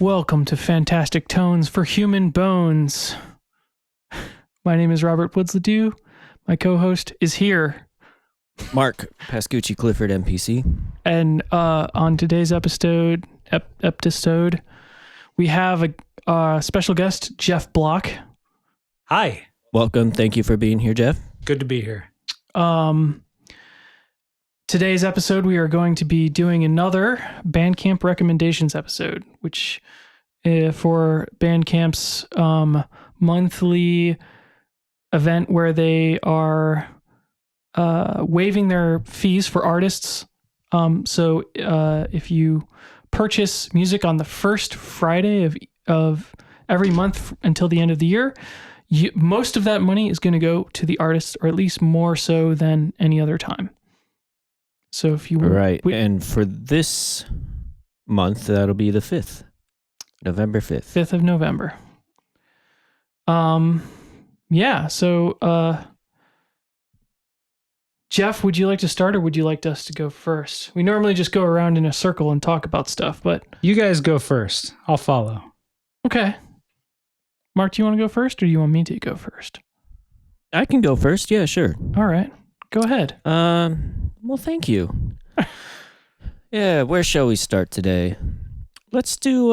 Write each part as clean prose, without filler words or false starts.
Welcome to Fantastic Tones for Human Bones. My name is Robert Woods-Ledoux. My co-host is here. Mark Pascucci Clifford, MPC. And on today's episode, we have a special guest, Jeff Block. Hi. Welcome. Thank you for being here, Jeff. Good to be here. Today's episode, we are going to be doing another Bandcamp recommendations episode, which for Bandcamp's monthly event where they are waiving their fees for artists. So if you purchase music on the first Friday of every month until the end of the year, most of that money is going to go to the artists, or at least more so than any other time. So if you right, and for this month, that'll be the 5th, November 5th. 5th of November. Yeah. So, Jeff, would you like to start, or would you like us to go first? We normally just go around in a circle and talk about stuff, but you guys go first. I'll follow. Okay. Mark, do you want to go first, or do you want me to go first? I can go first. Yeah, sure. All right. Go ahead. Well, thank you. Yeah, where shall we start today? Let's do,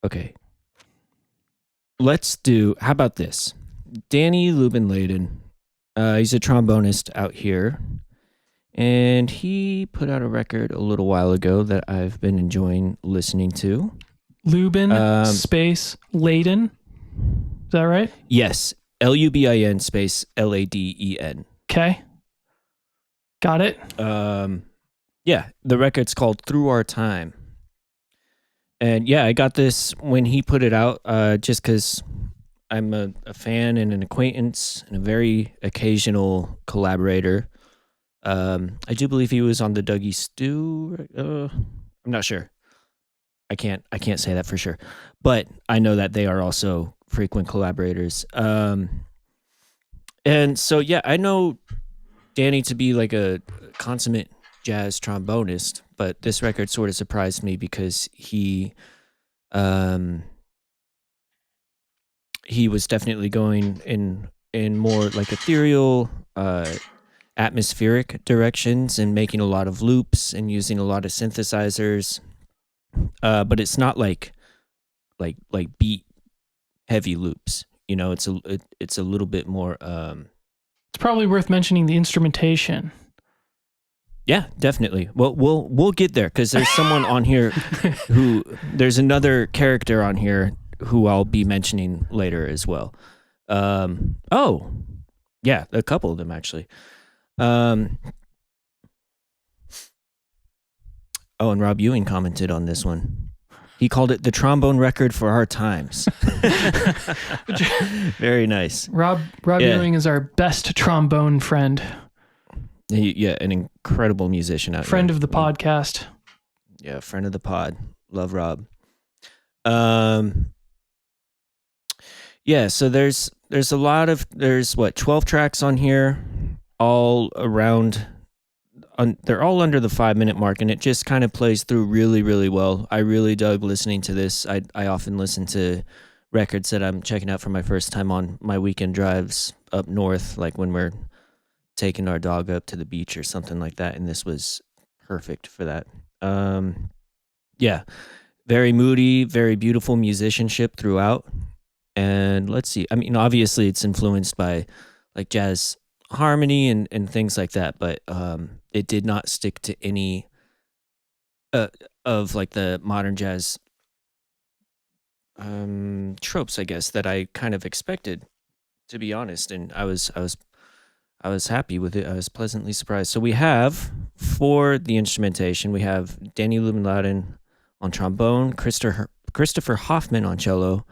okay. How about this? Danny Lubin Laden. He's a trombonist out here. And he put out a record a little while ago that I've been enjoying listening to. Lubin space Laden. Is that right? Yes. Lubin space Laden. Okay. Got it. Yeah, the record's called Through Our Time. And yeah, I got this when he put it out, just because I'm a fan and an acquaintance and a very occasional collaborator. I do believe he was on the Dougie Stew. I'm not sure. I can't say that for sure, but I know that they are also frequent collaborators. And so, yeah, I know Danny to be like a consummate jazz trombonist, but this record sort of surprised me because he was definitely going in more like ethereal, atmospheric directions and making a lot of loops and using a lot of synthesizers. But it's not like beat heavy loops. You know, it's a little bit more. It's probably worth mentioning the instrumentation. Yeah, definitely. Well, we'll get there because there's someone on here there's another character on here who I'll be mentioning later as well. Oh, yeah, a couple of them actually. Oh, and Rob Ewing commented on this one. He called it the trombone record for our times. Very nice. Rob Ewing is our best trombone friend. An incredible musician out friend here. Of the podcast. Yeah, friend of the pod. Love Rob. Yeah, so there's 12 tracks on here, all around. They're all under the 5-minute mark, and it just kind of plays through really, really well. I really dug listening to this. I often listen to records that I'm checking out for my first time on my weekend drives up north, like when we're taking our dog up to the beach or something like that, and this was perfect for that. Yeah, very moody, very beautiful musicianship throughout. And let's see, I mean, obviously it's influenced by like jazz harmony and things like that, but it did not stick to any of like the modern jazz tropes, I guess, that I kind of expected, to be honest. And I was happy with it. I was pleasantly surprised. So we have, for the instrumentation, we have Danny Lubin Laden on trombone, Christopher Hoffman on cello,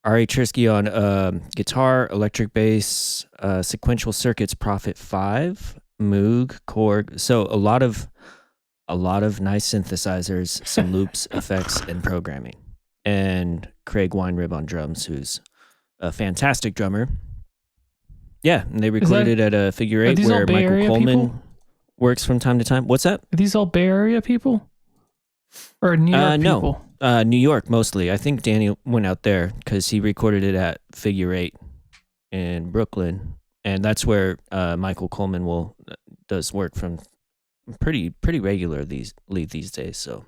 Ari Trisky on guitar, electric bass, sequential circuits, Prophet 5, Moog, Korg. So a lot of nice synthesizers, some loops, effects, and programming. And Craig Weinrib on drums, who's a fantastic drummer. Yeah, and they recorded at a Figure 8 where Michael Coleman works from time to time. What's that? Are these all Bay Area people? Or New York no. people? New York mostly. I think Danny went out there because he recorded it at Figure 8 in Brooklyn, and that's where Michael Coleman does work from pretty regularly these days. So,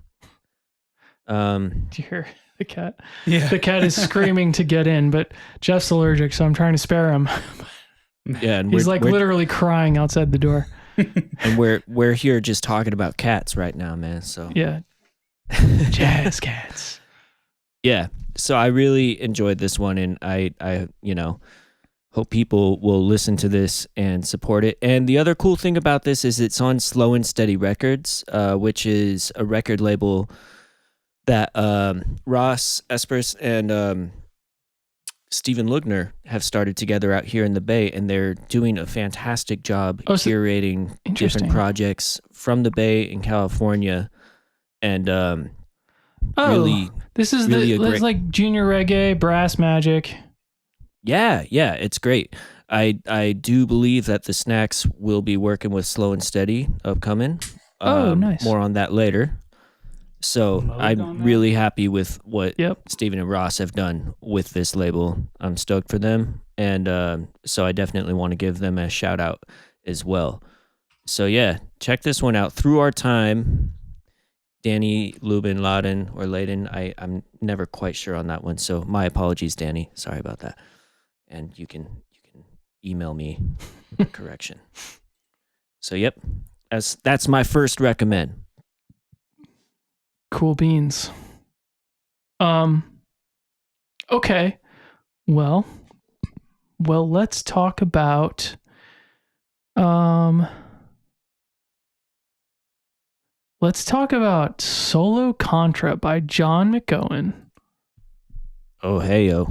Do you hear the cat? Yeah. The cat is screaming to get in, but Jeff's allergic, so I'm trying to spare him. yeah, and He's we're literally crying outside the door. and we're here just talking about cats right now, man. So Yeah. Jazz cats. yeah, so I really enjoyed this one, and I hope people will listen to this and support it. And the other cool thing about this is it's on Slow and Steady Records, which is a record label that Ross Espers and Stephen Lugner have started together out here in the Bay, and they're doing a fantastic job curating different projects from the Bay in California. And this is really it's like junior reggae, brass magic. Yeah, it's great. I do believe that the Snacks will be working with Slow and Steady upcoming. Nice. More on that later. So I'm really happy with what Stephen and Ross have done with this label. I'm stoked for them, and so I definitely want to give them a shout out as well. So yeah, check this one out. Through Our Time. Danny, Lubin, Laden, or Laden. I'm never quite sure on that one, so my apologies, Danny. Sorry about that. And you can email me correction. So yep, that's my first recommend. Cool beans. Okay. Well, let's talk about Solo Contra by John McCowen. Oh, hey, yo.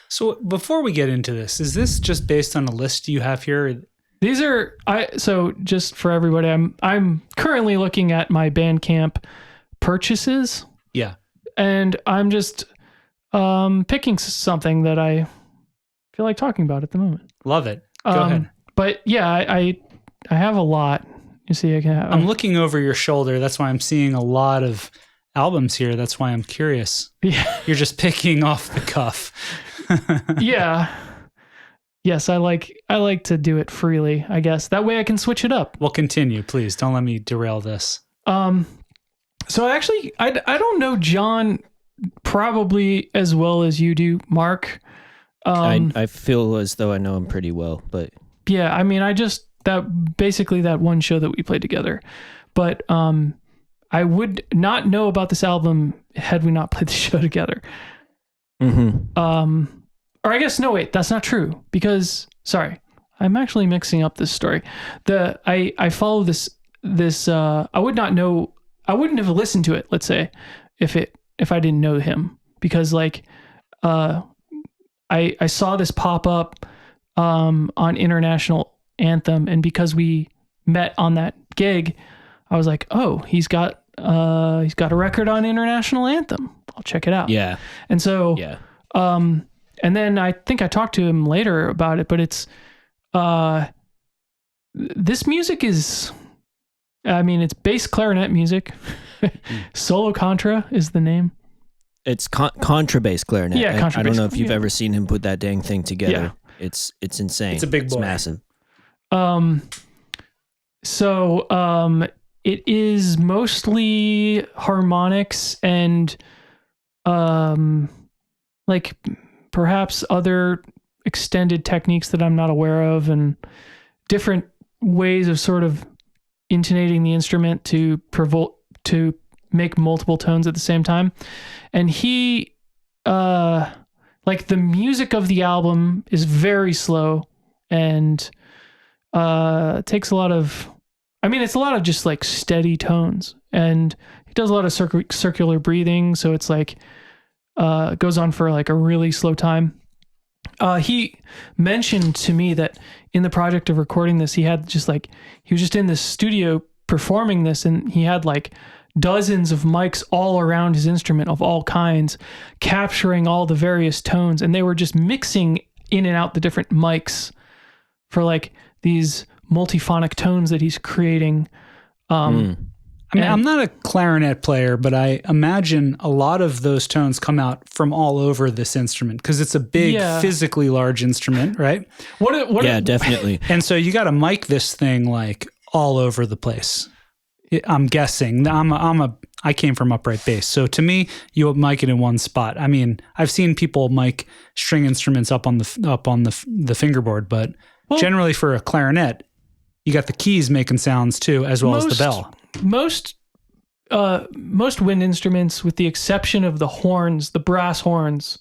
So before we get into this, is this just based on a list you have here? These are so just for everybody, I'm currently looking at my Bandcamp purchases. Yeah. And I'm just picking something that I feel like talking about at the moment. Love it. Go ahead. But yeah, I have a lot. You see, I'm looking over your shoulder. That's why I'm seeing a lot of albums here. That's why I'm curious. Yeah. You're just picking off the cuff. Yeah. Yes, I like to do it freely, I guess. That way I can switch it up. Well, continue, please. Don't let me derail this. So actually, I don't know John probably as well as you do, Mark. I feel as though I know him pretty well, but yeah, I mean, that one show that we played together, but I would not know about this album had we not played the show together. Mm-hmm. Or I guess no, wait, that's not true because sorry, I'm actually mixing up this story. I follow this. I would not know. I wouldn't have listened to it, let's say, if I didn't know him, because like I saw this pop up on International Anthem, and because we met on that gig, I was like, oh, he's got a record on International Anthem. I'll check it out. Yeah. And so yeah. And then I think I talked to him later about it, but it's this music is, I mean, it's bass clarinet music. Solo Contra is the name. It's contrabass clarinet. Yeah, contrabass. I don't know if you've ever seen him put that dang thing together. Yeah. It's insane. It's a big boy. It's massive. So it is mostly harmonics and like perhaps other extended techniques that I'm not aware of, and different ways of sort of intonating the instrument to make multiple tones at the same time. And he like the music of the album is very slow and takes a lot of, I mean, it's a lot of just like steady tones, and he does a lot of circular breathing. So it's like, goes on for like a really slow time. He mentioned to me that in the project of recording this, he was just in this studio performing this, and he had like dozens of mics all around his instrument of all kinds, capturing all the various tones, and they were just mixing in and out the different mics for like these multiphonic tones that he's creating. I mean, I'm not a clarinet player, but I imagine a lot of those tones come out from all over this instrument because it's a big, physically large instrument, right? Definitely. And so you got to mic this thing like all over the place. I'm guessing. I came from upright bass, so to me, you mic it in one spot. I mean, I've seen people mic string instruments up on the fingerboard, but generally for a clarinet, you got the keys making sounds too, as well as the bell. Most wind instruments, with the exception of the horns, the brass horns,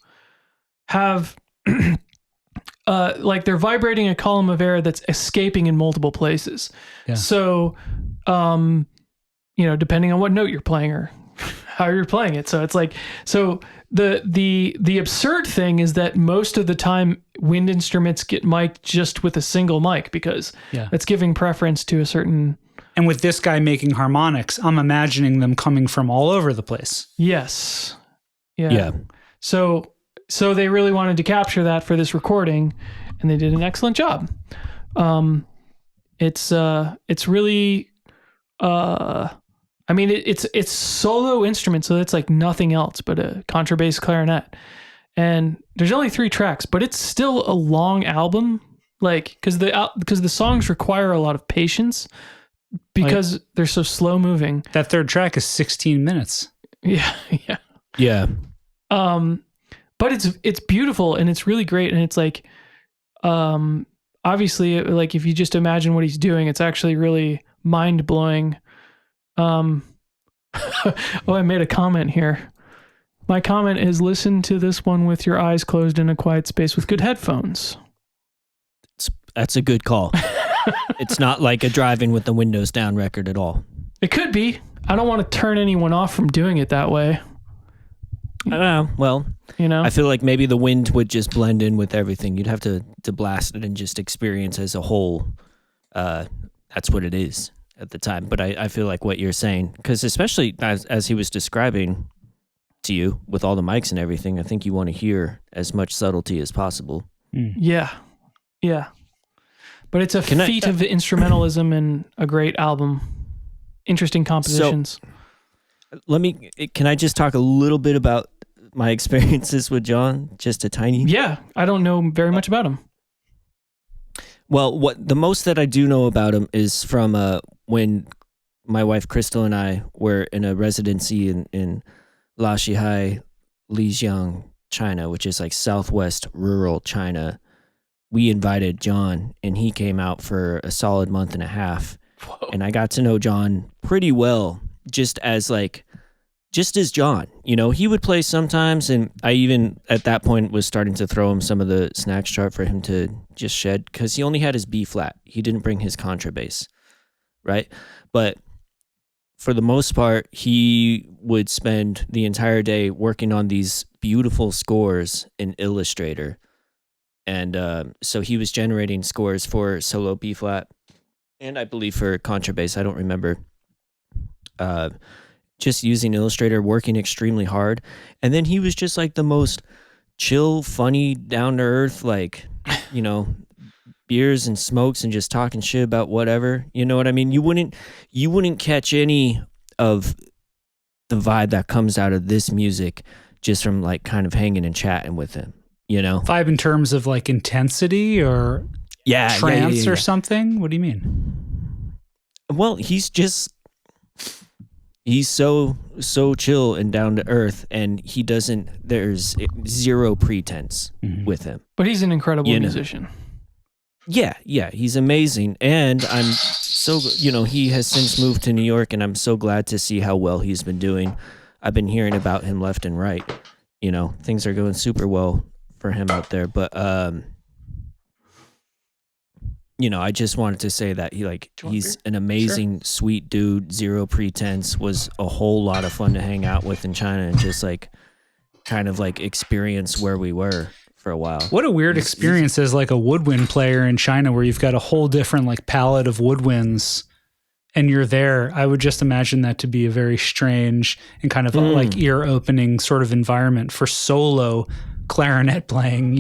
have like they're vibrating a column of air that's escaping in multiple places. Yeah. So, depending on what note you're playing or how you're playing it. So it's like, the absurd thing is that most of the time wind instruments get mic'd just with a single mic because it's giving preference to a certain. And with this guy making harmonics, I'm imagining them coming from all over the place. Yes. Yeah. So they really wanted to capture that for this recording, and they did an excellent job. It's really, it's solo instrument, so it's like nothing else but a contrabass clarinet. And there's only 3 tracks, but it's still a long album, like because the songs require a lot of patience. Because they're so slow moving. That third track is 16 minutes. Yeah. But it's beautiful and it's really great. And it's like, obviously, like if you just imagine what he's doing, it's actually really mind blowing. I made a comment here. My comment is: listen to this one with your eyes closed in a quiet space with good headphones. That's a good call. It's not like a drive-in with the windows down record at all. It could be. I don't want to turn anyone off from doing it that way. I don't know. Well, I feel like maybe the wind would just blend in with everything. You'd have to blast it and just experience as a whole. That's what it is at the time. But I feel like what you're saying, because especially as he was describing to you with all the mics and everything, I think you want to hear as much subtlety as possible. Yeah. But it's a feat of instrumentalism and a great album. Interesting compositions. So, can I just talk a little bit about my experiences with John? Just a tiny... Yeah, I don't know very much about him. Well, the most that I do know about him is from when my wife Crystal and I were in a residency in Lashihai, Lijiang, China, which is like southwest rural China. We invited John, and he came out for a solid month and a half. Whoa. And I got to know John pretty well, just as John. He would play sometimes, and I even at that point was starting to throw him some of the snacks chart for him to just shed, because he only had his B flat. He didn't bring his contrabass, right? But for the most part, he would spend the entire day working on these beautiful scores in Illustrator. And so he was generating scores for solo B flat, and I believe for contrabass. I don't remember. Just using Illustrator, working extremely hard, and then he was just like the most chill, funny, down to earth, like beers and smokes and just talking shit about whatever. You know what I mean? You wouldn't catch any of the vibe that comes out of this music just from like kind of hanging and chatting with him. Vibe in terms of like intensity or trance or something? What do you mean? Well, he's so chill and down to earth, and there's zero pretense with him. But he's an incredible musician. Yeah, he's amazing. And I'm so, he has since moved to New York, and I'm so glad to see how well he's been doing. I've been hearing about him left and right. Things are going super well for him out there, but I just wanted to say that he's an amazing, sweet dude, zero pretense, was a whole lot of fun to hang out with in China and just like kind of like experience where we were for a while. What a weird experience as like a woodwind player in China, where you've got a whole different like palette of woodwinds and you're there. I would just imagine that to be a very strange and kind of like ear opening sort of environment for solo clarinet playing,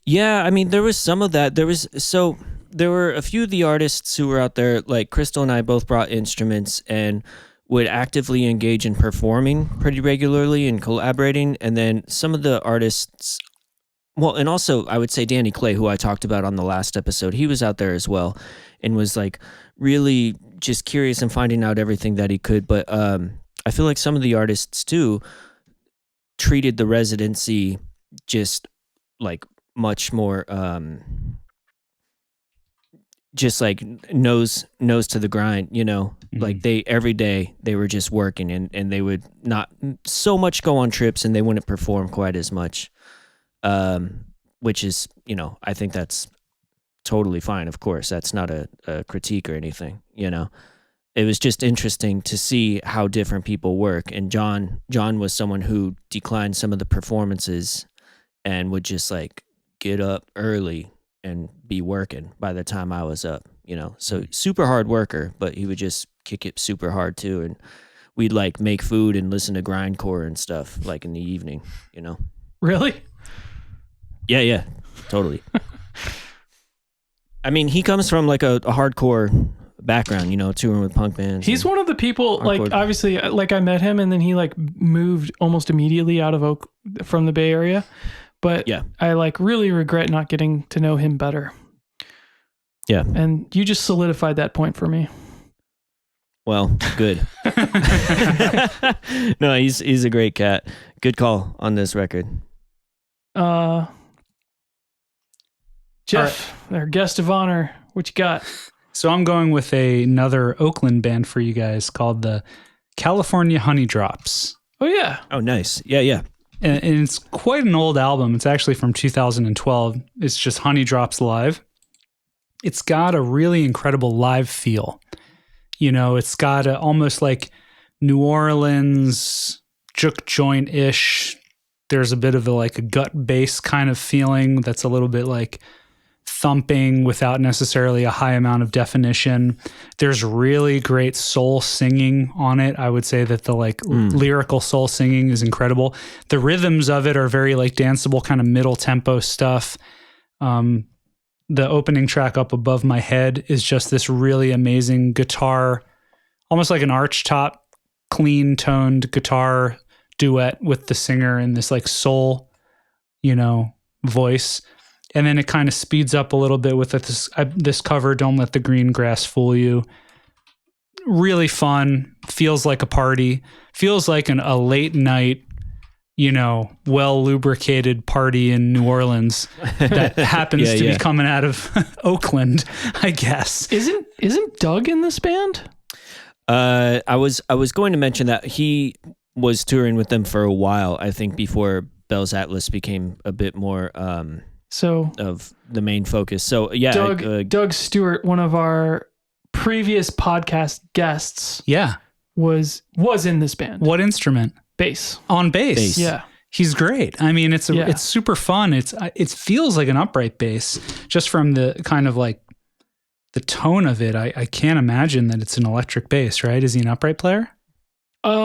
Yeah, I mean, there was some of that. there were a few of the artists who were out there, like Crystal and I both brought instruments and would actively engage in performing pretty regularly and collaborating. And then some of the artists, well, and also I would say Danny Clay, who I talked about on the last episode, he was out there as well and was like really just curious and finding out everything that he could. But I feel like some of the artists too treated the residency just like much more just like nose to the grind, you know. Like every day they were just working, and they would not so much go on trips, and they wouldn't perform quite as much, which is, you know, I think that's totally fine. Of course, that's not a critique or anything, you know. It was just interesting to see how different people work. And John was someone who declined some of the performances and would just like get up early and be working by the time I was up, you know. So super hard worker, but he would just kick it super hard too. And we'd like make food and listen to grindcore and stuff like in the evening, you know. Really? Yeah, totally. I mean, he comes from like a hardcore background, you know, touring with punk bands. He's one of the people, like, obviously, like, I met him and then he like moved almost immediately out of from the Bay Area, but yeah, I like really regret not getting to know him better. Yeah, and you just solidified that point for me. Well, good. No, he's a great cat. Good call on this record. Jeff, our guest of honor, what you got? So I'm going with another Oakland band for you guys called the California Honeydrops. Oh, yeah. Oh, nice. Yeah. And it's quite an old album. It's actually from 2012. It's just Honeydrops Live. It's got a really incredible live feel. You know, it's got almost like New Orleans juke joint-ish. There's a bit of a gut bass kind of feeling that's a little bit like thumping without necessarily a high amount of definition. There's really great soul singing on it. I would say that the lyrical soul singing is incredible. The rhythms of it are very like danceable kind of middle tempo stuff. The opening track, Up Above My Head, is just this really amazing guitar, almost like an archtop, clean toned guitar duet with the singer in this like soul, you know, voice. And then it kind of speeds up a little bit with this cover, Don't Let the Green Grass Fool You. Really fun. Feels like a party. Feels like a late night, you know, well-lubricated party in New Orleans that happens to be coming out of Oakland, I guess. Isn't Doug in this band? I was going to mention that he was touring with them for a while, I think, before Bell's Atlas became a bit more of the main focus. So yeah, Doug Stewart, one of our previous podcast guests, was in this band. What instrument? Bass. On bass. Yeah. He's great. I mean, it's super fun. It feels like an upright bass just from the kind of like the tone of it. I can't imagine that it's an electric bass, right? Is he an upright player?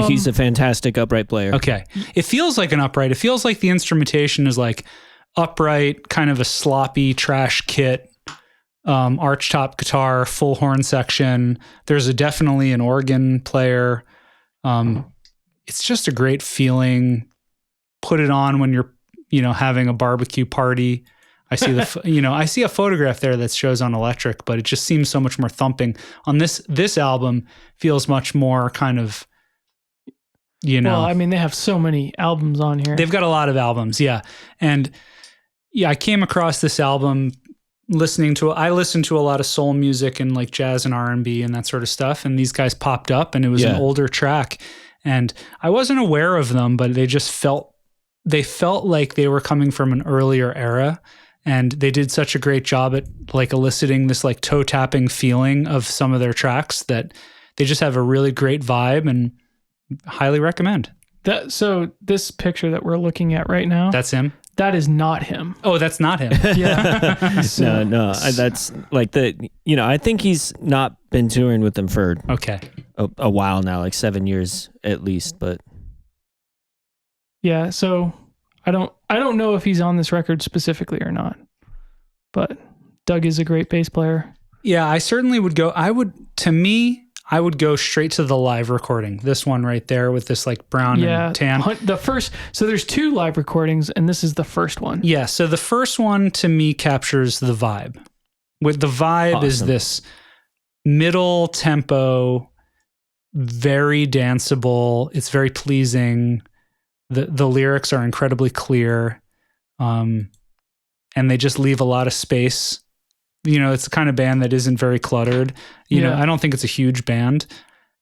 He's a fantastic upright player. Okay. It feels like an upright. It feels like the instrumentation is like upright, kind of a sloppy trash kit, archtop guitar, full horn section. There's definitely an organ player. It's just a great feeling. Put it on when you're, you know, having a barbecue party. I see I see a photograph there that shows on electric, but it just seems so much more thumping. On this album feels much more kind of, you know. Well, I mean, they have so many albums on here. They've got a lot of albums, yeah. And yeah, I came across this album I listened to a lot of soul music and like jazz and R&B and that sort of stuff. And these guys popped up and it was an older track. And I wasn't aware of them, but they just felt like they were coming from an earlier era. And they did such a great job at like eliciting this like toe tapping feeling of some of their tracks that they just have a really great vibe and highly recommend. So this picture that we're looking at right now, that's him. That is not him. Oh, that's not him. Yeah. No. That's like I think he's not been touring with them for a while now, like 7 years at least, but yeah, so I don't know if he's on this record specifically or not. But Doug is a great bass player. Yeah, I certainly would go. I would go straight to the live recording. This one right there with this like brown and tan. The first, so there's 2 live recordings, and this is the first one. Yeah, so the first one to me captures the vibe. With the vibe is this middle tempo, very danceable. It's very pleasing. The lyrics are incredibly clear, and they just leave a lot of space. You know, it's the kind of band that isn't very cluttered. You know, I don't think it's a huge band,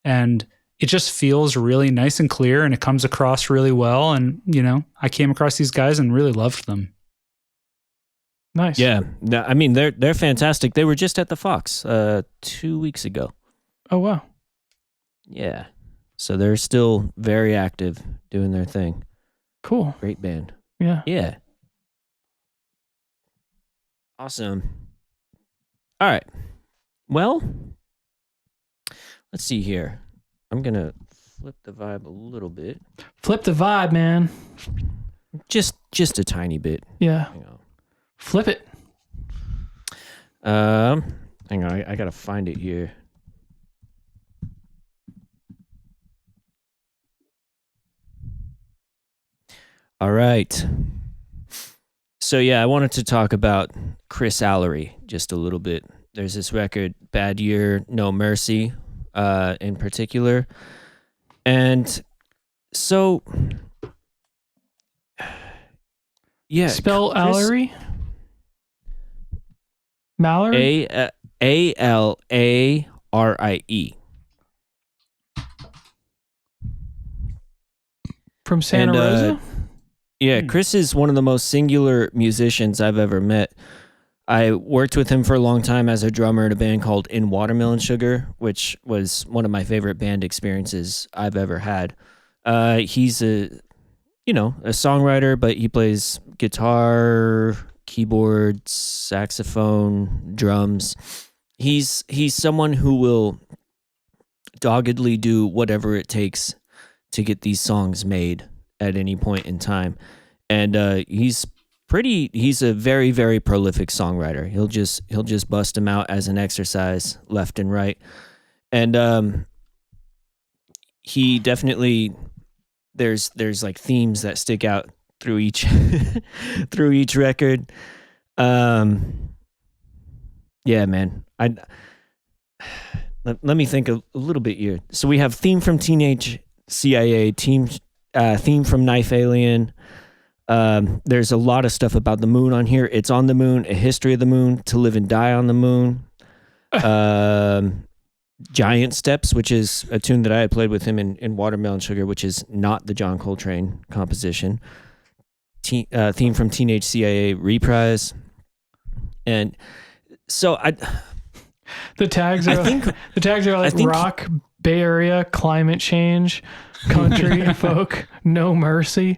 and it just feels really nice and clear, and it comes across really well. And, you know, I came across these guys and really loved them. Nice. Yeah. I mean, they're fantastic. They were just at the Fox 2 weeks ago. Oh, wow. Yeah. So they're still very active doing their thing. Cool. Great band. Yeah. Yeah. Awesome. All right. Well, let's see here. I'm going to flip the vibe a little bit. Flip the vibe, man. Just a tiny bit. Yeah. Hang on. Flip it. Hang on. I got to find it here. All right. So yeah, I wanted to talk about Chris Alarie just a little bit. There's this record, Bad Year, No Mercy, in particular. And so, yeah. Spell Alarie? Mallory? Alarie. From Santa Rosa? Yeah, Chris is one of the most singular musicians I've ever met. I worked with him for a long time as a drummer in a band called In Watermelon Sugar, which was one of my favorite band experiences I've ever had. He's a songwriter, but he plays guitar, keyboard, saxophone, drums. He's someone who will doggedly do whatever it takes to get these songs made at any point in time. And he's a very, very prolific songwriter. He'll just bust them out as an exercise left and right. And he definitely there's like themes that stick out through each through each record. Yeah, man. Let me think a little bit here. So we have theme from Teenage CIA, theme from Knife Alien. There's a lot of stuff about the moon on here. It's on the Moon, A History of the Moon, To Live and Die on the Moon. Giant Steps, which is a tune that I had played with him in Watermelon Sugar, which is not the John Coltrane composition. Theme from Teenage CIA, Reprise. And so the tags are like rock, Bay Area, climate change, country, folk, No Mercy.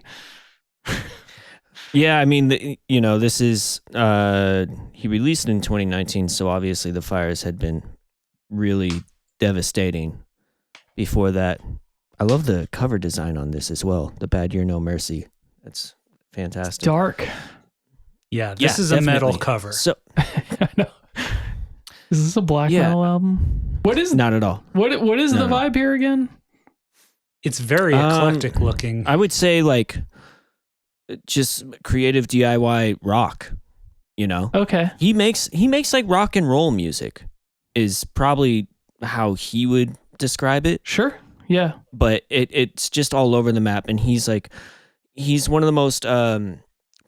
Yeah, I mean, this is he released it in 2019, so obviously the fires had been really devastating before that. I love the cover design on this as well. The Bad Year, No Mercy. That's fantastic. It's dark. Yeah, this is a metal cover. So I know. Is this a black metal album? What is not at all? What is the vibe here again? It's very eclectic looking. I would say like just creative DIY rock, you know? Okay. He makes like rock and roll music is probably how he would describe it. Sure. Yeah. But it's just all over the map. And he's one of the most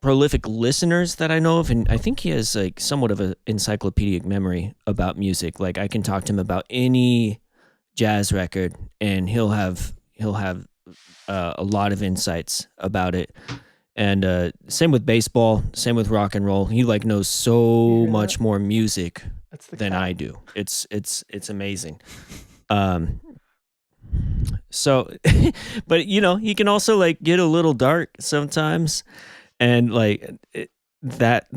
prolific listeners that I know of. And I think he has like somewhat of an encyclopedic memory about music. Like I can talk to him about any jazz record and he'll have a lot of insights about it. And same with baseball, same with rock and roll. He like knows so much more music than I do. It's amazing. So, but he can also like get a little dark sometimes, and like that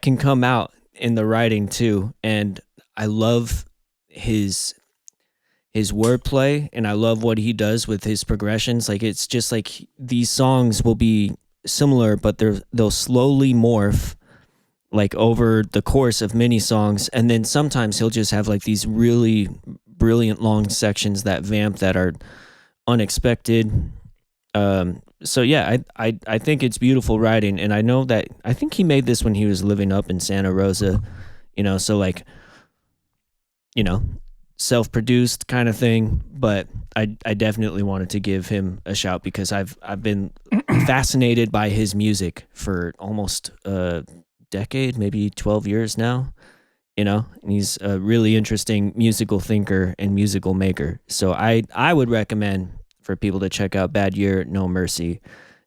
can come out in the writing too. And I love his wordplay, and I love what he does with his progressions. Like it's just like these songs will be similar, but they'll slowly morph like over the course of many songs, and then sometimes he'll just have like these really brilliant long sections that vamp that are unexpected. So yeah, I think it's beautiful writing, and I know that I think he made this when he was living up in Santa Rosa, so like, self-produced kind of thing, but I definitely wanted to give him a shout because I've been fascinated by his music for almost a decade, maybe 12 years now, and he's a really interesting musical thinker and musical maker. So I would recommend for people to check out Bad Year, No Mercy,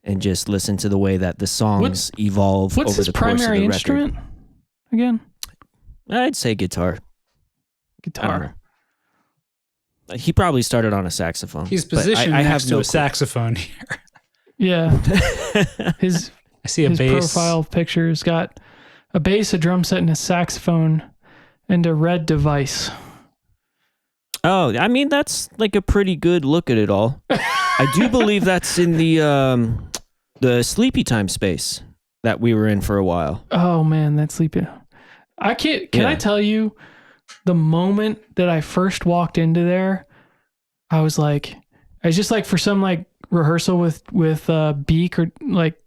and just listen to the way that the songs evolve over the course of the record. What's his primary instrument again? I'd say guitar. Guitar. He probably started on a saxophone. He's positioned next to a saxophone here. Yeah. I see a bass. His profile picture's got a bass, a drum set, and a saxophone, and a red device. Oh, I mean, that's like a pretty good look at it all. I do believe that's in the Sleepy Time space that we were in for a while. Oh man, that's Sleepy. I can't. Can I tell you, the moment that I first walked into there, I was just like for some like rehearsal with Beak or like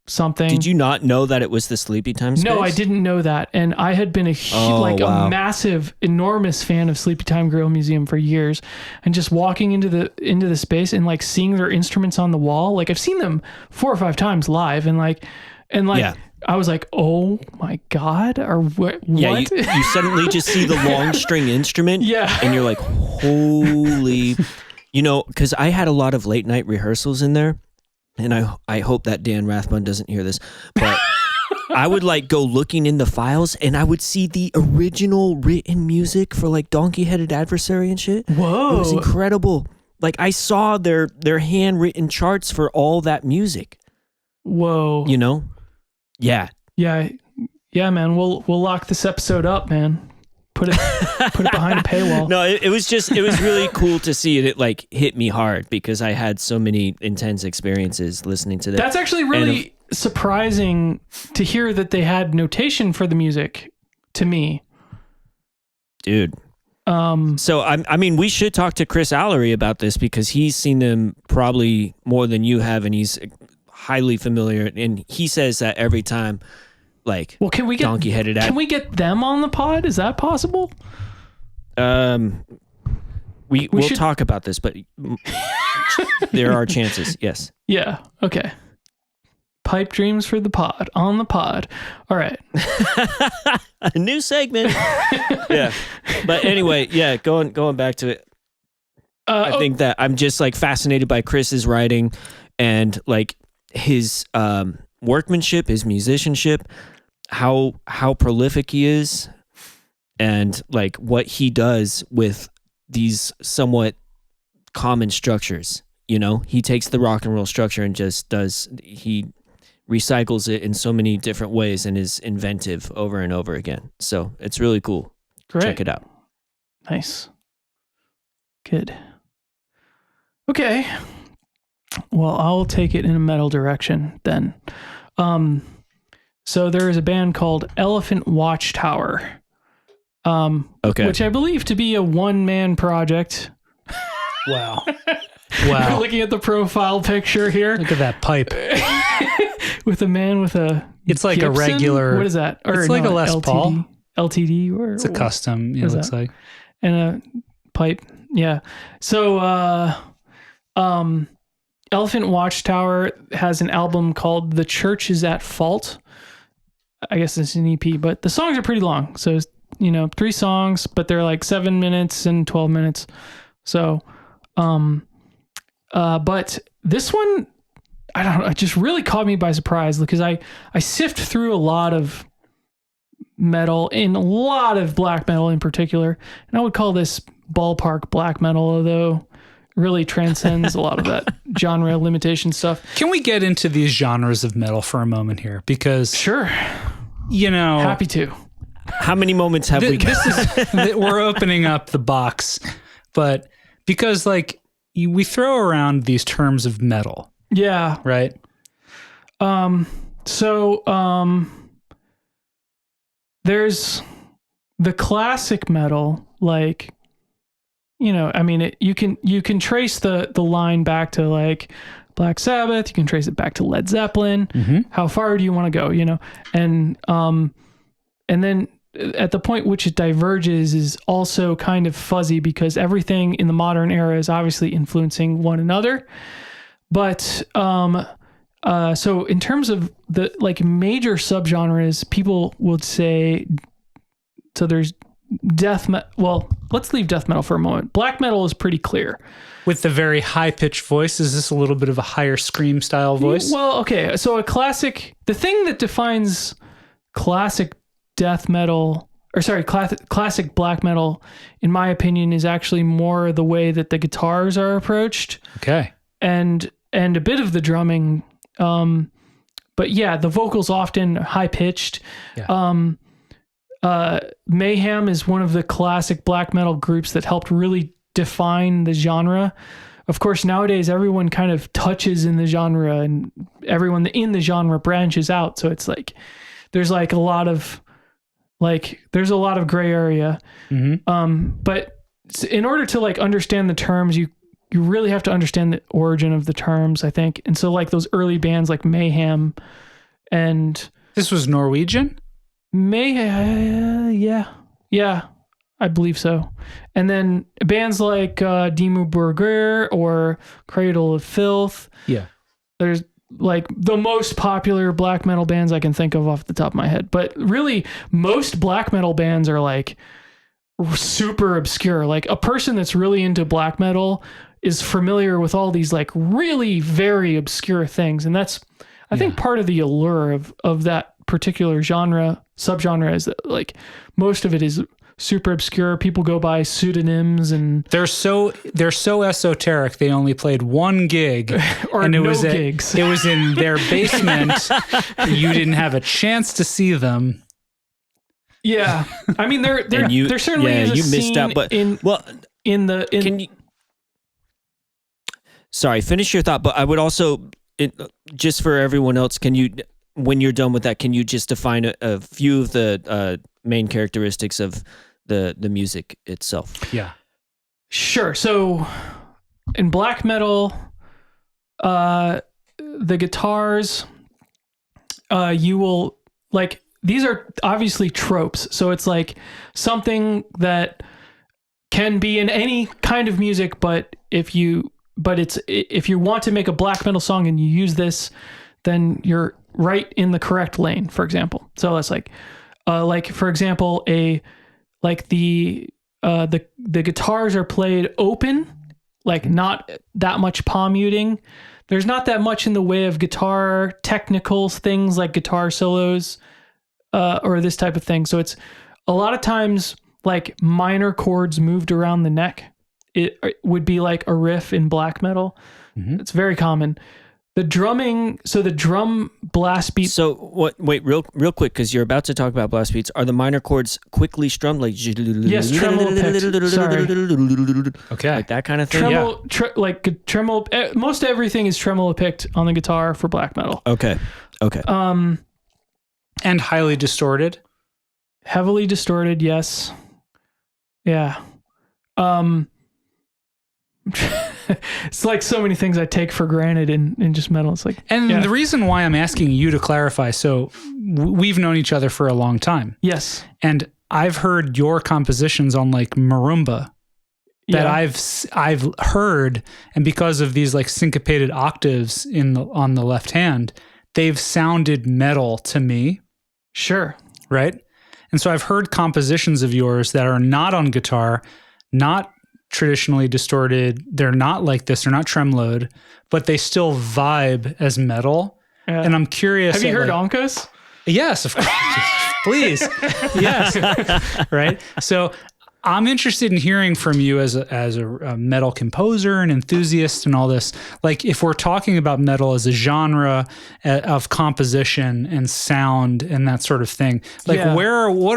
something. Did you not know that it was the Sleepy Time space? No, I didn't know that. And I had been a massive, enormous fan of Sleepy Time Grill Museum for years. And just walking into the space and like seeing their instruments on the wall. Like I've seen them 4 or 5 times live and I was like, oh my God, or what? Yeah, you suddenly just see the long string instrument. Yeah. And you're like, holy, because I had a lot of late night rehearsals in there. And I hope that Dan Rathbun doesn't hear this, but I would like go looking in the files and I would see the original written music for like Donkey Headed Adversary and shit. Whoa. It was incredible. Like I saw their handwritten charts for all that music. Whoa. Yeah. Yeah. Yeah, man. We'll lock this episode up, man. Put it behind a paywall. No, it was really cool to see it. It like hit me hard because I had so many intense experiences listening to that. That's actually really surprising to hear that they had notation for the music to me. Dude. So I mean, we should talk to Chris Alarie about this because he's seen them probably more than you have, and he's highly familiar. And he says that every time. Like, well, can we get them on the pod? Is that possible? We'll talk about this, but there are chances. Yes. Yeah. Okay. Pipe dreams for the pod on the pod. All right. A new segment. Yeah. But anyway, yeah. Going back to it. I think that I'm just like fascinated by Chris's writing and like his workmanship, his musicianship. How prolific he is and like what he does with these somewhat common structures. He takes the rock and roll structure and he recycles it in so many different ways and is inventive over and over again. So it's really cool. Great. Check it out. Nice. Good. Okay. Well, I'll take it in a metal direction then. So there is a band called Elephant Watchtower, which I believe to be a one-man project. Wow. Wow. Looking at the profile picture here. Look at that pipe. With a man with a It's like Gibson? a regular... What is that? It's like a Les Paul. LTD? Or it's a custom, it looks like. And a pipe. Yeah. So, Elephant Watchtower has an album called The Church is at Fault. I guess it's an EP, but the songs are pretty long. So, 3 songs, but they're like 7 minutes and 12 minutes. So, but this one, I don't know, it just really caught me by surprise because I sift through a lot of metal and a lot of black metal in particular. And I would call this ballpark black metal, although it really transcends a lot of that genre limitation stuff. Can we get into these genres of metal for a moment here? Because sure, happy to. How many moments have we got? We're opening up the box, but because like we throw around these terms of metal. Yeah. Right. So there's the classic metal, like, you know, I mean, you can trace the line back to like Black Sabbath. You can trace it back to Led Zeppelin. How far do you want to go? You know, and then at the point which it diverges is also kind of fuzzy because everything in the modern era is obviously influencing one another. But so in terms of the like major subgenres, people would say, so there's death metal. Well, let's leave death metal for a moment. Black metal is pretty clear. With the very high pitched voice, is this a little bit of a higher scream style voice? Well, okay. So the thing that defines classic death metal, or sorry, classic black metal, in my opinion, is actually more the way that the guitars are approached. Okay. And a bit of the drumming. But yeah, the vocals often high pitched. Yeah. Mayhem is one of the classic black metal groups that helped really define the genre. Of course, nowadays everyone kind of touches in the genre and everyone in the genre branches out. So it's like, there's a lot of gray area. But in order to like understand the terms, you really have to understand the origin of the terms, I think. And so like those early bands like Mayhem and... This was Norwegian? Yeah, I believe so. And then bands like Dimmu Borgir or Cradle of Filth. Yeah. There's like the most popular black metal bands I can think of off the top of my head. But really, most black metal bands are like super obscure. Like a person that's really into black metal is familiar with all these like really very obscure things. And that's, I think, part of the allure of that particular subgenre is that like most of it is super obscure. People go by pseudonyms and they're so esoteric. They only played one gig or and it no was gigs. It was in their basement. You didn't have a chance to see them. Yeah. I mean, there certainly is a you scene missed out, but can you sorry, finish your thought, but I would also just for everyone else, can you, when you're done with that, can you just define a few of the main characteristics of the music itself? Yeah. Sure. So in black metal, the guitars, you will like, these are obviously tropes. So it's like something that can be in any kind of music, but if you want to make a black metal song and you use this, then you're right in the correct lane, for example. So it's like for example, the guitars are played open, like not that much palm muting. There's not that much in the way of guitar technical things like guitar solos, or this type of thing. So it's a lot of times like minor chords moved around the neck. It would be like a riff in black metal. It's very common. The drumming, so the drum blast beats. So what? Wait, real quick, because you're about to talk about blast beats. Are the minor chords quickly strummed, like yes, tremolo picked. Sorry. Okay, like that kind of thing. Tremolo, tremolo. Most everything is tremolo picked on the guitar for black metal. Okay. And highly distorted. Heavily distorted, yes. Yeah. It's like so many things I take for granted in just metal. It's like, and the reason why I'm asking you to clarify, so we've known each other for a long time. Yes. And I've heard your compositions on like marimba that I've heard, and because of these like syncopated octaves on the left hand, they've sounded metal to me. Sure. Right? And so I've heard compositions of yours that are not on guitar, not traditionally distorted. They're not like this. They're not tremoloed, but they still vibe as metal. Yeah. And I'm curious. Have you heard Onkos? Yes, of course. Please. Yes. Right. So I'm interested in hearing from you as a metal composer and enthusiast and all this. Like if we're talking about metal as a genre of composition and sound and that sort of thing, like what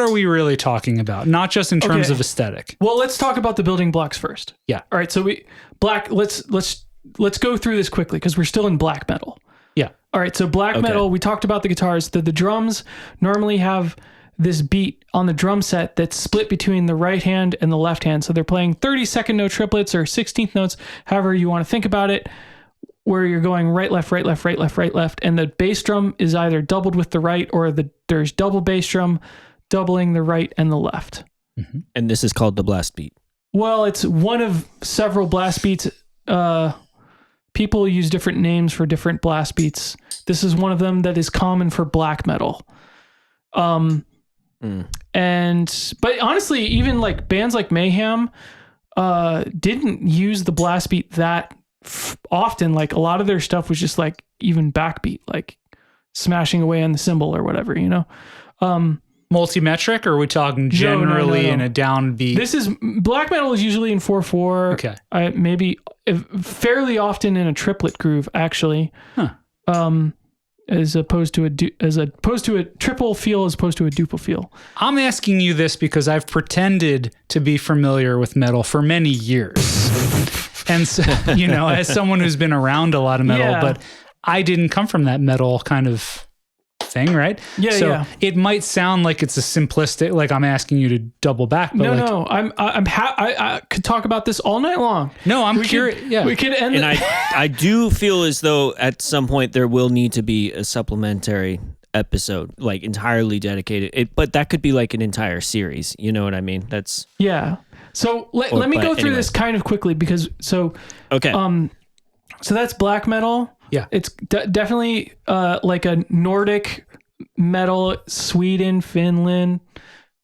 are we really talking about? Not just in terms of aesthetic. Well, let's talk about the building blocks first. Yeah. All right. So let's go through this quickly because we're still in black metal. Yeah. All right. So black metal, we talked about the guitars. The drums normally have this beat on the drum set that's split between the right hand and the left hand. So they're playing 32nd note triplets or 16th notes, however you want to think about it, where you're going right, left, right, left, right, left, right, left. And the bass drum is either doubled with the right or there's double bass drum doubling the right and the left. Mm-hmm. And this is called the blast beat. Well, it's one of several blast beats. People use different names for different blast beats. This is one of them that is common for black metal. But honestly, even like bands like Mayhem didn't use the blast beat that often. Like a lot of their stuff was just like even backbeat, like smashing away on the cymbal or whatever, you know. Multi-metric, or are we talking generally No. in a downbeat? This is black metal is usually in 4/4. Okay. Maybe fairly often in a triplet groove, actually. Huh. As opposed to a triple feel as opposed to a duple feel. I'm asking you this because I've pretended to be familiar with metal for many years. And so, you know, as someone who's been around a lot of metal, but I didn't come from that metal kind of thing, right? Yeah, so it might sound like it's a simplistic, like I'm asking you to double back, but I could talk about this all night long. No, I'm curious. We could end. And I do feel as though at some point there will need to be a supplementary episode, like entirely dedicated. But that could be like an entire series. You know what I mean? That's So let me go through this kind of quickly because okay. So that's black metal. Yeah. It's definitely like a Nordic metal, Sweden, Finland,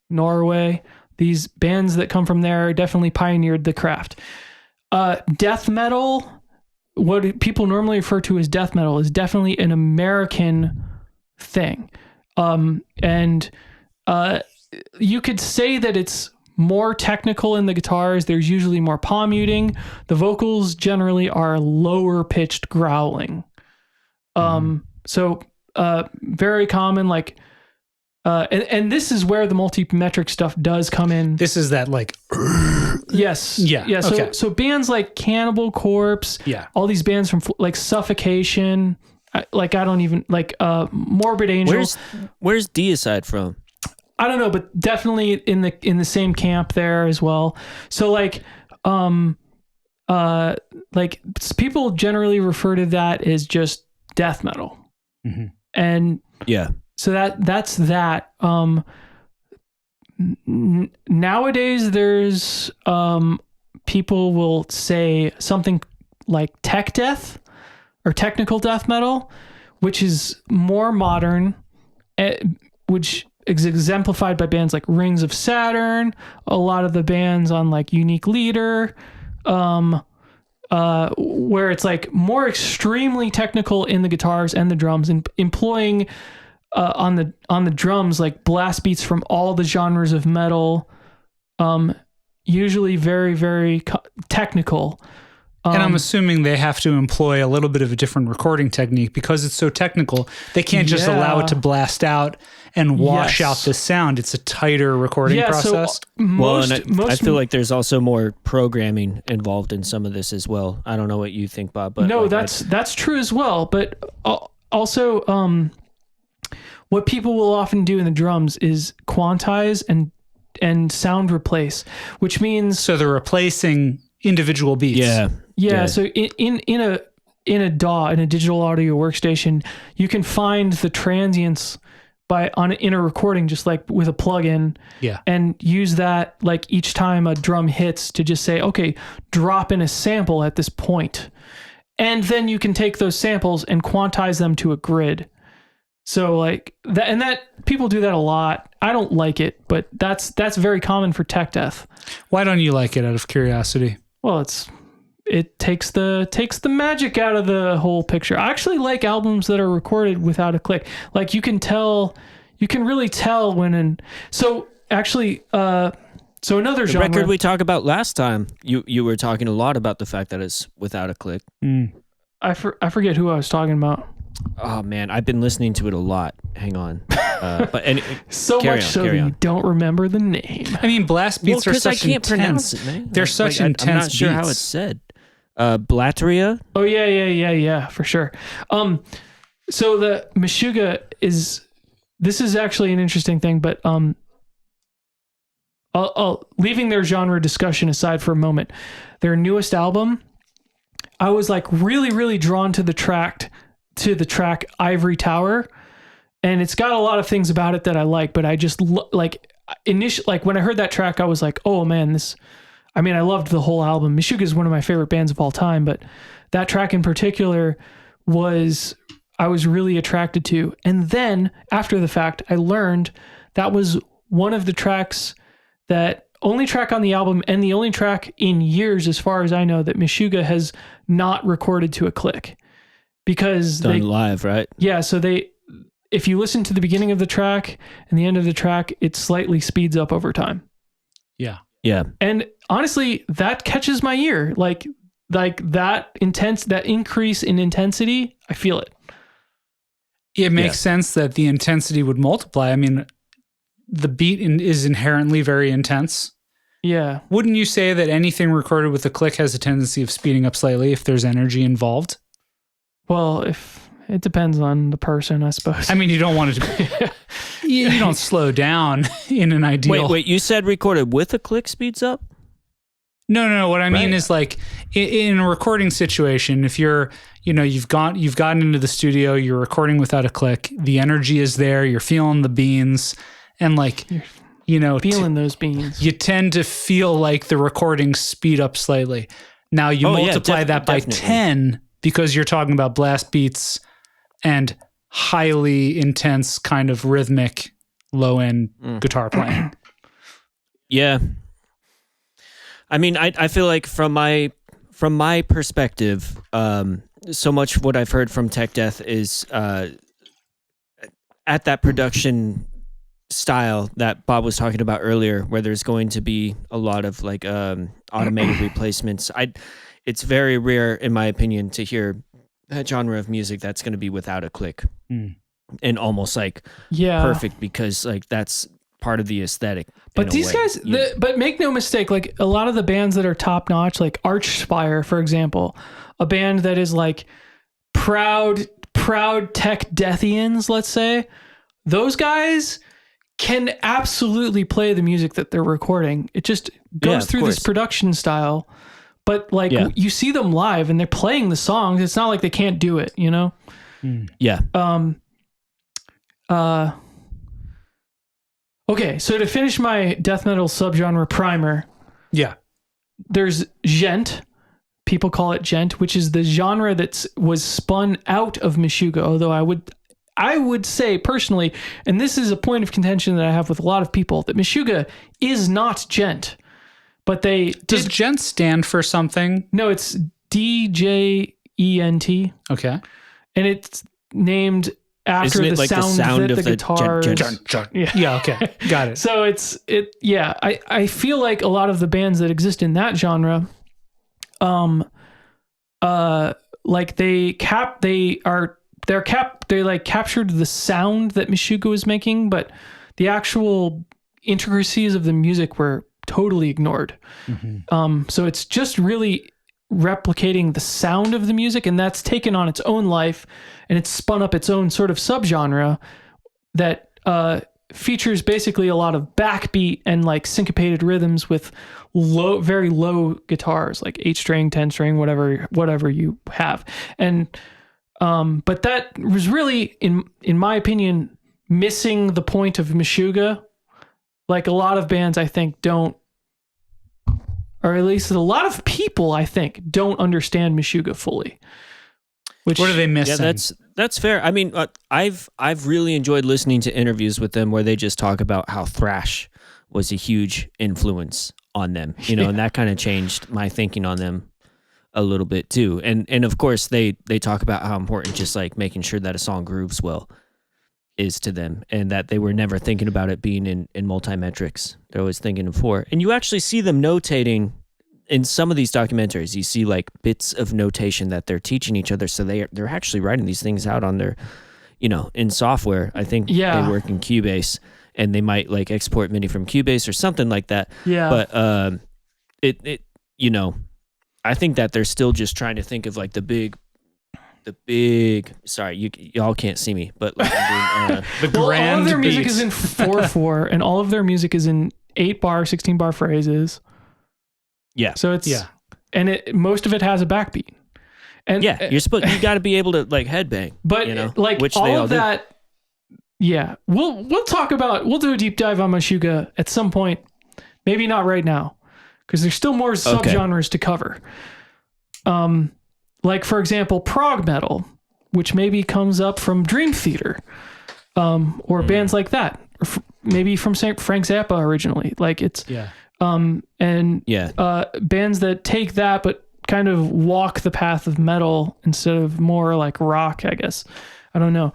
Norway. These bands that come from there definitely pioneered the craft. Death metal, what people normally refer to as death metal, is definitely an American thing. And you could say that it's more technical in the guitars. There's usually more palm muting. The vocals generally are lower pitched growling. So very common, like, and this is where the multi-metric stuff does come in. This is that like, yes. Yeah. Okay. So bands like Cannibal Corpse, all these bands from like Suffocation, like I don't even like, Morbid Angel. Where's Deicide from? I don't know, but definitely in the same camp there as well. So like people generally refer to that as just death metal. Mm-hmm. And so that's that. Nowadays there's people will say something like tech death or technical death metal, which is more modern, which is exemplified by bands like Rings of Saturn, a lot of the bands on like Unique Leader, where it's like more extremely technical in the guitars and the drums, and employing on the drums like blast beats from all the genres of metal, usually very, very technical. And I'm assuming they have to employ a little bit of a different recording technique because it's so technical. They can't just allow it to blast out and wash out the sound. It's a tighter recording process. I feel like there's also more programming involved in some of this as well. I don't know what you think, Bob. But no, that's true as well. But also, what people will often do in the drums is quantize and sound replace, which means they're replacing individual beats. Yeah. So in a DAW, in a digital audio workstation, you can find the transients in a recording, just like with a plugin. Yeah. And use that like each time a drum hits to just say, okay, drop in a sample at this point. And then you can take those samples and quantize them to a grid. So like that, and that people do that a lot. I don't like it, but that's very common for tech death. Why don't you like it, out of curiosity? Well, it takes the magic out of the whole picture. I actually like albums that are recorded without a click. Like you can really tell when. So actually, so another the genre. record we talked about last time, you were talking a lot about the fact that it's without a click. I forget who I was talking about. Oh man, I've been listening to it a lot. Hang on, so much so that you don't remember the name. I mean, blast beats are such I can't intense. pronounce it, man. They're such intense. I'm not sure beats. how it's said. Blatteria. Oh yeah, for sure. So the Meshuggah is this is actually an interesting thing, but leaving their genre discussion aside for a moment, their newest album, I was like really, really drawn to the track Ivory Tower, and it's got a lot of things about it that I like, but I just like when I heard that track, I was like, oh man, I loved the whole album. Meshuggah is one of my favorite bands of all time, but that track in particular I was really attracted to. And then after the fact, I learned that was one of the tracks, that only track on the album and the only track in years, as far as I know, that Meshuggah has not recorded to a click, because done live, right? Yeah. So if you listen to the beginning of the track and the end of the track, it slightly speeds up over time. Yeah. Yeah. And honestly, that catches my ear. Like that increase in intensity, I feel it. It makes sense that the intensity would multiply. I mean, the beat is inherently very intense. Yeah. Wouldn't you say that anything recorded with a click has a tendency of speeding up slightly if there's energy involved? Well, if it depends on the person, I suppose. I mean, you don't want it to be, you don't slow down in an ideal. Wait, you said recorded with a click speeds up? No. What I mean is, like, in a recording situation, if you've gotten into the studio, you're recording without a click, the energy is there, you're feeling the beans, and like, feeling those beans. You tend to feel like the recordings speed up slightly. Now you multiply that by 10 because you're talking about blast beats and highly intense kind of rhythmic low end guitar playing. Yeah. I mean, I feel like from my perspective, so much what I've heard from Tech Death is at that production style that Bob was talking about earlier, where there's going to be a lot of like automated replacements. It's very rare, in my opinion, to hear that genre of music that's going to be without a click and almost like perfect, because like that's part of the aesthetic. But these guys, but make no mistake, like a lot of the bands that are top notch, like Archspire, for example, a band that is like proud tech deathians, let's say, those guys can absolutely play the music that they're recording. It just goes through this production style. But like you see them live and they're playing the songs. It's not like they can't do it, you know? Yeah. Okay, so to finish my death metal subgenre primer, there's gent. People call it gent, which is the genre that was spun out of Meshuggah. Although I would say personally, and this is a point of contention that I have with a lot of people, that Meshuggah is not gent. But does gent stand for something? No, it's DJENT. Okay, and it's named after the sound that the guitar. Yeah, okay, got it. So I feel like a lot of the bands that exist in that genre, like they captured the sound that Meshuggah was making, but the actual intricacies of the music were totally ignored. So it's just really replicating the sound of the music, and that's taken on its own life, and it's spun up its own sort of subgenre that features basically a lot of backbeat and like syncopated rhythms with very low guitars, like 8-string, 10-string, whatever you have. And but that was really, in my opinion, missing the point of Meshuggah. Like a lot of bands, I think, don't, or at least a lot of people, I think, don't understand Meshuggah fully. What are they missing? Yeah, that's fair. I mean, I've really enjoyed listening to interviews with them where they just talk about how thrash was a huge influence on them, and that kind of changed my thinking on them a little bit too. And of course, they talk about how important just like making sure that a song grooves well is to them, and that they were never thinking about it being in multimetrics. They're always thinking of 4. And you actually see them notating in some of these documentaries. You see like bits of notation that they're teaching each other. So they're actually writing these things out on their, in software. I think they work in Cubase, and they might like export MIDI from Cubase or something like that. Yeah. But I think that they're still just trying to think of like the big the big. Sorry, y'all can't see me, but like I'm doing, The Well, grand all of their music beats. is in 4/4, and all of their music is in 8-bar, 16-bar phrases. yeah, So it's Yeah. and most of it has a backbeat. And yeah. You got to be able to like headbang, but you know, like which all they all of do. that. Yeah, we'll do a deep dive on Meshuggah at some point. Maybe not right now, because there's still more subgenres to cover. Like for example, prog metal, which maybe comes up from Dream Theater, or bands like that, or maybe from Frank Zappa originally. Like it's bands that take that but kind of walk the path of metal instead of more like rock, I guess. I don't know.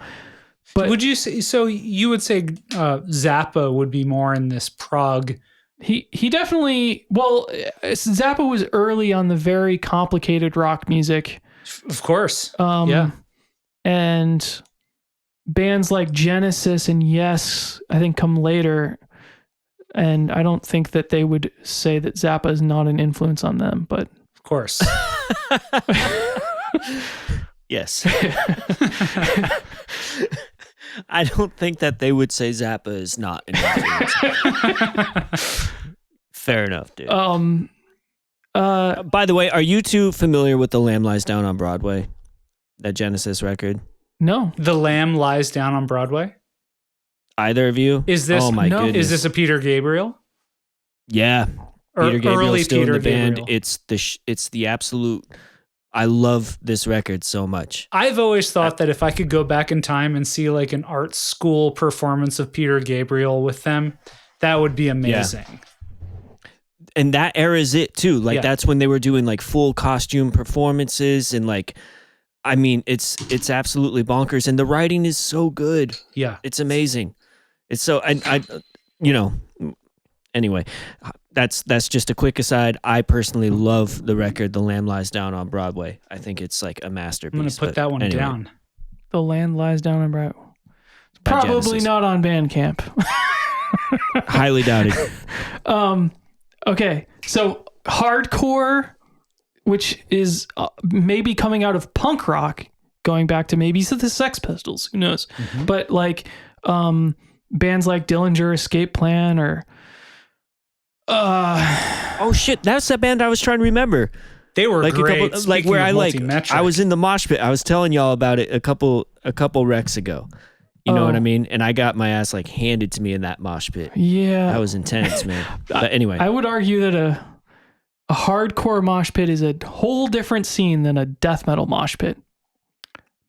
But would you say so? You would say Zappa would be more in this prog. he definitely. Well, Zappa was early on the very complicated rock music. Of course. And bands like Genesis and Yes, I think, come later. And I don't think that they would say that Zappa is not an influence on them, but Of course. Yes. I don't think that they would say Zappa is not an influence. Fair enough, dude. By the way, are you two familiar with The Lamb Lies Down on Broadway? That Genesis record? no. The Lamb Lies Down on Broadway. Either of you? Is this Oh my goodness. Is this a Peter Gabriel? Yeah. Peter Gabriel's early still Peter in the band. Gabriel. It's the absolute. I love this record so much. I've always thought that if I could go back in time and see like an art school performance of Peter Gabriel with them, that would be amazing. And that era is it too. Like Yeah. that's when they were doing like full costume performances and like, I mean, it's absolutely bonkers. And the writing is so good. Yeah. It's amazing. It's so, I you know, anyway, that's just a quick aside. I personally love the record, The Lamb Lies Down on Broadway. I think it's like a masterpiece. I'm going to put that one down. The Land Lies Down on Broadway. By Probably Genesis. not on Bandcamp. Highly doubted. Okay, so hardcore, which is maybe coming out of punk rock, going back to maybe the Sex Pistols, who knows? Mm-hmm. But like bands like Dillinger Escape Plan or Oh shit, that's that band I was trying to remember. They were Like great. a couple, like Speaking where of I like multi-metric. I was in the mosh pit. I was telling y'all about it a couple recs ago. You know what I mean? And I got my ass like handed to me in that mosh pit. yeah. That was intense, man. But anyway, I would argue that a hardcore mosh pit is a whole different scene than a death metal mosh pit.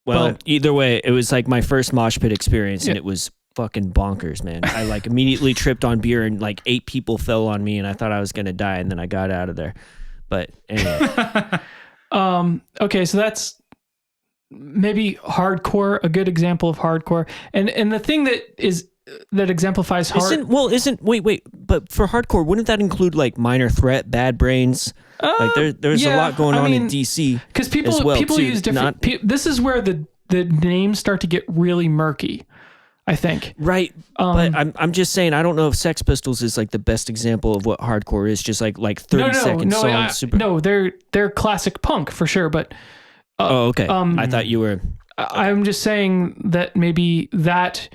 well, either way, it was like my first mosh pit experience, and Yeah. it was fucking bonkers, man. I like immediately tripped on beer, and like 8 people fell on me, and I thought I was gonna die, and then I got out of there. But anyway, Okay, so that's maybe hardcore, a good example of hardcore. And the thing that exemplifies wait, but for hardcore, wouldn't that include like Minor Threat, Bad Brains? Like there's a lot going on in DC. Because people as well, too. use different. This is where the names start to get really murky, I think. Right, but I'm just saying I don't know if Sex Pistols is like the best example of what hardcore is. Just like 30-second songs. No, they're classic punk for sure. But oh, okay. I thought you were. I'm just saying that maybe that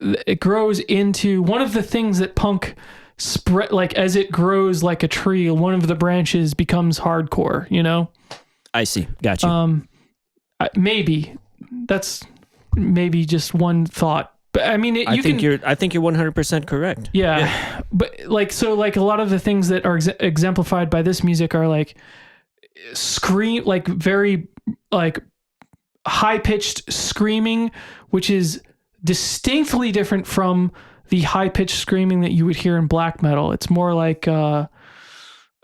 it grows into one of the things that punk spread, like as it grows like a tree, one of the branches becomes hardcore, you know? I see. Got you. Maybe that's maybe just one thought, but I mean, I think you're 100% correct. Yeah. But like a lot of the things that are exemplified by this music are like scream, like very like high pitched screaming, which is distinctly different from the high pitched screaming that you would hear in black metal. It's more like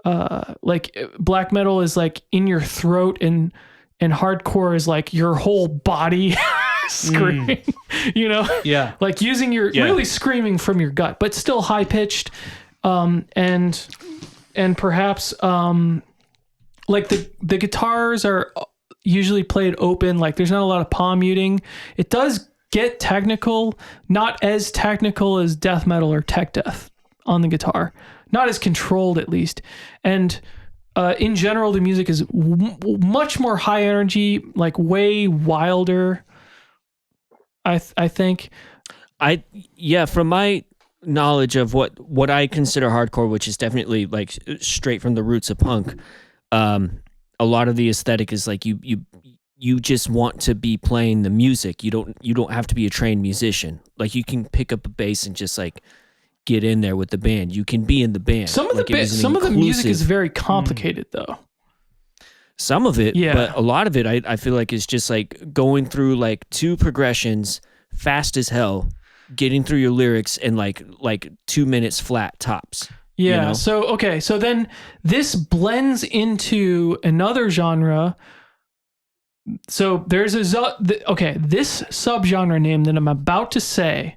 black metal is like in your throat, and hardcore is like your whole body screaming, you know? Yeah. Like using your really screaming from your gut, but still high pitched. And perhaps like the guitars are usually played open, like there's not a lot of palm muting. It does get technical, not as technical as death metal or tech death on the guitar, not as controlled at least. And in general, the music is much more high energy, like way wilder. I think. From my knowledge of what I consider hardcore, which is definitely like straight from the roots of punk, a lot of the aesthetic is like you just want to be playing the music. You don't have to be a trained musician. Like you can pick up a bass and just like get in there with the band. You can be in the band. Some of the music is very complicated though. Some of it, yeah. But a lot of it I feel like is just like going through like two progressions fast as hell, getting through your lyrics in like 2 minutes flat tops. Yeah. You know? So then this blends into another genre. So there's this subgenre name that I'm about to say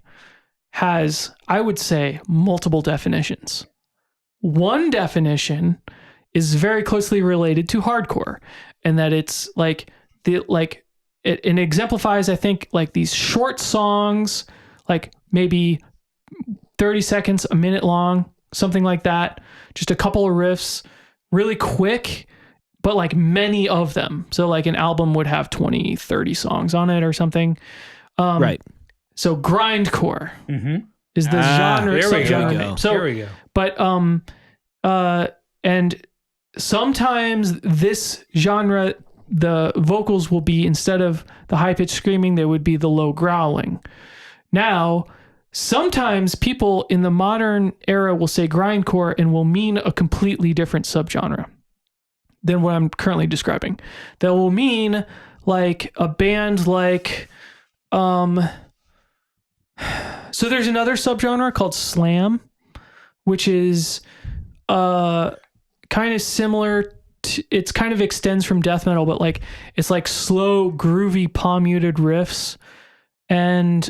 has, I would say, multiple definitions. One definition is very closely related to hardcore, and that it's it exemplifies, I think, like these short songs, like maybe 30 seconds, a minute long, something like that. Just a couple of riffs, really quick, but like many of them. So like an album would have 20, 30 songs on it or something. Right. So grindcore is the genre. Subgenre name. So here we go. But and sometimes this genre, the vocals will be, instead of the high pitched screaming, they would be the low growling. Now, sometimes people in the modern era will say grindcore and will mean a completely different subgenre than what I'm currently describing. That will mean like a band like so there's another subgenre called slam, which is kind of similar to, it's kind of extends from death metal, but like it's like slow, groovy, palm muted riffs and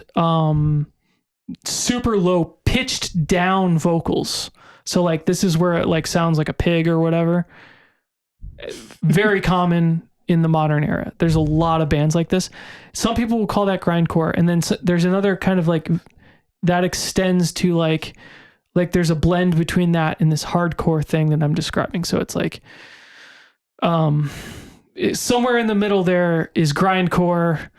super low pitched down vocals. So like this is where it like sounds like a pig or whatever. Very common in the modern era. There's a lot of bands like this. Some people will call that grindcore, and then there's another kind of like that extends to like there's a blend between that and this hardcore thing that I'm describing. So it's like somewhere in the middle there is grindcore.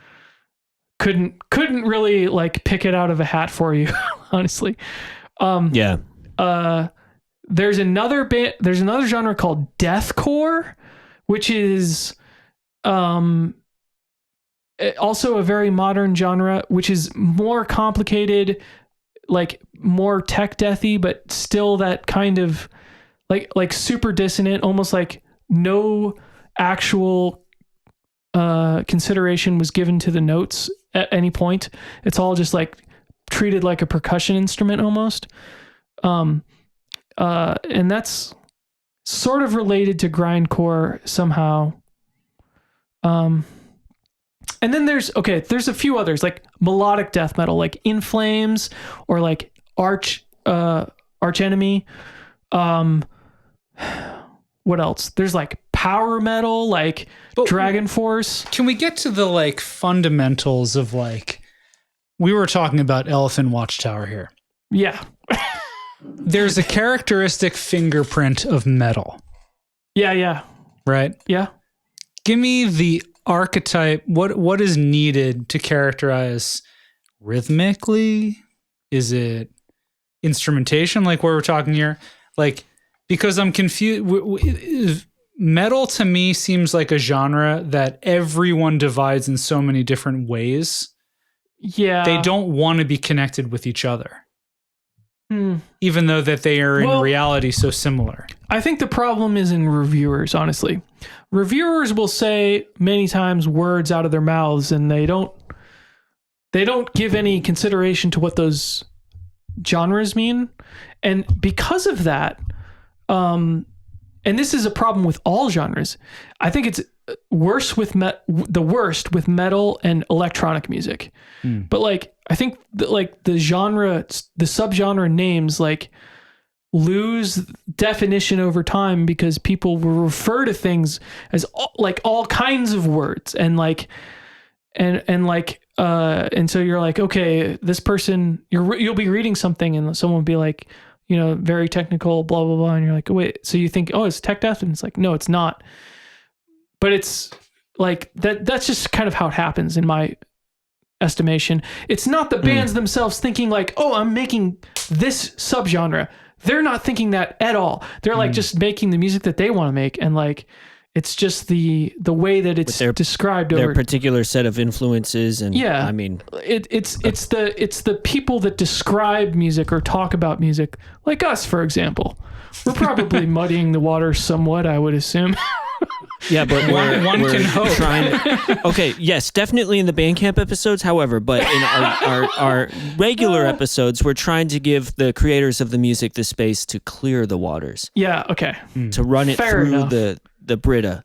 Couldn't really like pick it out of a hat for you, honestly. Yeah. There's another genre called deathcore, which is also a very modern genre, which is more complicated, like more tech deathy, but still that kind of like super dissonant, almost like no actual consideration was given to the notes at any point. It's all just like treated like a percussion instrument almost. And that's sort of related to grindcore somehow. And then there's a few others like melodic death metal, like In Flames or like Arch Enemy. What else? There's like power metal, like Dragon Force. Can we get to the like fundamentals of like, we were talking about Elephant Watchtower here. Yeah. There's a characteristic fingerprint of metal. Yeah. Right? Yeah. Give me the archetype. What is needed to characterize rhythmically? Is it instrumentation like what we're talking here? Like, because I'm confused. Metal to me seems like a genre that everyone divides in so many different ways. Yeah. They don't want to be connected with each other. Even though that they are in reality so similar. I think the problem is in reviewers, honestly. Reviewers will say many times words out of their mouths and they don't give any consideration to what those genres mean. And because of that, and this is a problem with all genres, I think it's worse with the worst with metal and electronic music. But like I think the subgenre names like lose definition over time because people will refer to things as all kinds of words and so you're like, okay, this person, you'll be reading something and someone will be like, very technical, blah, blah, blah. And you're like, wait, so you think, oh, it's tech death? And it's like, no, it's not. But it's like, that's just kind of how it happens in my estimation. It's not the bands themselves thinking like, oh, I'm making this subgenre. They're not thinking that at all. They're like just making the music that they want to make. And like, it's just the way that it's described their over particular set of influences. And yeah, I mean, it's the people that describe music or talk about music, like us, for example. We're probably muddying the water somewhat, I would assume. Yeah, but one can hope. Okay, yes, definitely in the Bandcamp episodes. However, but in our regular episodes, we're trying to give the creators of the music the space to clear the waters. Yeah, okay. To run it Fair through enough. the Brita.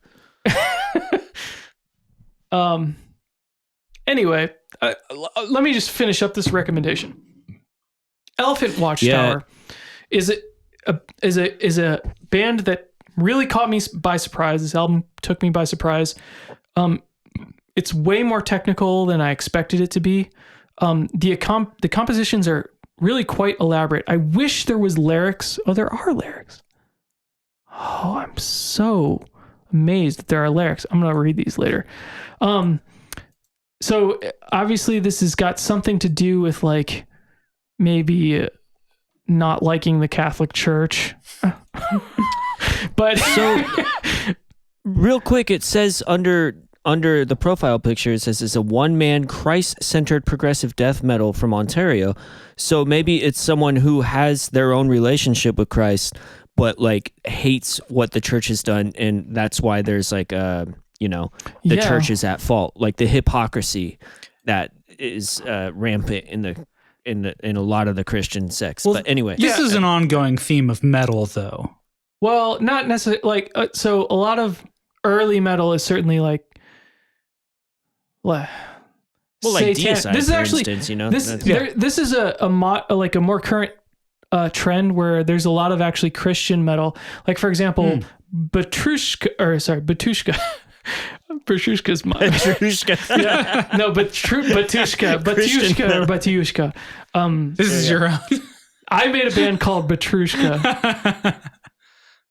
Anyway, let me just finish up this recommendation. Elephant Watchtower is a band that really caught me by surprise. This album took me by surprise. It's way more technical than I expected it to be. The compositions are really quite elaborate. I wish there was lyrics. Oh, there are lyrics. Oh, I'm so amazed that there are lyrics. I'm going to read these later. So obviously this has got something to do with like maybe not liking the Catholic Church. But so real quick, it says under the profile picture, it says it's a one-man Christ-centered progressive death metal from Ontario. So maybe it's someone who has their own relationship with Christ, but like hates what the church has done, and that's why there's like the church is at fault, like the hypocrisy that is rampant in a lot of the Christian sects. Well, but anyway, This is an ongoing theme of metal, though. Well, not necessarily. Like, so a lot of early metal is certainly like, like Deicide, this is actually for instance, this is a more current trend where there's a lot of actually Christian metal. Like, for example, Batushka. Batushka's mine. Batushka. Yeah, no, Batushka or Batushka. This is your own. I made a band called Batrushka,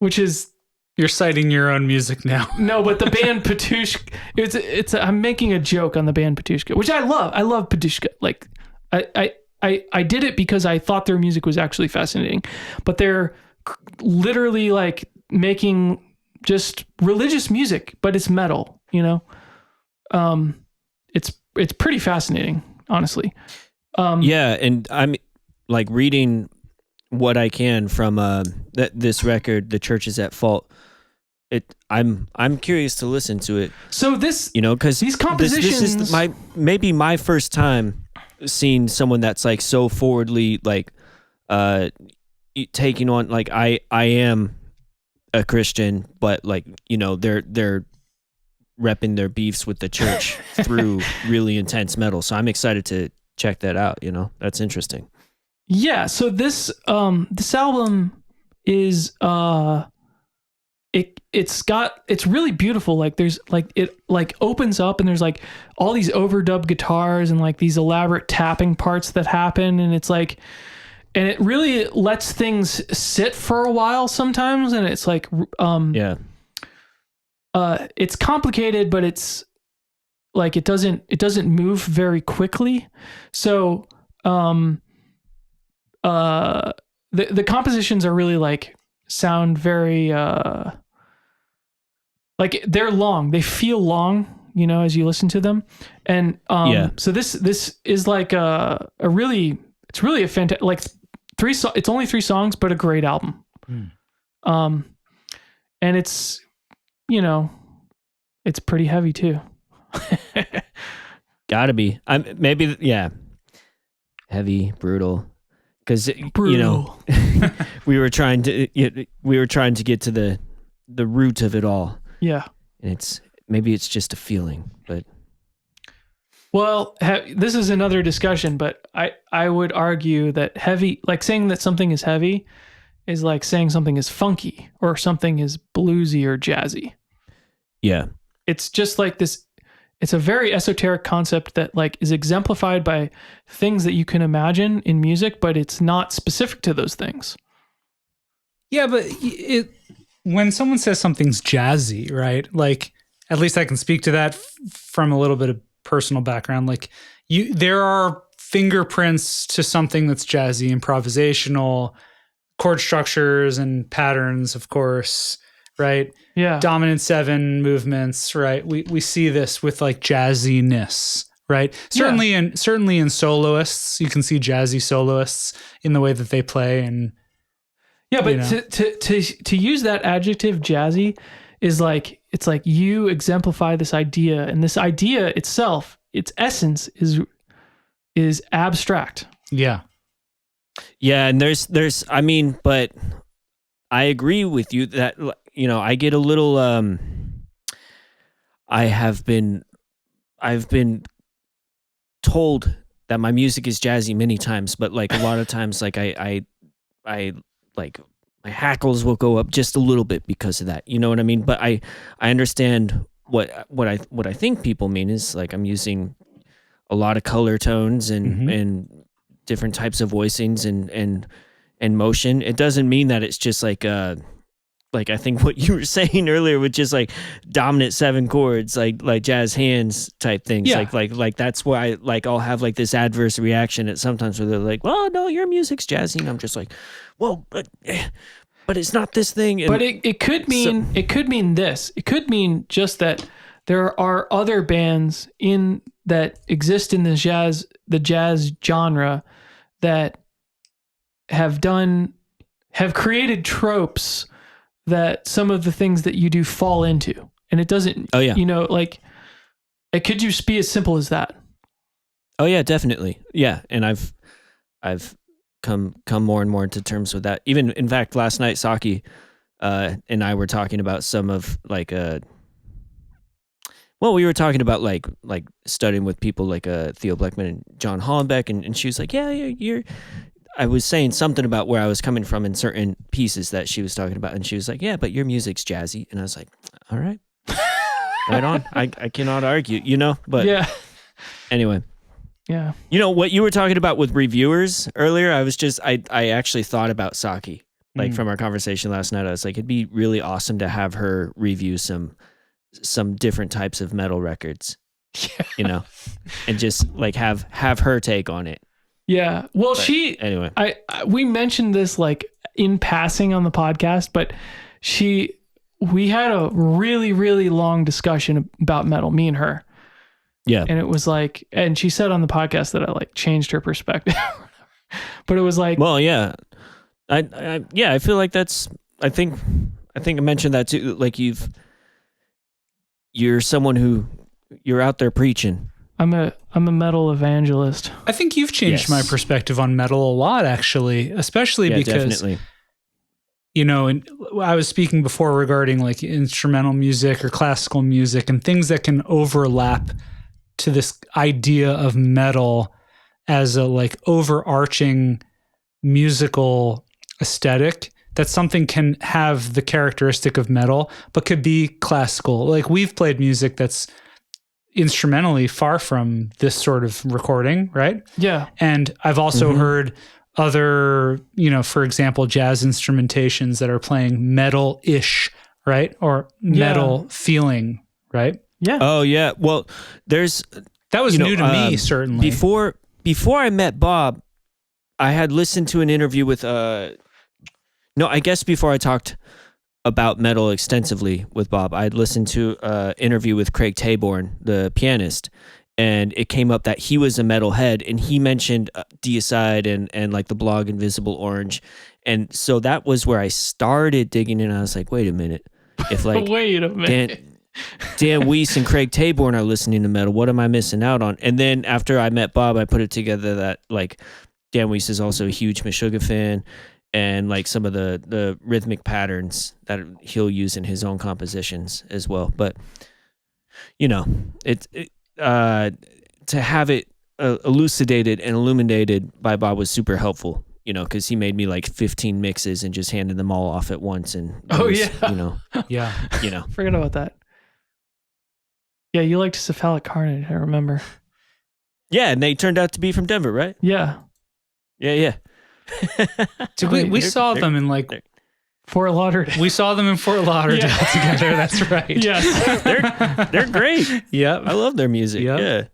which is. You're citing your own music now. No, but the band Patushka, I'm making a joke on the band Patushka, which I love. I love Patushka. Like, I did it because I thought their music was actually fascinating, but they're literally like making just religious music, but it's metal, it's pretty fascinating, honestly. Yeah. And I'm like reading what I can from this record, The Church is at Fault. I'm curious to listen to it. So this, because these compositions, this is maybe my first time seeing someone that's like so forwardly like taking on, like I am a Christian, but like they're repping their beefs with the church through really intense metal. So I'm excited to check that out. That's interesting. Yeah, so this album is it's really beautiful. Like there's like it like opens up and there's like all these overdub guitars and like these elaborate tapping parts that happen, and it's like, and it really lets things sit for a while sometimes, and it's like it's complicated, but it's like it doesn't move very quickly. So the compositions are really like sound very like they're long. They feel long, as you listen to them. And so this is like it's really a fantastic, like it's only 3 songs, but a great album. And it's it's pretty heavy too. Gotta be. Heavy, brutal. Because we were trying to get to the root of it all. Yeah, and maybe it's just a feeling, but this is another discussion. But I would argue that heavy, like saying that something is heavy, is like saying something is funky or something is bluesy or jazzy. Yeah, it's just like this. It's a very esoteric concept that like is exemplified by things that you can imagine in music, but it's not specific to those things. Yeah, but when someone says something's jazzy, right? Like, at least I can speak to that from a little bit of personal background. Like, there are fingerprints to something that's jazzy, improvisational, chord structures and patterns, of course, right? Yeah. Dominant 7 movements, right? We see this with like jazziness, right? Certainly in soloists, you can see jazzy soloists in the way that they play. And yeah, but to use that adjective jazzy is like, it's like you exemplify this idea, and this idea itself, its essence is abstract. Yeah. Yeah, and there's I mean, but I agree with you that, you know, I get a little I've been told that my music is jazzy many times, but like a lot of times, like I like my hackles will go up just a little bit because of that. You know what I mean? But I understand what I think people mean is like I'm using a lot of color tones and different types of voicings and motion. It doesn't mean that it's just like I think what you were saying earlier with just like dominant 7 chords, like jazz hands type things. Yeah. Like that's why I'll have like this adverse reaction at sometimes where they're like, well, no, your music's jazzy. And I'm just like, well, but it's not this thing. And but it could mean, it could mean this. It could mean just that there are other bands that exist in the jazz genre that have created tropes that some of the things that you do fall into. And it doesn't, you know, like, it could just be as simple as that. Oh yeah, definitely. Yeah. And I've come more and more into terms with that. Even in fact, last night, Saki and I were talking about some of like, we were talking about like studying with people like Theo Bleckman and John Hollenbeck, and she was like, yeah, you're I was saying something about where I was coming from in certain pieces that she was talking about, and she was like, yeah, but your music's jazzy. And I was like, all right, right on. I cannot argue, you know, but yeah. Anyway. Yeah. You know, what you were talking about with reviewers earlier, I actually thought about Saki, like from our conversation last night. I was like, it'd be really awesome to have her review some different types of metal records, you know, and just like have her take on it. Yeah. Well, but anyway, we mentioned this like in passing on the podcast, but we had a really, really long discussion about metal, me and her. Yeah. And it was like, and she said on the podcast that I like changed her perspective, but it was like, well, yeah, I feel like I think I mentioned that too. Like you're someone you're out there preaching. I'm a metal evangelist. I think you've changed my perspective on metal a lot, actually, especially because, definitely. You know, and I was speaking before regarding like instrumental music or classical music and things that can overlap to this idea of metal as a like overarching musical aesthetic, that something can have the characteristic of metal, but could be classical. Like we've played music that's instrumentally far from this sort of recording, right? Yeah. And I've also heard other, you know, for example, jazz instrumentations that are playing metal-ish, right? Or metal feeling, right? Yeah. Oh yeah. Well, that was new to me, certainly. Before I met Bob, I had listened to an interview with I guess before I talked about metal extensively with Bob, I'd listened to an interview with Craig Taborn, the pianist, and it came up that he was a metalhead, and he mentioned Deicide and like the blog Invisible Orange, and so that was where I started digging in. I was like, wait a minute, if like wait a minute. Dan Weiss and Craig Taborn are listening to metal, what am I missing out on? And then after I met Bob, I put it together that like Dan Weiss is also a huge Meshuggah fan, and like some of the rhythmic patterns that he'll use in his own compositions as well. But you know, to have it elucidated and illuminated by Bob was super helpful. You know, because he made me like 15 mixes and just handed them all off at once. And you know, you know, forget about that. Yeah, you liked Cephalic Carnage, I remember. Yeah, and they turned out to be from Denver, right? Yeah. Yeah. We saw them in like Fort Lauderdale. We saw them in Fort Lauderdale together. That's right. Yes. They're great. Yep. I love their music. Yep. Yeah.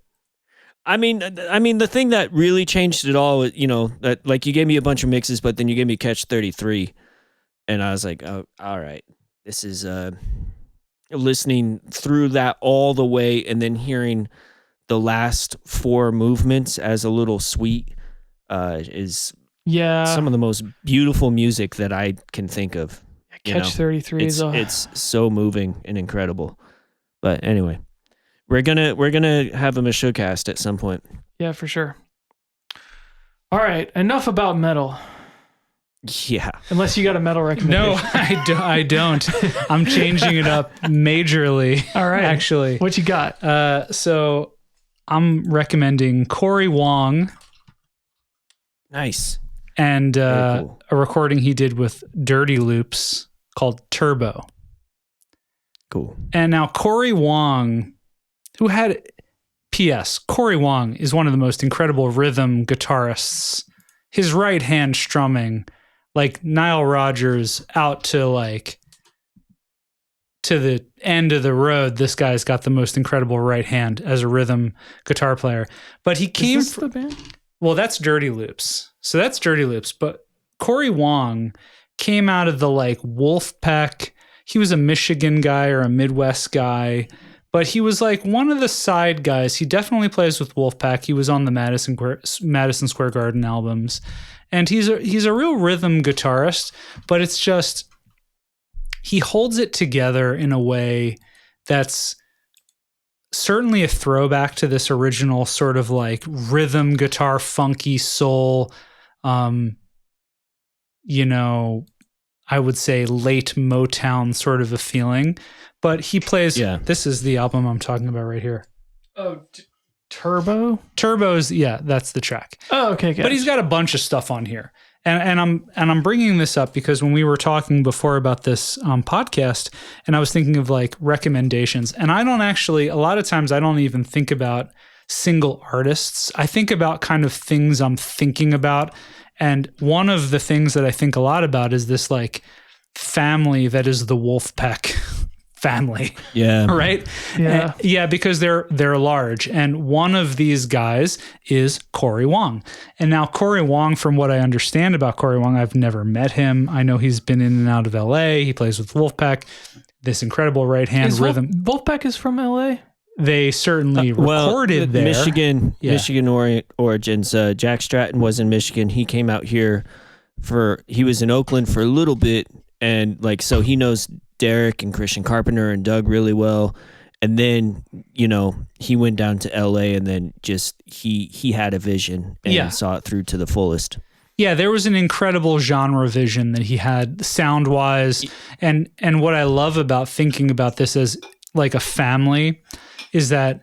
I mean, the thing that really changed it all, that like you gave me a bunch of mixes, but then you gave me Catch 33, and I was like, oh, all right, this is listening through that all the way, and then hearing the last 4 movements as a little suite is some of the most beautiful music that I can think of. Catch 33 it's so moving and incredible. But anyway, we're gonna have a Mashugcast at some point. Yeah, for sure. All right, enough about metal. Yeah. Unless you got a metal recommendation. No, I don't. I'm changing it up majorly. All right. Actually. What you got? So I'm recommending Cory Wong. Nice. And cool. a recording he did with Dirty Loops called Turbo. Cool. And now Cory Wong, who had... P.S. Cory Wong is one of the most incredible rhythm guitarists. His right hand strumming, like Nile Rodgers out to the end of the road. This guy's got the most incredible right hand as a rhythm guitar player. But he came Is this the band? Well, that's Dirty Loops. So that's Dirty Loops. But Cory Wong came out of the Wolfpack. He was a Michigan guy or a Midwest guy. But he was one of the side guys. He definitely plays with Wolfpack. He was on the Madison Square Garden albums. And he's a real rhythm guitarist, but it's just he holds it together in a way that's certainly a throwback to this original sort of rhythm guitar, funky soul, I would say late Motown sort of a feeling. But he plays, This is the album I'm talking about right here. Oh, Turbo? Turbo's, that's the track. Oh, okay, But he's got a bunch of stuff on here. And I'm bringing this up because when we were talking before about this podcast, and I was thinking of recommendations, and I don't actually, a lot of times I don't even think about single artists. I think about kind of things I'm thinking about. And one of the things that I think a lot about is this family that is the Wolfpack family. Yeah. Right? Yeah. Because they're large. And one of these guys is Cory Wong. And now Cory Wong, from what I understand about Cory Wong, I've never met him. I know he's been in and out of LA. He plays with Wolfpack, this incredible right hand rhythm. Wolfpack is from LA? They certainly recorded there. Michigan origins. Jack Stratton was in Michigan. He came out here he was in Oakland for a little bit. And so he knows Derek and Christian Carpenter and Doug really well. And then, he went down to LA and then just, he had a vision and saw it through to the fullest. Yeah, there was an incredible genre vision that he had sound wise. And what I love about thinking about this as a family is that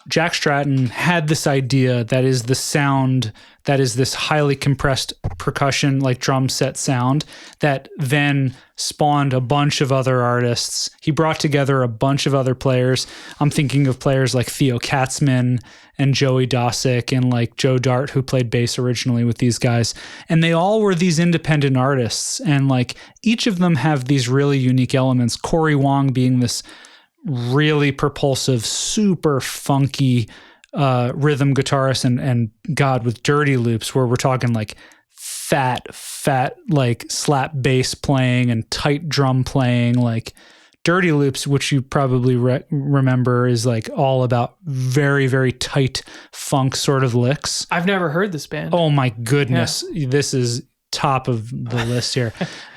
Jack Stratton had this idea that is the sound that is this highly compressed percussion, drum set sound that then spawned a bunch of other artists. He brought together a bunch of other players. I'm thinking of players like Theo Katzman and Joey Dosik and Joe Dart, who played bass originally with these guys. And they all were these independent artists. And each of them have these really unique elements. Cory Wong being this really propulsive, super funky rhythm guitarist, and God, with Dirty Loops, where we're talking fat slap bass playing and tight drum playing. Dirty Loops, which you probably remember, is all about very, very tight funk sort of licks. I've never heard this band. Oh my goodness. Yeah. This is top of the list here.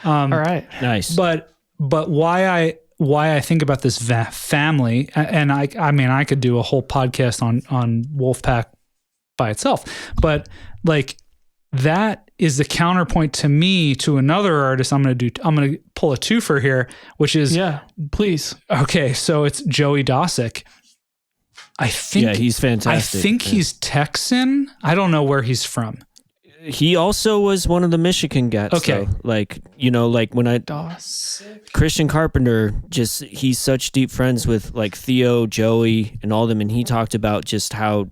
All right. Nice. But why I think about this family, and I mean, I could do a whole podcast on Wolfpack by itself, but that is the counterpoint to me to another artist. I'm going to pull a twofer here, which is, please. Okay. So it's Joey Dosik. I think he's fantastic. I think he's Texan. I don't know where he's from. He also was one of the Michigan guys. Okay. Though. When Dosik. Christian Carpenter, he's such deep friends with Theo, Joey, and all them, and he talked about just how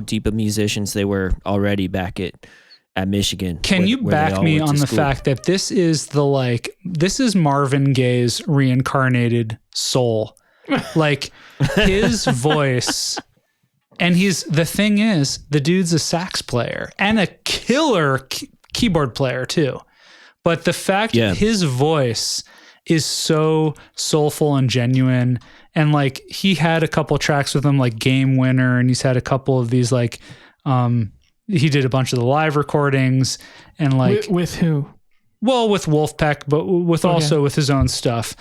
deep of musicians they were already back at at Michigan. Can you where they back all me went to on the school. fact that this is Marvin Gaye's reincarnated soul? Like his voice, and the dude's a sax player and a killer keyboard player too. But the fact that his voice is so soulful and genuine, and like he had a couple tracks with him like Game Winner, and he's had a couple of these like he did a bunch of the live recordings, and like with who? Well, with Wolfpack, but with also with his own stuff.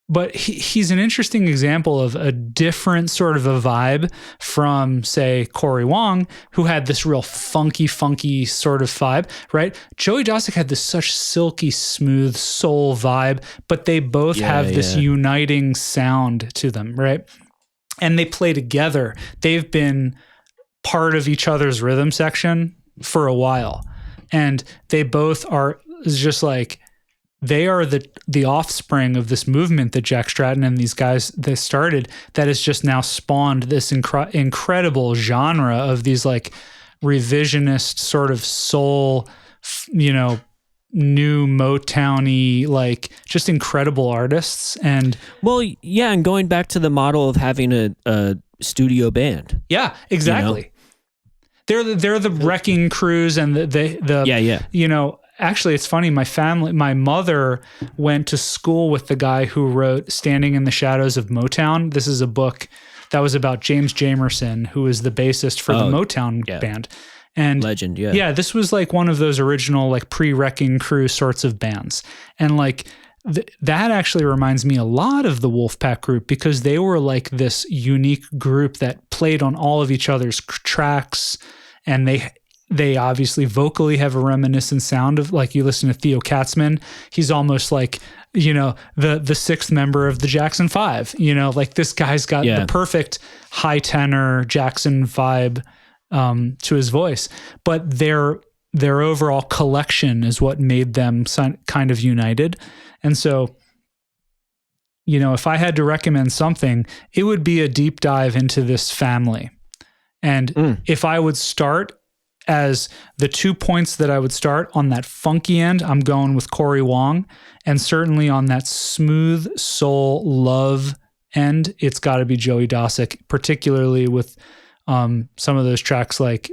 But he's an interesting example of a different sort of a vibe from, say, Cory Wong, who had this real funky sort of vibe, right? Joey Dosik had this such silky, smooth soul vibe, but they both have this uniting sound to them, right? And they play together. They've been part of each other's rhythm section for a while. And they both are just like, they are the offspring of this movement that Jack Stratton and these guys that started, that has just now spawned this incredible genre of these like revisionist sort of soul, new Motown-y, like just incredible artists. And and going back to the model of having a studio band. Yeah, exactly. They're the Wrecking Crews and the actually, it's funny. My mother went to school with the guy who wrote Standing in the Shadows of Motown. This is a book that was about James Jamerson, who was the bassist for the Motown band. And legend, this was like one of those original like pre-Wrecking Crew sorts of bands. And like that actually reminds me a lot of the Wolfpack group, because they were like this unique group that played on all of each other's tracks, and they obviously vocally have a reminiscent sound of, like, you listen to Theo Katzman, he's almost like, the sixth member of the Jackson 5, like this guy's got the perfect high tenor Jackson vibe to his voice, but their overall collection is what made them kind of united. And so, if I had to recommend something, it would be a deep dive into this family. And if I would start as the 2 points that I would start on that funky end, I'm going with Cory Wong. And certainly on that smooth soul love end, it's got to be Joey Dosik, particularly with some of those tracks like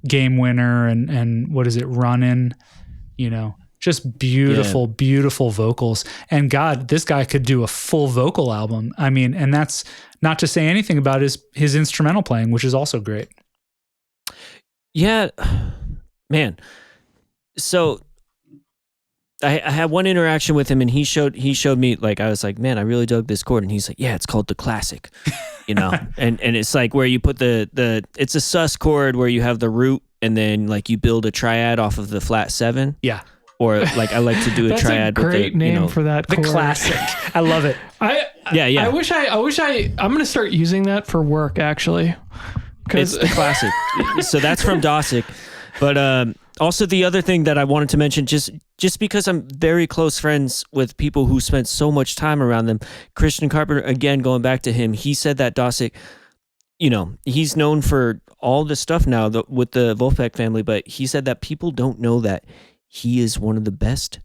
Game Winner and what is it, Runnin', just beautiful, beautiful vocals. And God, this guy could do a full vocal album. I mean, and that's not to say anything about his instrumental playing, which is also great. Yeah, man. So I had one interaction with him, and he showed me, like, I was like, man, I really dug this chord, and he's like, yeah, it's called the classic, and it's like where you put it's a sus chord where you have the root, and then like you build a triad off of the flat 7. Yeah. Or like I like to do a triad. That's a great name for that chord. The classic. I love it. I wish I'm going to start using that for work, actually. It's the classic. So that's from Dosik. But also the other thing that I wanted to mention, just because I'm very close friends with people who spent so much time around them, Christian Carpenter, again, going back to him, he said that Dosik, he's known for all the stuff now with the Wolfpack family, but he said that people don't know that he is one of the best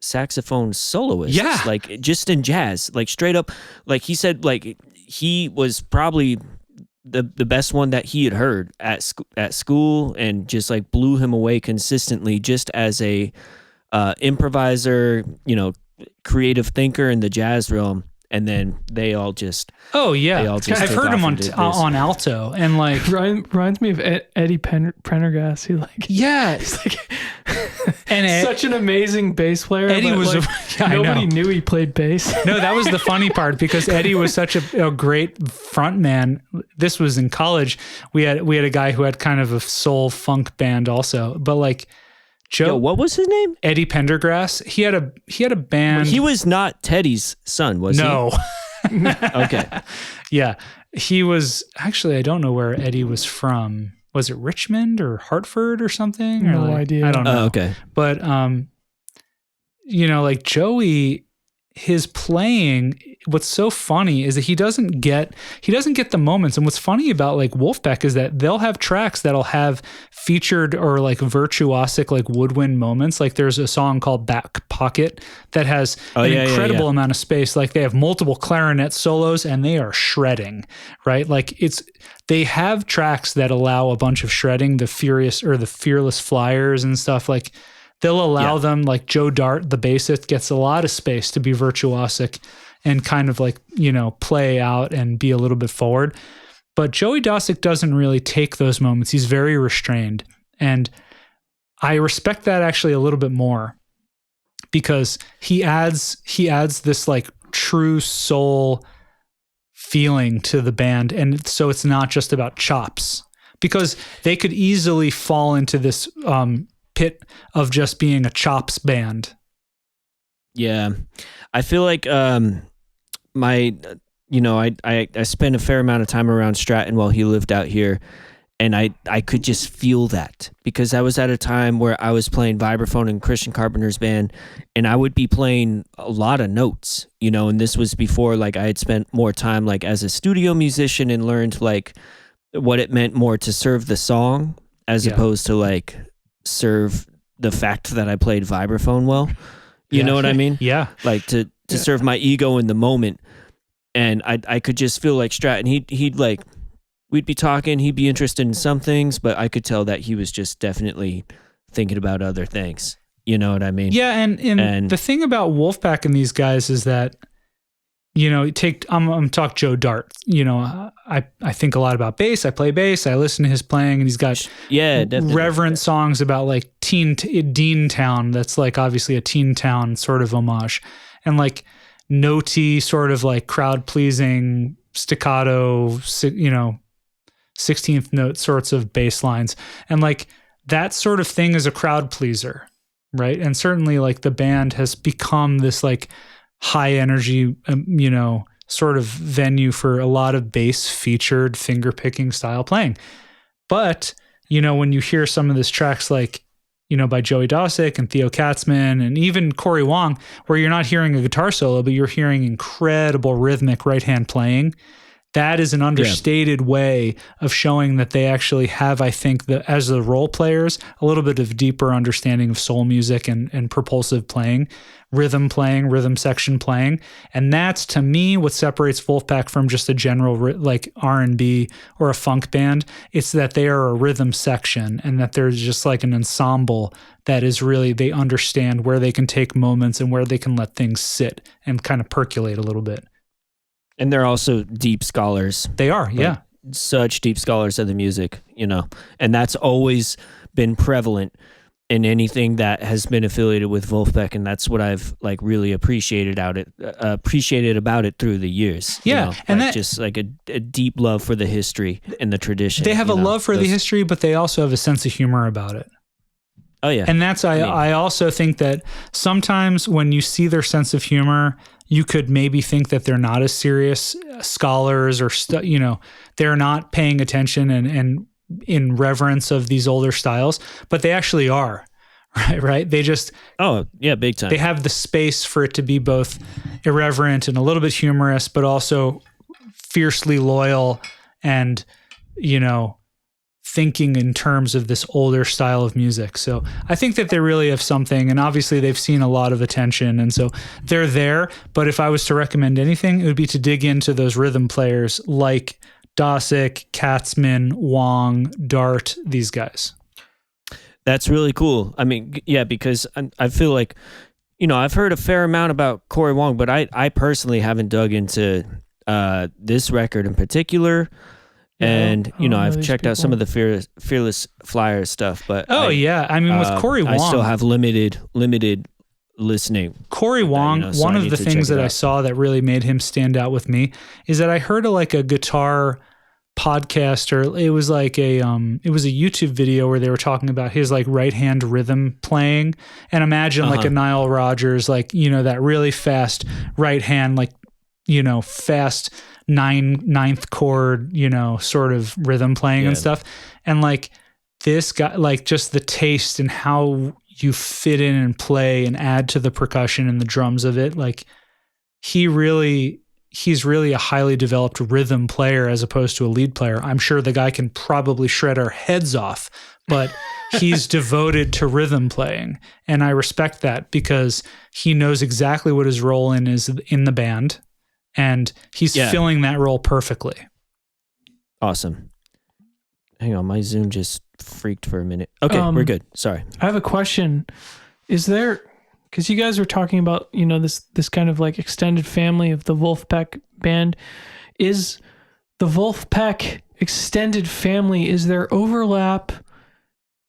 saxophone soloists. Yeah. Like just in jazz, like straight up, like he said, like he was probably the best one that he had heard at school, and just like blew him away consistently just as a improviser, creative thinker in the jazz realm. And then they all just I've heard him on alto, and like reminds me of Eddie Prendergast. He's like and such an amazing bass player. Eddie was nobody knew he played bass. No, that was the funny part, because Eddie was such a great front man. This was in college. We had a guy who had kind of a soul funk band also, but like Joe, what was his name? Eddie Pendergrass. He had a band. But he was not Teddy's son, was he? No. Okay. Yeah, he was actually. I don't know where Eddie was from. Was it Richmond or Hartford or something? No idea. I don't know. Okay. But like Joey, his playing, what's so funny is that he doesn't get the moments. And what's funny about like Wolfpack is that they'll have tracks that'll have featured or like virtuosic like woodwind moments. Like there's a song called Back Pocket that has an incredible amount of space. Like they have multiple clarinet solos and they are shredding, right? Like they have tracks that allow a bunch of shredding, the Fearless Flyers and stuff. Like they'll allow them, like Joe Dart, the bassist, gets a lot of space to be virtuosic and kind of like, play out and be a little bit forward. But Joey Dosik doesn't really take those moments. He's very restrained. And I respect that actually a little bit more because he adds this like true soul feeling to the band. And so it's not just about chops, because they could easily fall into this pit of just being a chops band. Yeah. I feel like I spent a fair amount of time around Stratton while he lived out here, and I could just feel that because I was at a time where I was playing vibraphone in Christian Carpenter's band, and I would be playing a lot of notes, and this was before like I had spent more time like as a studio musician and learned like what it meant more to serve the song as opposed to like serve the fact that I played vibraphone well. You know what I mean? Yeah. Like to serve my ego in the moment. And I could just feel like Stratton, he'd like, we'd be talking, he'd be interested in some things, but I could tell that he was just definitely thinking about other things. You know what I mean? Yeah. And the thing about Wolfpack and these guys is that, I'm talking Joe Dart, I think a lot about bass. I play bass. I listen to his playing, and he's got reverent songs about like Dean Town. That's like obviously a Teen Town sort of homage, and like notey sort of like crowd pleasing staccato, 16th note sorts of bass lines, and like that sort of thing is a crowd pleaser, right? And certainly like the band has become this like high energy, sort of venue for a lot of bass featured finger picking style playing. But, when you hear some of these tracks like, by Joey Dosik and Theo Katzman and even Cory Wong, where you're not hearing a guitar solo, but you're hearing incredible rhythmic right hand playing, that is an understated way of showing that they actually have, I think, as the role players, a little bit of deeper understanding of soul music and propulsive playing, rhythm section playing. And that's, to me, what separates Wolfpack from just a general like R&B or a funk band. It's that they are a rhythm section and that they're just like an ensemble that is really, they understand where they can take moments and where they can let things sit and kind of percolate a little bit. And they're also deep scholars. They are, yeah. Such deep scholars of the music, and that's always been prevalent in anything that has been affiliated with Wolfpack, and that's what I've like really appreciated about it through the years. Yeah, and like, that just like a deep love for the history and the tradition. They have a love for the history, but they also have a sense of humor about it. Oh yeah, and that's I also think that sometimes when you see their sense of humor, you could maybe think that they're not as serious scholars or they're not paying attention and in reverence of these older styles, but they actually are, right? They just big time. They have the space for it to be both irreverent and a little bit humorous, but also fiercely loyal and thinking in terms of this older style of music. So I think that they really have something, and obviously they've seen a lot of attention, and so they're there. But if I was to recommend anything, it would be to dig into those rhythm players like Dosik, Katzman, Wong, Dart, these guys. That's really cool. I mean, yeah, because I feel like, I've heard a fair amount about Cory Wong, but I personally haven't dug into this record in particular. And, I've checked out some of the Fearless Flyers stuff, but I mean, with Cory Wong, I still have limited listening. Cory Wong, so one of the things that I saw that really made him stand out with me is that I heard a guitar podcast, or it was like it was a YouTube video where they were talking about his like right hand rhythm playing, and imagine like a Nile Rodgers, like, that really fast right hand, like, fast ninth chord, sort of rhythm playing and stuff. And like this guy, like just the taste and how you fit in and play and add to the percussion and the drums of it. Like he's really a highly developed rhythm player as opposed to a lead player. I'm sure the guy can probably shred our heads off, but he's devoted to rhythm playing. And I respect that because he knows exactly what his role is in the band, and he's filling that role perfectly. Awesome. Hang on, my Zoom just freaked for a minute. Okay, we're good. Sorry. I have a question. Is there, because you guys were talking about, this kind of like extended family of the Wolfpack band. Is the Wolfpack extended family, is there overlap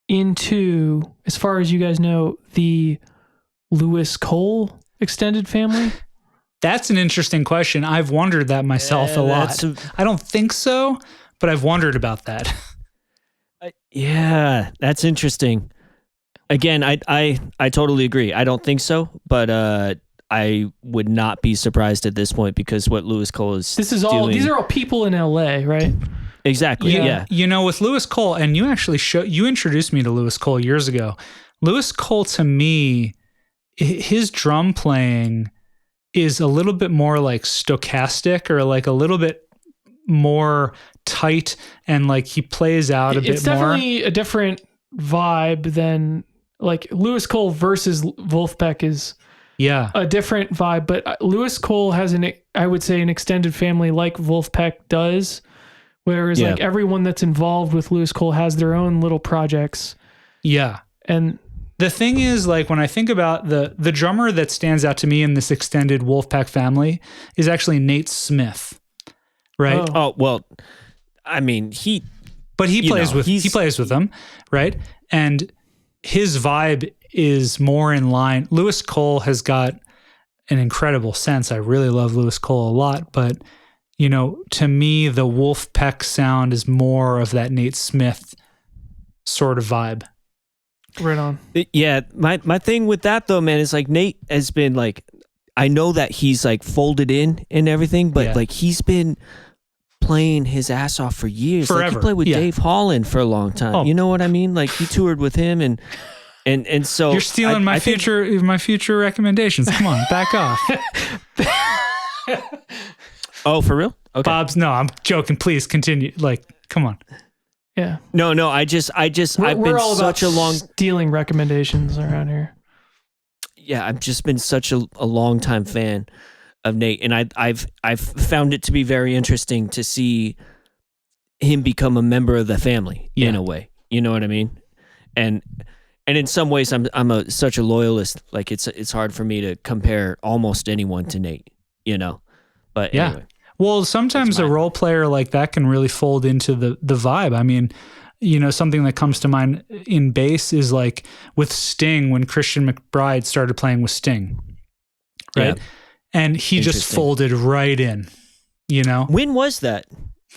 into, as far as you guys know, the Lewis Cole extended family? That's an interesting question. I've wondered that myself a lot. I don't think so, but I've wondered about that. Yeah, that's interesting. Again, I totally agree. I don't think so, but I would not be surprised at this point because what Lewis Cole is these are all people in LA, right? Exactly. Yeah. With Lewis Cole, and you actually you introduced me to Lewis Cole years ago. Lewis Cole, to me, his drum playing is a little bit more like stochastic, or like a little bit more tight, and like he plays out a bit more. It's definitely a different vibe than like Lewis Cole versus Wolfpack is a different vibe, but Lewis Cole has I would say an extended family like Wolfpack does, whereas like everyone that's involved with Lewis Cole has their own little projects. Yeah. And the thing is, like, when I think about the drummer that stands out to me in this extended Wolfpack family is actually Nate Smith, right? Oh well, I mean, he plays with them, right? And his vibe is more in line. Lewis Cole has got an incredible sense. I really love Lewis Cole a lot, but to me, the Wolfpack sound is more of that Nate Smith sort of vibe. Right on. Yeah, my thing with that though, man, is like Nate has been like, I know that he's like folded in and everything, but like he's been playing his ass off for years. Forever. Like he played with Dave Holland for a long time. Oh. You know what I mean? Like he toured with him, and so you're stealing my future recommendations. Come on, back off. Oh, for real? Okay. No, I'm joking. Please continue. Like, come on. Yeah. No, I've been such a long stealing recommendations around here. Yeah, I've just been such a long time fan of Nate, and I've found it to be very interesting to see him become a member of the family in a way. You know what I mean? And in some ways, I'm such a loyalist. Like it's hard for me to compare almost anyone to Nate. But anyway. Well, sometimes a role player like that can really fold into the vibe. I mean, something that comes to mind in bass is like with Sting, when Christian McBride started playing with Sting, right? Yeah. And he just folded right in, When was that?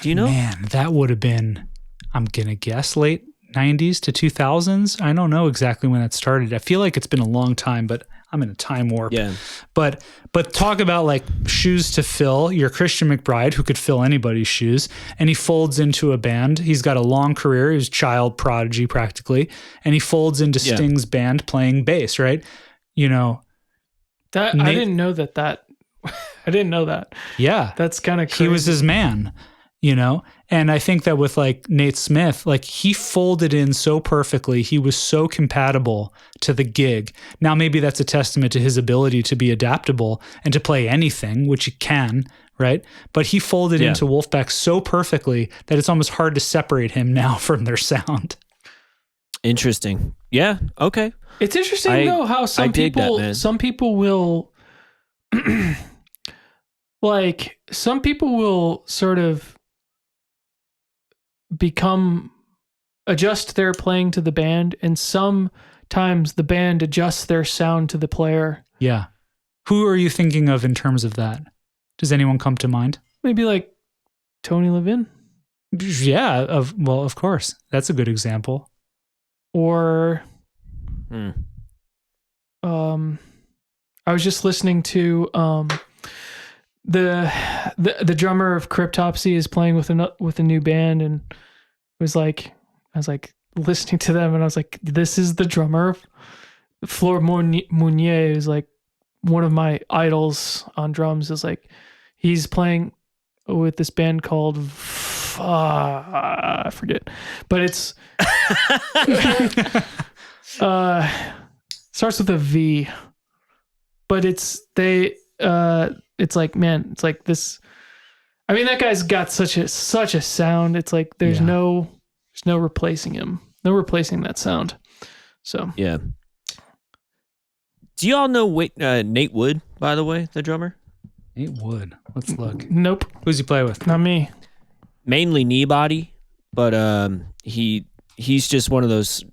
Do you know? Man, that would have been, I'm going to guess, late 90s to 2000s. I don't know exactly when that started. I feel like it's been a long time, but I'm in a time warp. Yeah. But talk about like shoes to fill. You're Christian McBride, who could fill anybody's shoes, and he folds into a band. He's got a long career. He was child prodigy practically, and he folds into Sting's band playing bass, right? That I didn't know that. I didn't know that. Yeah. That's kind of crazy. He was his man, And I think that with like Nate Smith, like he folded in so perfectly. He was so compatible to the gig. Now, maybe that's a testament to his ability to be adaptable and to play anything, which he can, right? But he folded into Wolfpack so perfectly that it's almost hard to separate him now from their sound. Interesting. Yeah. Okay. It's interesting though how some people will like some people will sort of adjust their playing to the band, and sometimes the band adjusts their sound to the player. Yeah. Who are you thinking of in terms of that? Does anyone come to mind? Maybe like Tony Levin. Yeah, of course. That's a good example. Or I was just listening to the drummer of Cryptopsy is playing with a new band, and I was like listening to them, and I was like, this is the drummer of Flor Mounier, who's like one of my idols on drums is like, he's playing with this band called I forget, but it's starts with a V, but it's like, man, it's like this. I mean, that guy's got such a sound. It's like there's no replacing him, no replacing that sound. So yeah. Do y'all know Nate Wood, by the way, the drummer? Nate Wood. Let's look. Nope. Who's he play with? Not me. Mainly Kneebody, but he's just one of those.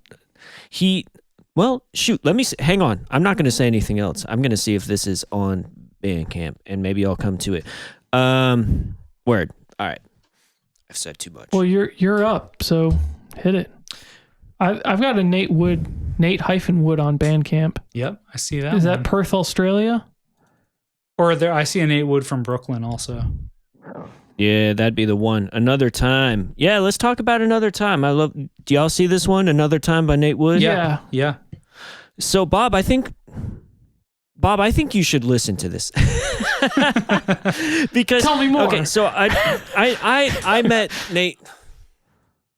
Well, shoot. Let me hang on. I'm not going to say anything else. I'm going to see if this is on Bandcamp, and maybe I'll come to it. Word. All right. I've said too much. Well, you're up, so hit it. I've got a Nate Wood on Bandcamp. Yep, I see that. Is that Perth, Australia? Or I see a Nate Wood from Brooklyn also. Yeah, that'd be the one. Another Time. Yeah, let's talk about Another Time. Do y'all see this one? Another Time by Nate Wood? Yeah. So Bob, I think you should listen to this. Because tell me more. Okay, so I met Nate.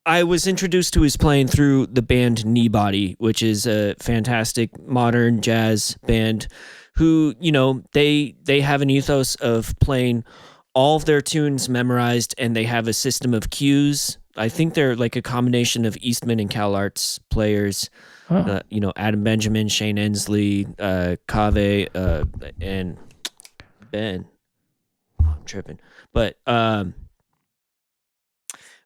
I was introduced to his playing through the band Kneebody, which is a fantastic modern jazz band who, they have an ethos of playing all of their tunes memorized, and they have a system of cues. I think they're like a combination of Eastman and CalArts players. Oh. Adam Benjamin, Shane Ensley, Kave, and Ben. I'm tripping.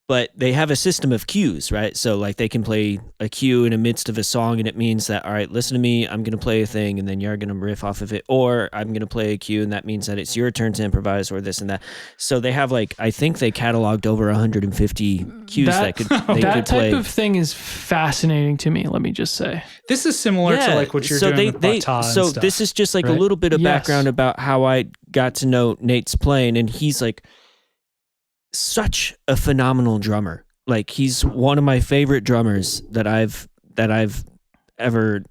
But they have a system of cues, right? So like they can play a cue in the midst of a song, and it means that, all right, listen to me, I'm going to play a thing, and then you're going to riff off of it. Or I'm going to play a cue, and that means that it's your turn to improvise, or this and that. So they have I think they cataloged over 150 cues that could play. That type of thing is fascinating to me, let me just say. This is similar to like what you're doing with Bata and So stuff, this is just like right? a little bit of background about how I got to know Nate's playing, and he's like such a phenomenal drummer. Like he's one of my favorite drummers that I've ever,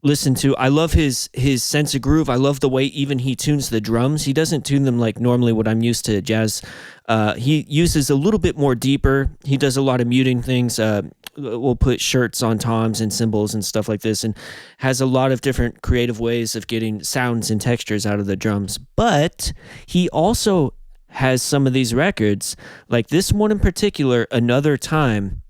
listened to. I love his sense of groove. I love the way even he tunes the drums. He doesn't tune them like normally what I'm used to jazz. He uses a little bit more deeper. He does a lot of muting things. We'll put shirts on toms and cymbals and stuff like this, and has a lot of different creative ways of getting sounds and textures out of the drums. But he also has some of these records, like this one in particular, Another Time,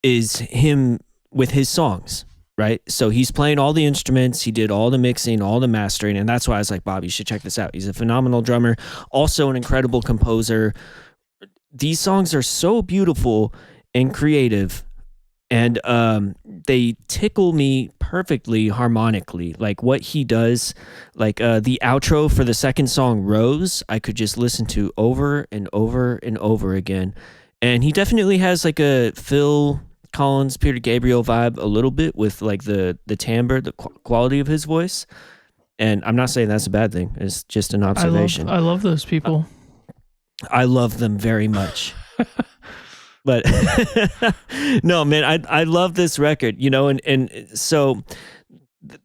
is him with his songs, right? So he's playing all the instruments, he did all the mixing, all the mastering, and that's why I was like, Bob, you should check this out. He's a phenomenal drummer, also an incredible composer. These songs are so beautiful and creative, and they tickle me perfectly harmonically. Like what he does, like the outro for the second song, Rose, I could just listen to over and over and over again. And he definitely has like a Phil Collins, Peter Gabriel vibe a little bit with like the timbre, the quality of his voice. And I'm not saying that's a bad thing. It's just an observation. I love those people. I love them very much. But no, man, I love this record, and so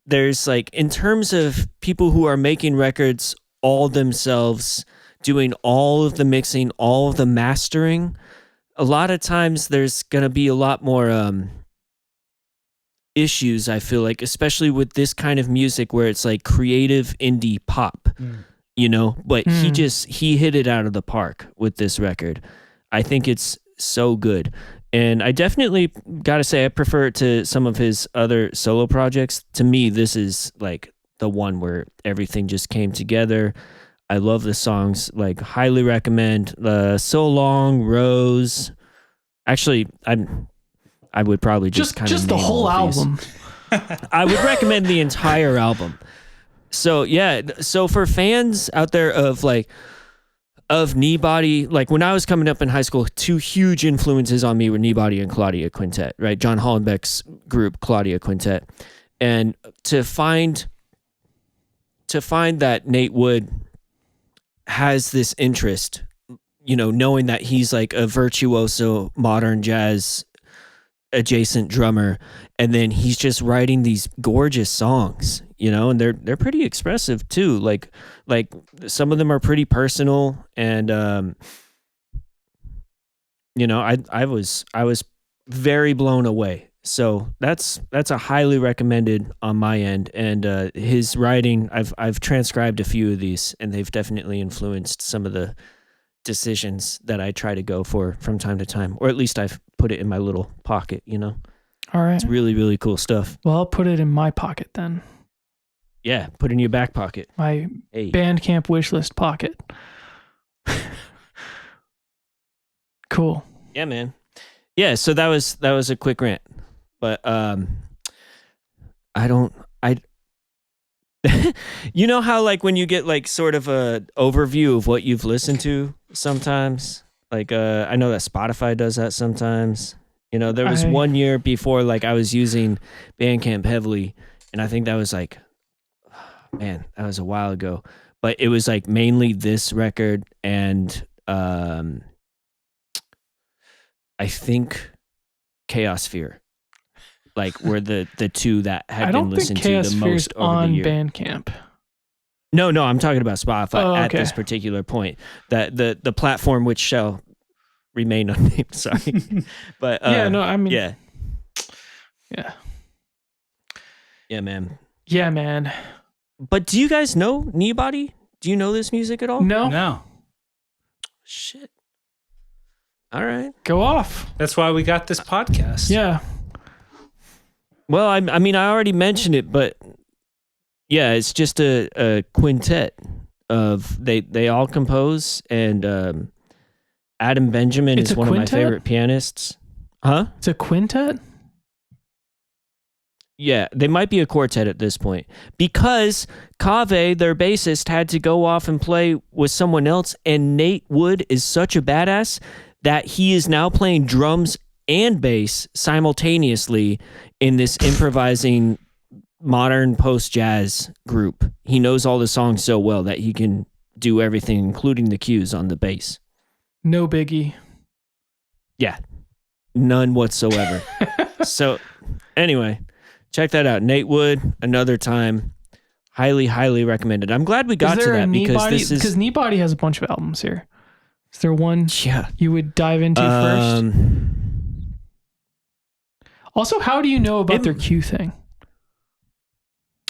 there's like, in terms of people who are making records all themselves, doing all of the mixing, all of the mastering, a lot of times there's going to be a lot more issues, I feel like, especially with this kind of music where it's like creative indie pop, but he hit it out of the park with this record. I think it's so good, and I definitely gotta say I prefer it to some of his other solo projects. To me, this is like the one where everything just came together. I love the songs, like highly recommend So Long, Rose. Actually, I would probably just kind of just the whole album. I would recommend the entire album. So yeah, so for fans out there of Kneebody, like when I was coming up in high school, two huge influences on me were Kneebody and Claudia Quintet, right? John Hollenbeck's group, Claudia Quintet. And to find that Nate Wood has this interest, knowing that he's like a virtuoso modern jazz adjacent drummer, and then he's just writing these gorgeous songs, and they're pretty expressive too. Like some of them are pretty personal, and I was very blown away. So that's a highly recommended on my end. And his writing, I've transcribed a few of these, and they've definitely influenced some of the decisions that I try to go for from time to time, or at least I've put it in my little pocket. All right. It's really, really cool stuff. Well, I'll put it in my pocket then. Yeah, put it in your back pocket. My Bandcamp wishlist pocket. Cool. Yeah, man. Yeah, so that was a quick rant. But you know how like when you get like sort of a overview of what you've listened to sometimes? Like I know that Spotify does that sometimes. There was 1 year before like I was using Bandcamp heavily, and I think that was like, man, that was a while ago. But it was like mainly this record and I think Chaos Fear. Like were the two that had been listened to the most over the year. Bandcamp. No, I'm talking about Spotify at this particular point. That the platform which shall remain unnamed. Sorry, but yeah, man. But do you guys know Kneebody? Do you know this music at all? No. Shit. All right, go off. That's why we got this podcast. Yeah. Well, I mean, I already mentioned it, but yeah, it's just a quintet of they all compose, and Adam Benjamin is one of my favorite pianists. Huh? It's a quintet? Yeah, they might be a quartet at this point because Kaveh, their bassist, had to go off and play with someone else, and Nate Wood is such a badass that he is now playing drums and bass simultaneously in this improvising modern post-jazz group. He knows all the songs so well that he can do everything, including the cues on the bass. No biggie. Yeah, none whatsoever. So anyway, check that out. Nate Wood, Another Time. Highly, highly recommended. I'm glad we got to that because Kneebody has a bunch of albums here. Is there one you would dive into first? Also, how do you know about their Q thing?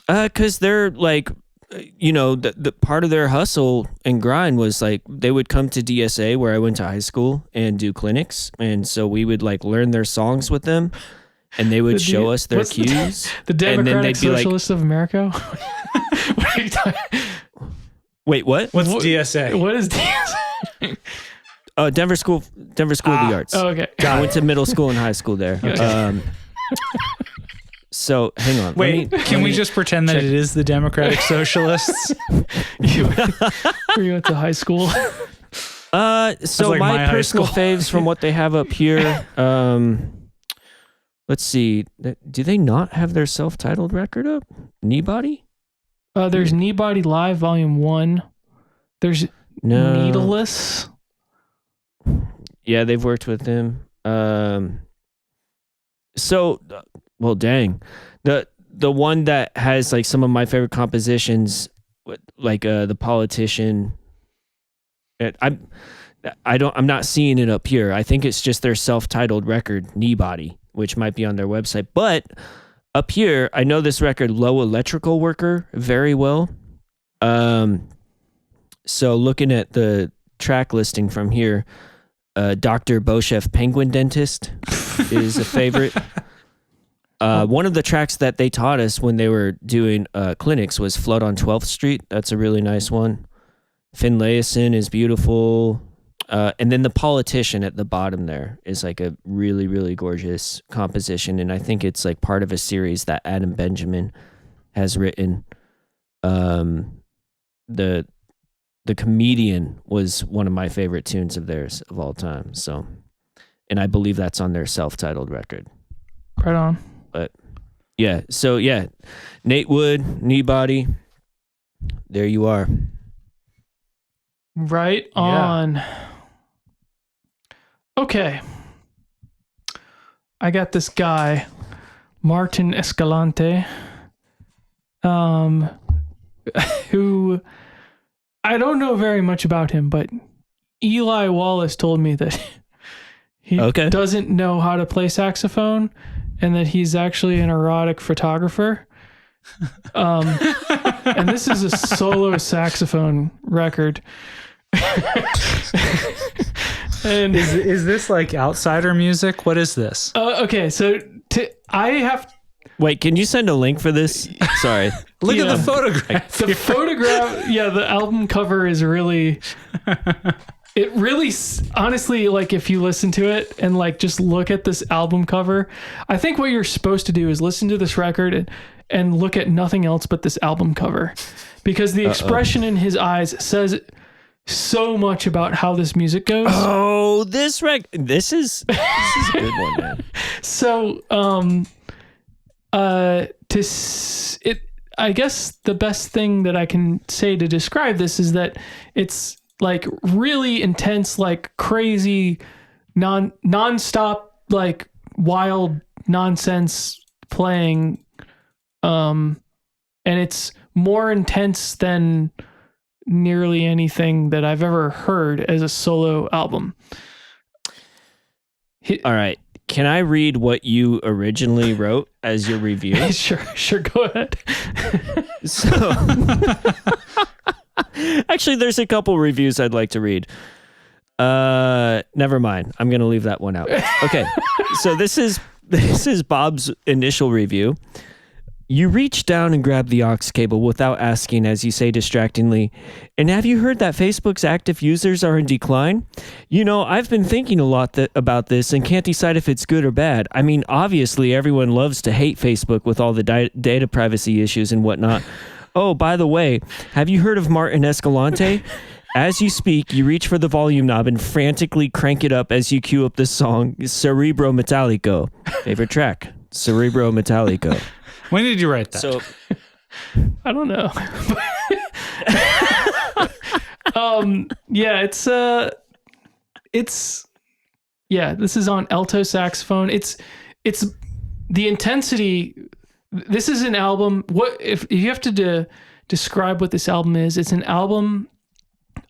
Because they're like, the part of their hustle and grind was like they would come to DSA where I went to high school and do clinics, and so we would like learn their songs with them, and they would show us their cues. The Democratic Socialists of America. What are you talking? Wait, what? What's DSA? What is DSA? Denver School of the Arts. Oh, okay. I went to middle school and high school there. Okay. So hang on. Wait, can we just pretend that it is the Democratic Socialists? Where you went to high school? So like my personal faves from what they have up here. Let's see. Do they not have their self-titled record up? Kneebody? There's Kneebody Live Volume 1. There's Needleless. Yeah, they've worked with him. Well, dang. The one that has like some of my favorite compositions, like The Politician. I'm not seeing it up here. I think it's just their self-titled record, Kneebody, which might be on their website. But up here, I know this record, Low Electrical Worker, very well. So looking at the track listing from here, Dr. Boshef Penguin Dentist is a favorite. One of the tracks that they taught us when they were doing clinics was Flood on 12th Street. That's a really nice one. Finlayson is beautiful. And then The Politician at the bottom there is like a really, really gorgeous composition. And I think it's like part of a series that Adam Benjamin has written. The Comedian was one of my favorite tunes of theirs of all time. So, and I believe that's on their self-titled record. Right on. But yeah, so yeah, Nate Wood, Kneebody, there you are. Right on. Okay. I got this guy, Martín Escalante, who I don't know very much about him, but Eli Wallace told me that he doesn't know how to play saxophone and that he's actually an erotic photographer. And this is a solo saxophone record. And is this like outsider music? What is this? Okay, so Wait, can you send a link for this? Sorry. Look at the photograph. The photograph, the album cover is really, it really, honestly, like if you listen to it and like just look at this album cover, I think what you're supposed to do is listen to this record and look at nothing else but this album cover, because the expression in his eyes says so much about how this music goes. Oh, this is a good one, man. So, I guess the best thing that I can say to describe this is that it's like really intense, like crazy, non-stop, like wild nonsense playing. And it's more intense than nearly anything that I've ever heard as a solo album. All right. Can I read what you originally wrote as your review? Sure, go ahead. So, actually, there's a couple reviews I'd like to read. Never mind. I'm going to leave that one out. Okay. So this is Bob's initial review. You reach down and grab the aux cable without asking, as you say distractingly, and have you heard that Facebook's active users are in decline? You know, I've been thinking a lot about this and can't decide if it's good or bad. I mean, obviously, everyone loves to hate Facebook with all the data privacy issues and whatnot. Oh, by the way, have you heard of Martín Escalante? As you speak, you reach for the volume knob and frantically crank it up as you cue up the song Cerebro Metallico. Favorite track, Cerebro Metallico. When did you write that? So, I don't know. This is on alto saxophone. It's the intensity. This is an album. What if you have to describe what this album is? It's an album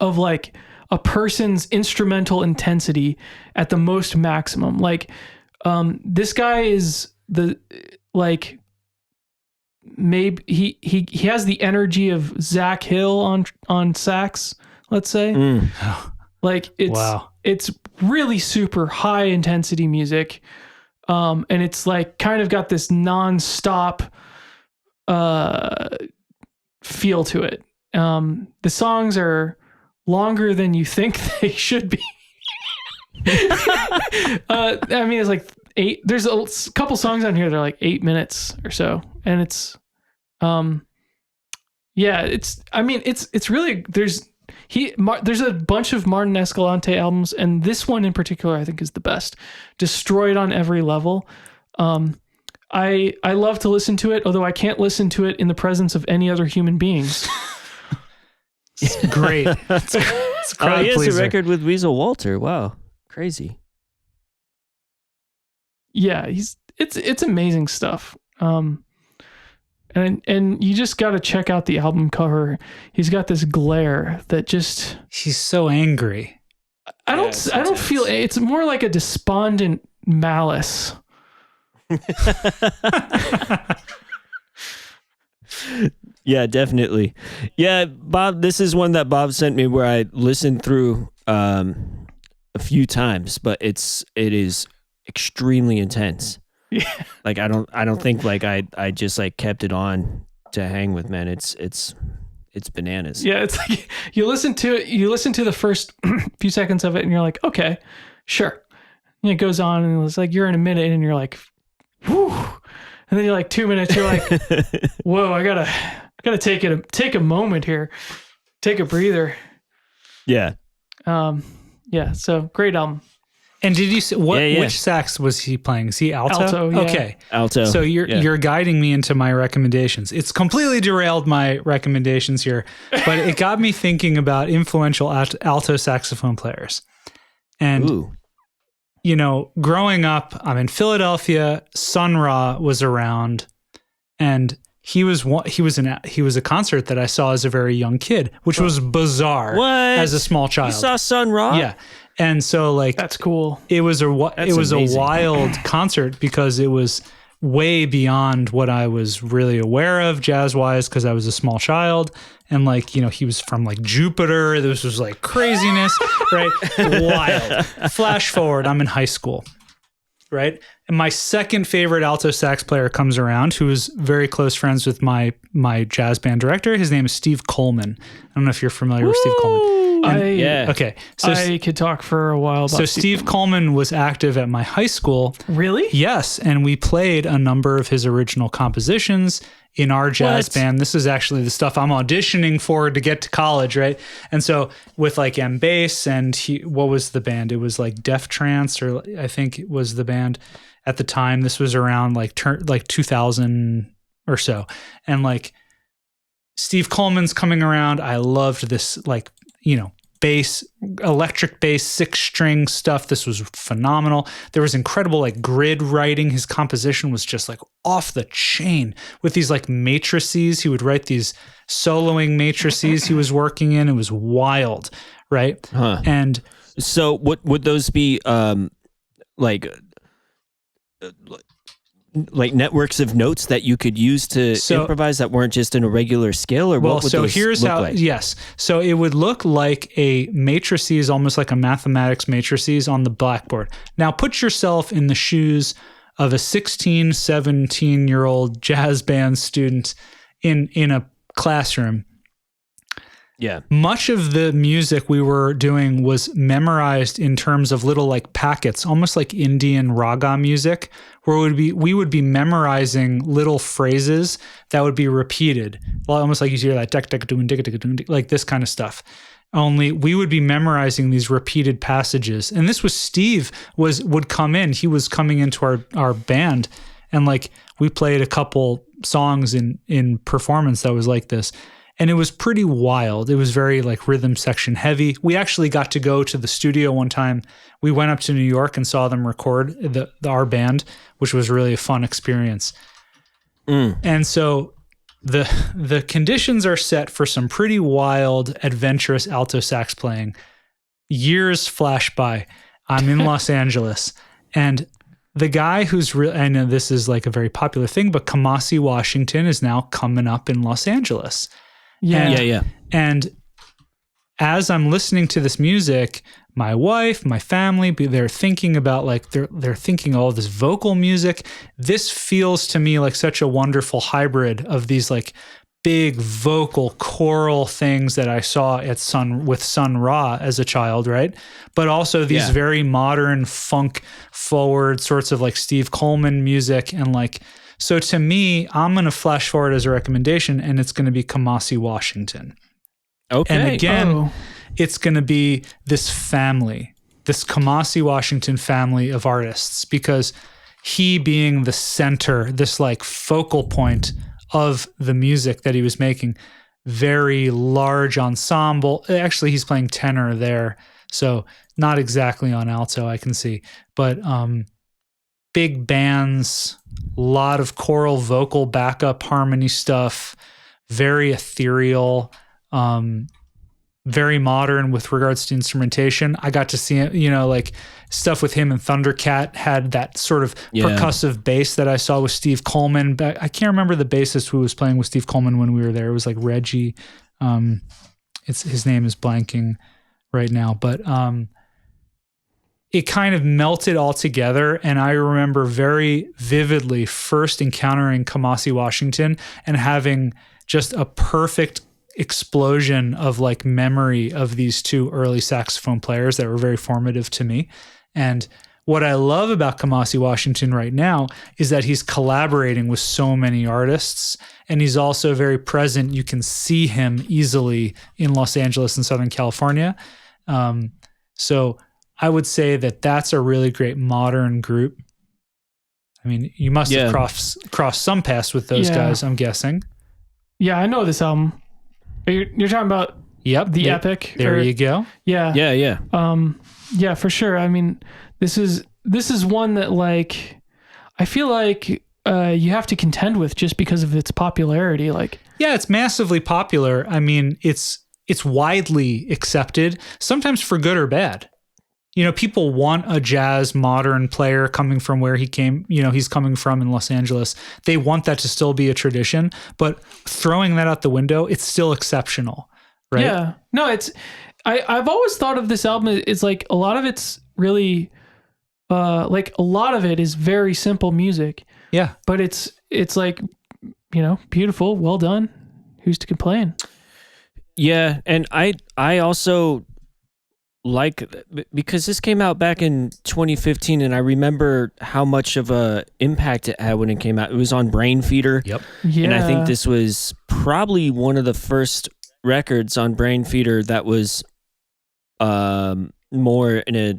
of like a person's instrumental intensity at the most maximum. Like, this guy is maybe he has the energy of Zach Hill on sax, let's say. Like it's really super high intensity music. And it's like kind of got this non-stop feel to it. The songs are longer than you think they should be. I mean, it's like 8. There's a couple songs on here that are like 8 minutes or so, and it's it's really there's a bunch of Martín Escalante albums, and this one in particular I think is the best. Destroyed on every level. I love to listen to it, although I can't listen to it in the presence of any other human beings. It's great. It's he has a record with Weasel Walter. Wow, crazy. Yeah, it's amazing stuff. And you just got to check out the album cover. He's got this glare that just. He's so angry. I don't feel. It's more like a despondent malice. Yeah, definitely. Yeah, Bob, this is one that Bob sent me where I listened through a few times, but it is extremely intense. Yeah. Like I don't think like I just like kept it on to hang with, man. It's bananas. Yeah, it's like you listen to the first few seconds of it and you're like, okay, sure. And it goes on and it's like you're in a minute and you're like, whew. And then you're like 2 minutes, you're like, whoa, I gotta take a moment here. Take a breather. Yeah. Yeah, so great album. And did you see which sax was he playing? Is he alto? Alto, yeah. Okay. Alto. So you're guiding me into my recommendations. It's completely derailed my recommendations here, but it got me thinking about influential alto saxophone players. And you know, growing up, I'm in Philadelphia. Sun Ra was around, and he was a concert that I saw as a very young kid, which was bizarre. What? As a small child? You saw Sun Ra? Yeah. And so like That's cool. it was amazing. a wild concert because it was way beyond what I was really aware of jazz wise, because I was a small child. And like, you know, he was from like Jupiter. This was like craziness, right? Wild. Flash forward, I'm in high school, right? And my second favorite alto sax player comes around, who is very close friends with my jazz band director. His name is Steve Coleman. I don't know if you're familiar with Steve Coleman. Okay. So I could talk for a while about Steve Coleman was active at my high school. Really? Yes, and we played a number of his original compositions in our jazz What? band. This is actually the stuff I'm auditioning for to get to college, right? And so with like M Bass and what was the band? It was like Def Trance, or I think it was the band at the time. This was around like 2000 or so. And like Steve Coleman's coming around. I loved this, like, you know, bass, electric bass, 6-string stuff. This was phenomenal. There was incredible like grid writing. His composition was just like off the chain with these like matrices. He would write these soloing matrices he was working in. It was wild, right? Huh. And So what would those be like networks of notes that you could use to improvise that weren't just in a regular scale, or what would those here's look how. like? Yes, so it would look like a matrices, almost like a mathematics matrices on the blackboard. Now, put yourself in the shoes of a 16, 17-year-old jazz band student in a classroom. Yeah. Much of the music we were doing was memorized in terms of little like packets, almost like Indian raga music, where we would be memorizing little phrases that would be repeated, almost like you hear that like this kind of stuff. Only we would be memorizing these repeated passages. And this was Steve would come in. He was coming into our band, and like we played a couple songs in performance that was like this. And it was pretty wild. It was very like rhythm section heavy. We actually got to go to the studio one time. We went up to New York and saw them record our band, which was really a fun experience. And so the conditions are set for some pretty wild, adventurous alto sax playing. Years flash by. I'm in Los Angeles, and the guy who's I know this is like a very popular thing, but Kamasi Washington is now coming up in Los Angeles. Yeah. And as I'm listening to this music, my wife, my family, they're thinking about like, they're thinking all this vocal music. This feels to me like such a wonderful hybrid of these like big vocal choral things that I saw at Sun Ra as a child, right? But also these very modern funk forward sorts of like Steve Coleman music. And like, so to me, I'm going to flash forward as a recommendation, and it's going to be Kamasi Washington. Okay. And again, it's going to be this family, this Kamasi Washington family of artists, because he being the center, this like focal point of the music that he was making, very large ensemble. Actually, he's playing tenor there, so not exactly on alto, I can see, but big bands, a lot of choral vocal backup harmony stuff, very ethereal, very modern with regards to instrumentation. I got to see it, you know, like stuff with him and Thundercat had that sort of percussive bass that I saw with Steve Coleman. But I can't remember the bassist who was playing with Steve Coleman when we were there. It was like Reggie. His name is blanking right now, but it kind of melted all together. And I remember very vividly first encountering Kamasi Washington and having just a perfect explosion of like memory of these two early saxophone players that were very formative to me. And what I love about Kamasi Washington right now is that he's collaborating with so many artists, and he's also very present. You can see him easily in Los Angeles and Southern California. So I would say that that's a really great modern group. I mean, you must have crossed some paths with those guys, I'm guessing. Yeah, I know this album. You're talking about the Epic. There you go. Yeah. Yeah. Yeah, for sure. I mean, this is this is one that like I feel like you have to contend with just because of its popularity. Like, yeah, it's massively popular. I mean, it's widely accepted, sometimes for good or bad. You know, people want a jazz modern player coming from where he came, you know, he's coming from in Los Angeles. They want that to still be a tradition, but throwing that out the window, it's still exceptional, right? Yeah. No, I've always thought of this album as like a lot of it's really like a lot of it is very simple music. Yeah. But it's like, you know, beautiful, well done. Who's to complain? Yeah, and I also like, because this came out back in 2015, and I remember how much of a impact it had when it came out. It was on Brain Feeder. Yep. Yeah. And I think this was probably one of the first records on Brain Feeder that was more in a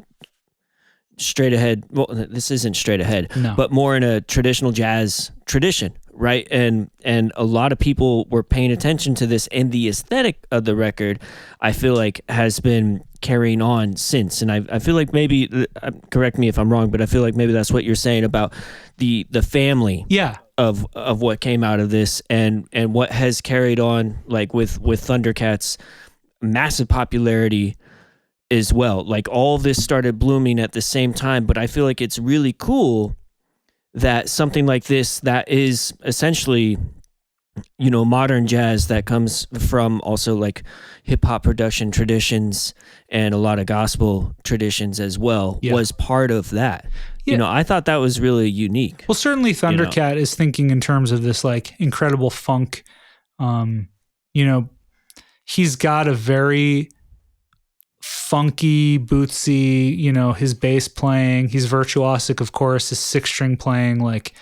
straight ahead. Well, this isn't straight ahead, No. but more in a traditional jazz tradition, right? And a lot of people were paying attention to this, and the aesthetic of the record, I feel like, has been carrying on since. And I feel like maybe, correct me if I'm wrong, but I feel like maybe that's what you're saying about the family. Yeah. Of what came out of this, and what has carried on, like with Thundercats' massive popularity as well. Like, all of this started blooming at the same time, but I feel like it's really cool that something like this, that is essentially, you know, modern jazz that comes from also like hip hop production traditions and a lot of gospel traditions as well, was part of that. Yeah. You know, I thought that was really unique. Well, certainly Thundercat is thinking in terms of this like incredible funk. You know, he's got a very funky, bootsy, you know, his bass playing, he's virtuosic, of course, his 6-string playing. Like,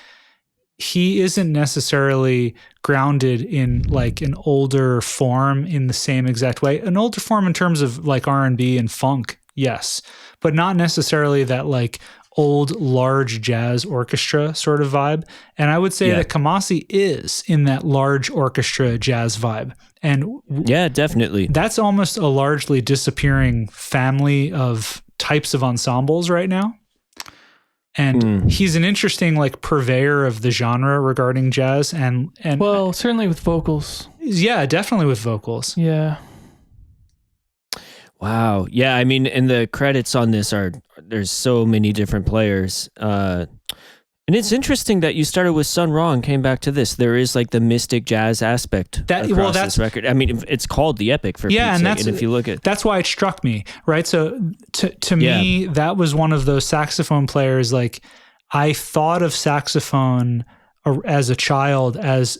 he isn't necessarily grounded in like an older form in the same exact way. An older form in terms of like R&B and funk, yes, but not necessarily that like old large jazz orchestra sort of vibe. And I would say that Kamasi is in that large orchestra jazz vibe. And yeah, definitely. That's almost a largely disappearing family of types of ensembles right now. And he's an interesting like purveyor of the genre regarding jazz, and well, certainly with vocals. Yeah, definitely with vocals. Yeah. Wow. Yeah, I mean, and the credits on this there's so many different players. And it's interesting that you started with Sun Ra and came back to this. There is like the mystic jazz aspect across this record. I mean, it's called the epic for Pete's sake. And if you look at, that's why it struck me, right? So to me, that was one of those saxophone players. Like, I thought of saxophone as a child as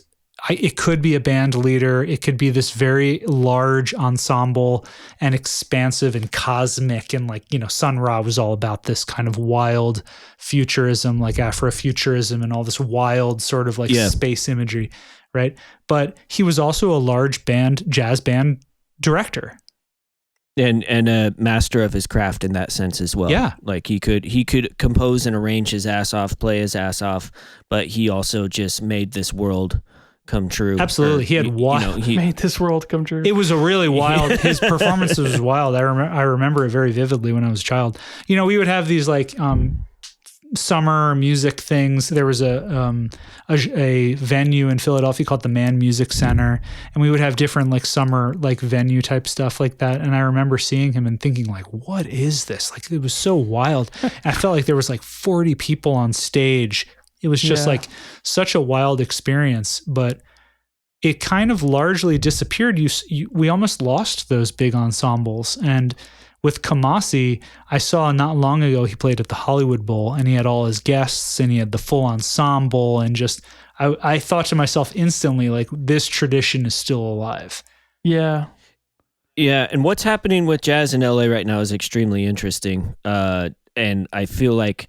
it could be a band leader. It could be this very large ensemble and expansive and cosmic. And like, you know, Sun Ra was all about this kind of wild futurism, like Afrofuturism and all this wild sort of like space imagery, right? But he was also a large jazz band director. And a master of his craft in that sense as well. Yeah. Like he could compose and arrange his ass off, play his ass off, but he also just made this world come true. Absolutely. He had he made this world come true. It was a really wild, his performance was wild. I remember it very vividly when I was a child. You know, we would have these like summer music things. There was a venue in Philadelphia called the Mann Music Center, and we would have different like summer like venue type stuff like that. And I remember seeing him and thinking like, what is this? Like, it was so wild. I felt like there was like 40 people on stage. It was just like such a wild experience, but it kind of largely disappeared. We almost lost those big ensembles. And with Kamasi, I saw not long ago, he played at the Hollywood Bowl and he had all his guests and he had the full ensemble, and just, I thought to myself instantly, like, this tradition is still alive. Yeah. Yeah. And what's happening with jazz in LA right now is extremely interesting. And I feel like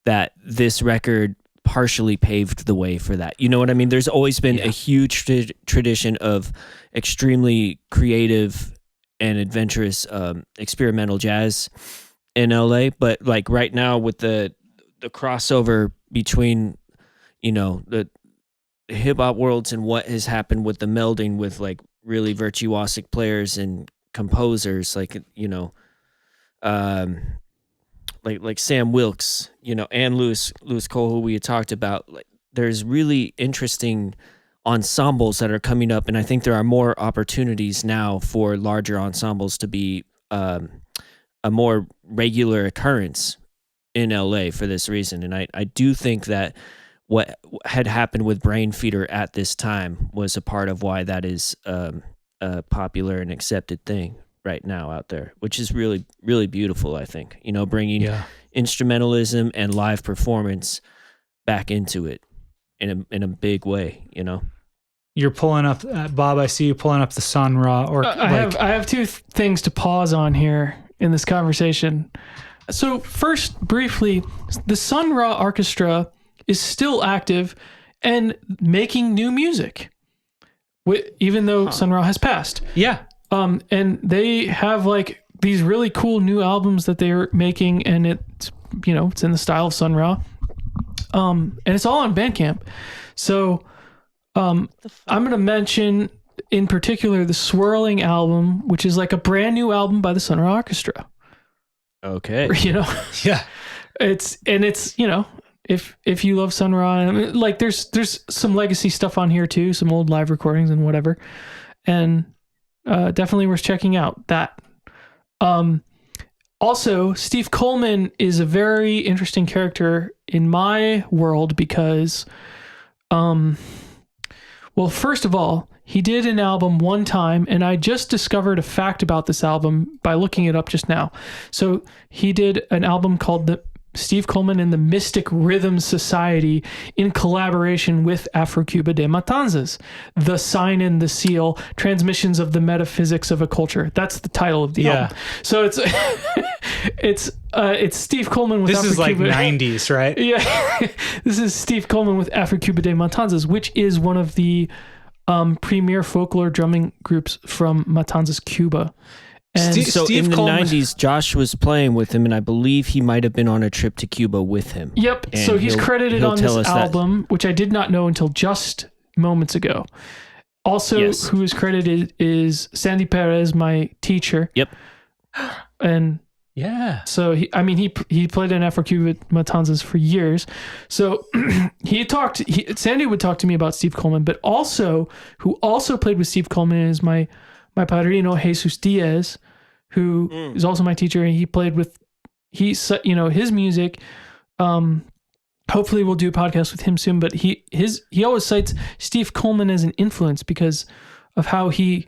that this record partially paved the way for that. You know what I mean? There's always been a huge tradition of extremely creative and adventurous experimental jazz in LA, but like right now with the crossover between, you know, the hip hop worlds and what has happened with the melding with like really virtuosic players and composers, like, you know, like Sam Wilkes, and Lewis Cole, who we had talked about. Like, there's really interesting ensembles that are coming up, and I think there are more opportunities now for larger ensembles to be a more regular occurrence in LA for this reason. And I do think that what had happened with Brain Feeder at this time was a part of why that is a popular and accepted thing right now out there, which is really, really beautiful, I think. Bringing instrumentalism and live performance back into it in a big way, You're pulling up, Bob, I see you pulling up the Sun Ra I have two things to pause on here in this conversation. So first, briefly, the Sun Ra Arkestra is still active and making new music, even though Sun Ra has passed. Yeah. And they have like these really cool new albums that they're making, and it's it's in the style of Sun Ra. And it's all on Bandcamp. So I'm going to mention in particular the Swirling album, which is like a brand new album by the Sun Ra Arkestra. Okay. Yeah. It's if you love Sun Ra, I mean, like there's some legacy stuff on here too, some old live recordings and whatever. And definitely worth checking out that. Also, Steve Coleman is a very interesting character in my world because, well, first of all, he did an album one time, and I just discovered a fact about this album by looking it up just now. So he did an album called Steve Coleman and the Mystic Rhythm Society in collaboration with Afro-Cuba de Matanzas, The Sign and the Seal, Transmissions of the Metaphysics of a Culture. That's the title of the album. So it's it's Steve Coleman with This Afro-Cuba. is like 90s, right? Yeah. This is Steve Coleman with Afro-Cuba de Matanzas, which is one of the premier folklore drumming groups from Matanzas, Cuba. And Steve in the Coleman, 90s, Josh was playing with him, and I believe he might have been on a trip to Cuba with him. Yep. And so he's credited on this album, which I did not know until just moments ago. Also, who is credited is Sandy Perez, my teacher. Yep. And yeah. So he played in Afro-Cuba Matanzas for years. So Sandy would talk to me about Steve Coleman, but also who also played with Steve Coleman is my padrino Jesus Diaz, who is also my teacher, and he played with his music. Hopefully we'll do a podcast with him soon, but he always cites Steve Coleman as an influence because of how he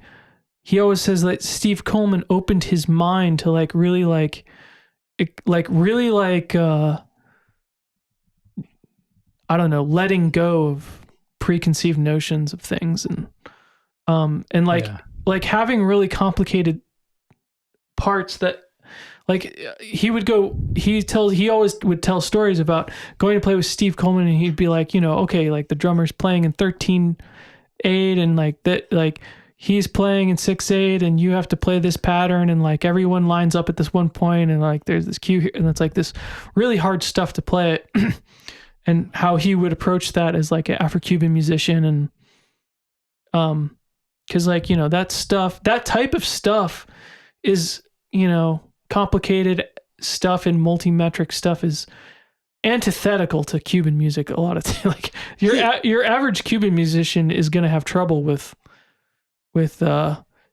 always says that Steve Coleman opened his mind to really I don't know, letting go of preconceived notions of things and like having really complicated parts that he always would tell stories about going to play with Steve Coleman, and he'd be like, okay, like the drummer's playing in 13/8 and like that, like he's playing in 6/8 and you have to play this pattern, and like everyone lines up at this one point, and like there's this cue here, and it's like this really hard stuff to play it. And how he would approach that as like an Afro-Cuban musician, and because that type of stuff is complicated stuff, and multi-metric stuff is antithetical to Cuban music a lot of times. Like your average Cuban musician is going to have trouble with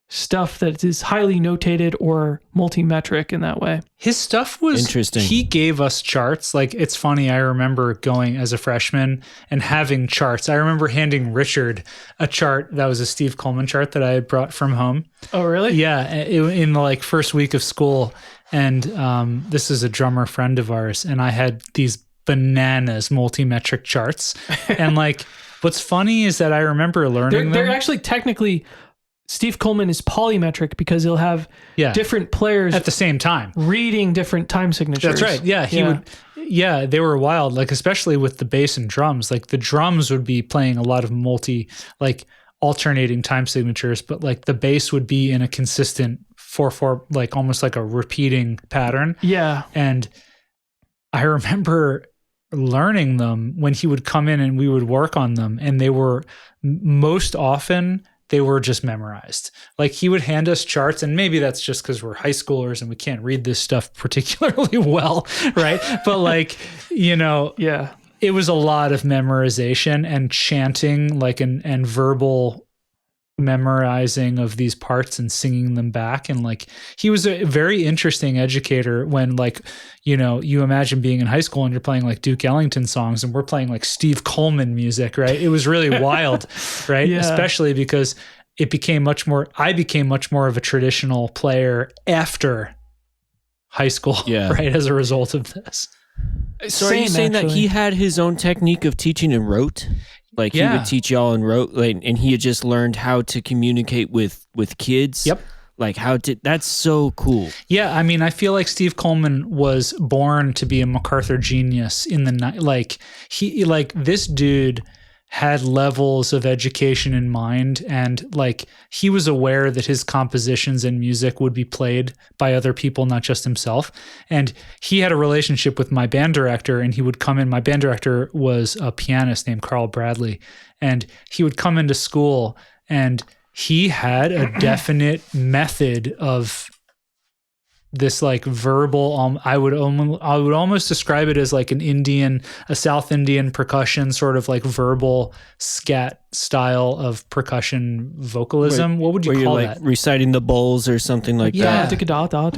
stuff that is highly notated or multi-metric in that way. His stuff was interesting. He gave us charts. Like, it's funny, I remember going as a freshman and having charts. I remember handing Richard a chart that was a Steve Coleman chart that I had brought from home. Oh, really? Yeah, in the like first week of school. And this is a drummer friend of ours, and I had these bananas multi-metric charts. And like, what's funny is that I remember learning they're actually technically, Steve Coleman is polymetric because he'll have different players at the same time reading different time signatures. That's right. Yeah, he would. Yeah, they were wild. Like, especially with the bass and drums. Like, the drums would be playing a lot of alternating time signatures, but like the bass would be in a consistent 4/4, like almost like a repeating pattern. Yeah. And I remember learning them when he would come in and we would work on them, and they were most often they were just memorized. Like he would hand us charts, and maybe that's just because we're high schoolers and we can't read this stuff particularly well, right? But like, Yeah. it was a lot of memorization and chanting, like and verbal memorizing of these parts and singing them back. And like he was a very interesting educator when like, you imagine being in high school and you're playing like Duke Ellington songs and we're playing like Steve Coleman music, right? It was really wild, right? Yeah. Especially because I became much more of a traditional player after high school, right? As a result of this. So are you saying that he had his own technique of teaching in rote? Like he would teach y'all in rote, like, and he had just learned how to communicate with kids? Yep. Like that's so cool. Yeah, I mean, I feel like Steve Coleman was born to be a MacArthur genius in the this dude had levels of education in mind, and like he was aware that his compositions and music would be played by other people, not just himself. And he had a relationship with my band director, and he would come in. My band director was a pianist named Carl Bradley, and he would come into school, and he had a definite method of this like verbal, I would almost describe it as like a South Indian percussion, sort of like verbal scat style of percussion vocalism. What would you call that? Like reciting the bowls or something like that?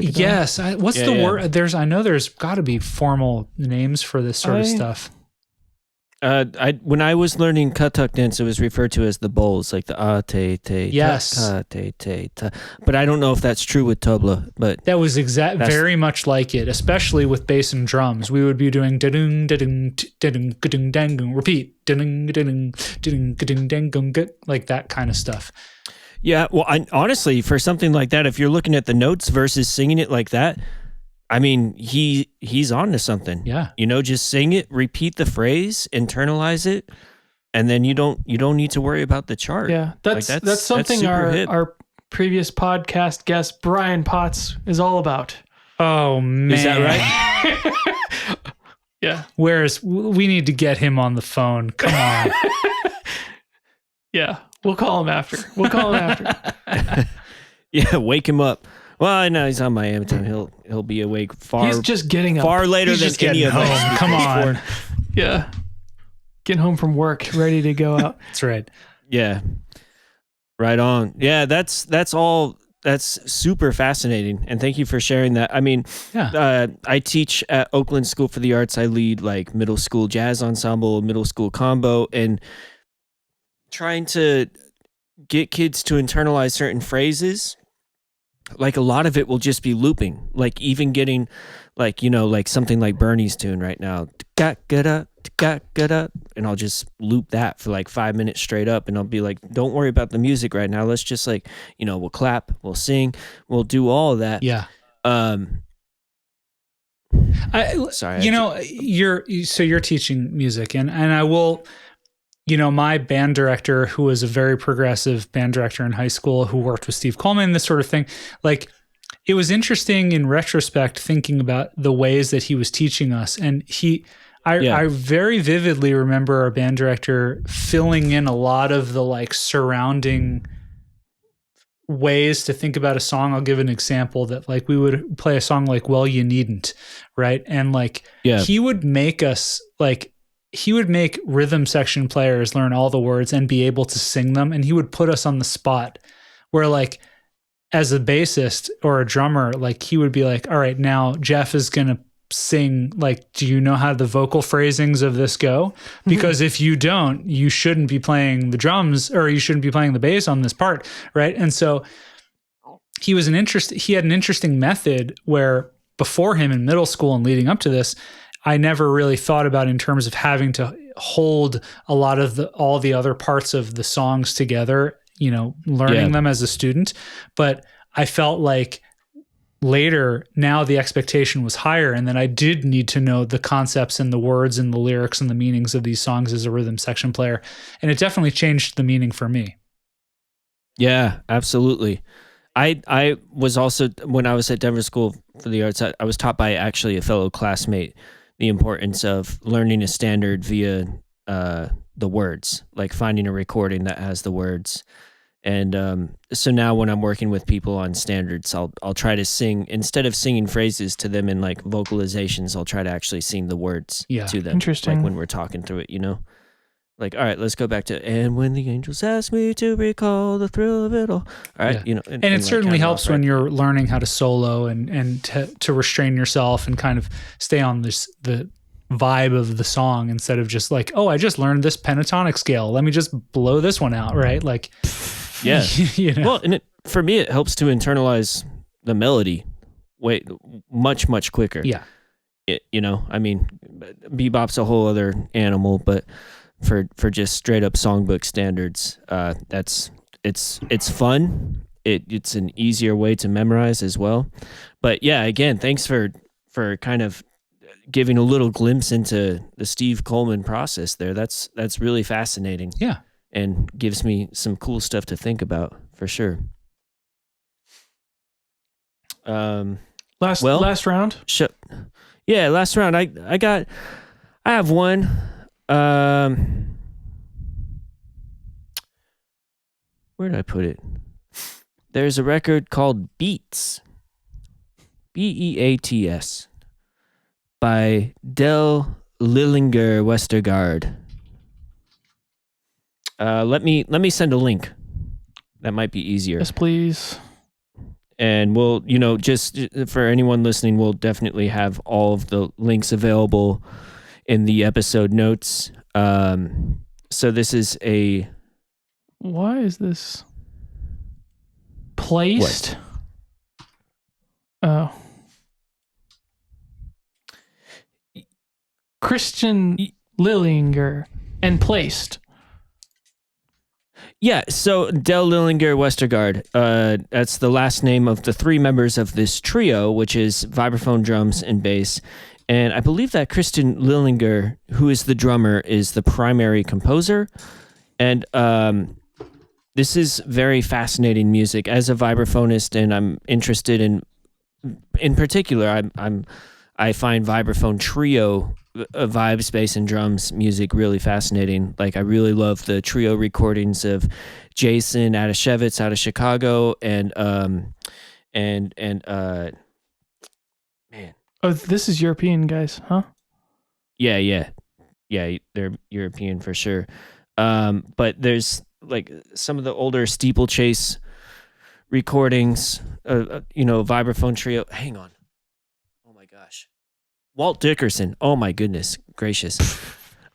Yes. What's the word? I know there's got to be formal names for this sort of stuff. When I was learning Kathak dance, it was referred to as the bowls, like the te te, yes, te te ta. But I don't know if that's true with tabla. But that was very much like it, especially with bass and drums. We would be doing da-dung, da-dung, da-dung, da-dung, da-dung, repeat, da-dung, da-dung, da-dung, da-dung, da-dung, like that kind of stuff. Yeah, well, honestly, for something like that, if you're looking at the notes versus singing it like that, I mean, he's on to something. Yeah. Just sing it, repeat the phrase, internalize it, and then you don't need to worry about the chart. Yeah. That's something our previous podcast guest Brian Potts is all about. Oh man. Is that right? Yeah. Whereas we need to get him on the phone. Come on. Yeah. We'll call him after. Yeah, wake him up. Well, I know he's on Miami time. He'll be awake He's just getting up. far later than any of us. Come on. Yeah. Getting home from work, ready to go out. That's right. Yeah. Right on. Yeah, that's all. That's super fascinating. And thank you for sharing that. I mean, I teach at Oakland School for the Arts. I lead like middle school jazz ensemble, middle school combo, and trying to get kids to internalize certain phrases. Like a lot of it will just be looping, like even getting like, like something like Bernie's tune right now, and I'll just loop that for like 5 minutes straight up. And I'll be like, don't worry about the music right now. Let's just like, we'll clap, we'll sing, we'll do all of that. Yeah. Sorry. You're teaching music and I will, my band director, who was a very progressive band director in high school, who worked with Steve Coleman, this sort of thing, like it was interesting in retrospect, thinking about the ways that he was teaching us. And I very vividly remember our band director filling in a lot of the like surrounding ways to think about a song. I'll give an example that like we would play a song like, Well, You Needn't, right? And like, he would make us like, he would make rhythm section players learn all the words and be able to sing them. And he would put us on the spot where like, as a bassist or a drummer, like he would be like, all right, now Jeff is going to sing, like, do you know how the vocal phrasings of this go? Because if you don't, you shouldn't be playing the drums or you shouldn't be playing the bass on this part. Right. And so he had an interesting method where before him in middle school and leading up to this, I never really thought about in terms of having to hold a lot of all the other parts of the songs together, learning them as a student. But I felt like later, now the expectation was higher, and then I did need to know the concepts and the words and the lyrics and the meanings of these songs as a rhythm section player. And it definitely changed the meaning for me. Yeah, absolutely. I was also, when I was at Denver School for the Arts, I was taught by actually a fellow classmate the importance of learning a standard via the words, like finding a recording that has the words And so now when I'm working with people on standards, I'll try to sing, instead of singing phrases to them in like vocalizations, I'll try to actually sing the words to them. Interesting. Like when we're talking through it, you know? Like, all right, let's go back to, and when the angels ask me to recall the thrill of it all. All right, you know. And it certainly helps when you're learning how to solo and to restrain yourself and kind of stay on the vibe of the song instead of just like, oh, I just learned this pentatonic scale. Let me just blow this one out, right? Like, yeah. you know. Well, and for me, it helps to internalize the melody much quicker. Yeah. You know, I mean, bebop's a whole other animal, but for just straight up songbook standards, it's fun. It's an easier way to memorize as well. But yeah, again, thanks for kind of giving a little glimpse into the Steve Coleman process there. That's really fascinating. Yeah. And gives me some cool stuff to think about for sure. Last round. Yeah, last round. I have one. Where did I put it? There's a record called Beats, Beats, by Dell, Lillinger, Westergaard. Let me send a link. That might be easier. Yes, please. And we'll, you know, just for anyone listening, we'll definitely have all of the links available in the episode notes. So this is a... Why is this placed? What? Oh. Christian Lillinger and placed. Yeah, so Dell, Lillinger, Westergaard. That's the last name of the three members of this trio, which is vibraphone, drums, and bass. And I believe that Christian Lillinger, who is the drummer, is the primary composer. And this is very fascinating music. As a vibraphonist, and I'm interested in particular, I find vibraphone trio vibes, bass, and drums music really fascinating. Like, I really love the trio recordings of Jason Adashevitz out of Chicago and man. Oh, this is European guys, huh? Yeah, they're European for sure. But there's like some of the older steeplechase recordings, vibraphone trio. Hang on. Oh my gosh. Walt Dickerson. Oh my goodness gracious.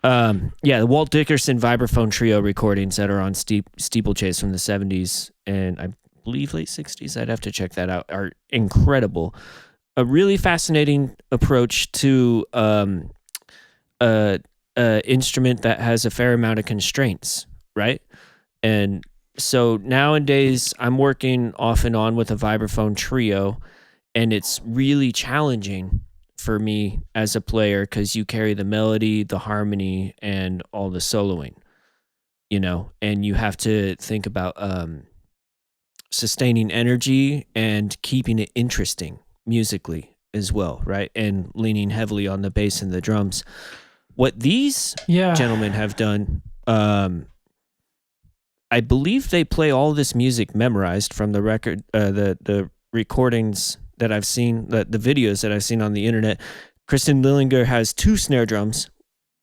The Walt Dickerson vibraphone trio recordings that are on steeplechase from the 70s and I believe late 60s. I'd have to check that out. Are incredible. A really fascinating approach to a instrument that has a fair amount of constraints, right? And so nowadays I'm working off and on with a vibraphone trio, and it's really challenging for me as a player because you carry the melody, the harmony, and all the soloing, you know, and you have to think about sustaining energy and keeping it interesting musically as well, right? And leaning heavily on the bass and the drums. What these gentlemen have done, I believe they play all this music memorized from the record, the recordings that I've seen, the videos that I've seen on the internet. Christian Lillinger has two snare drums,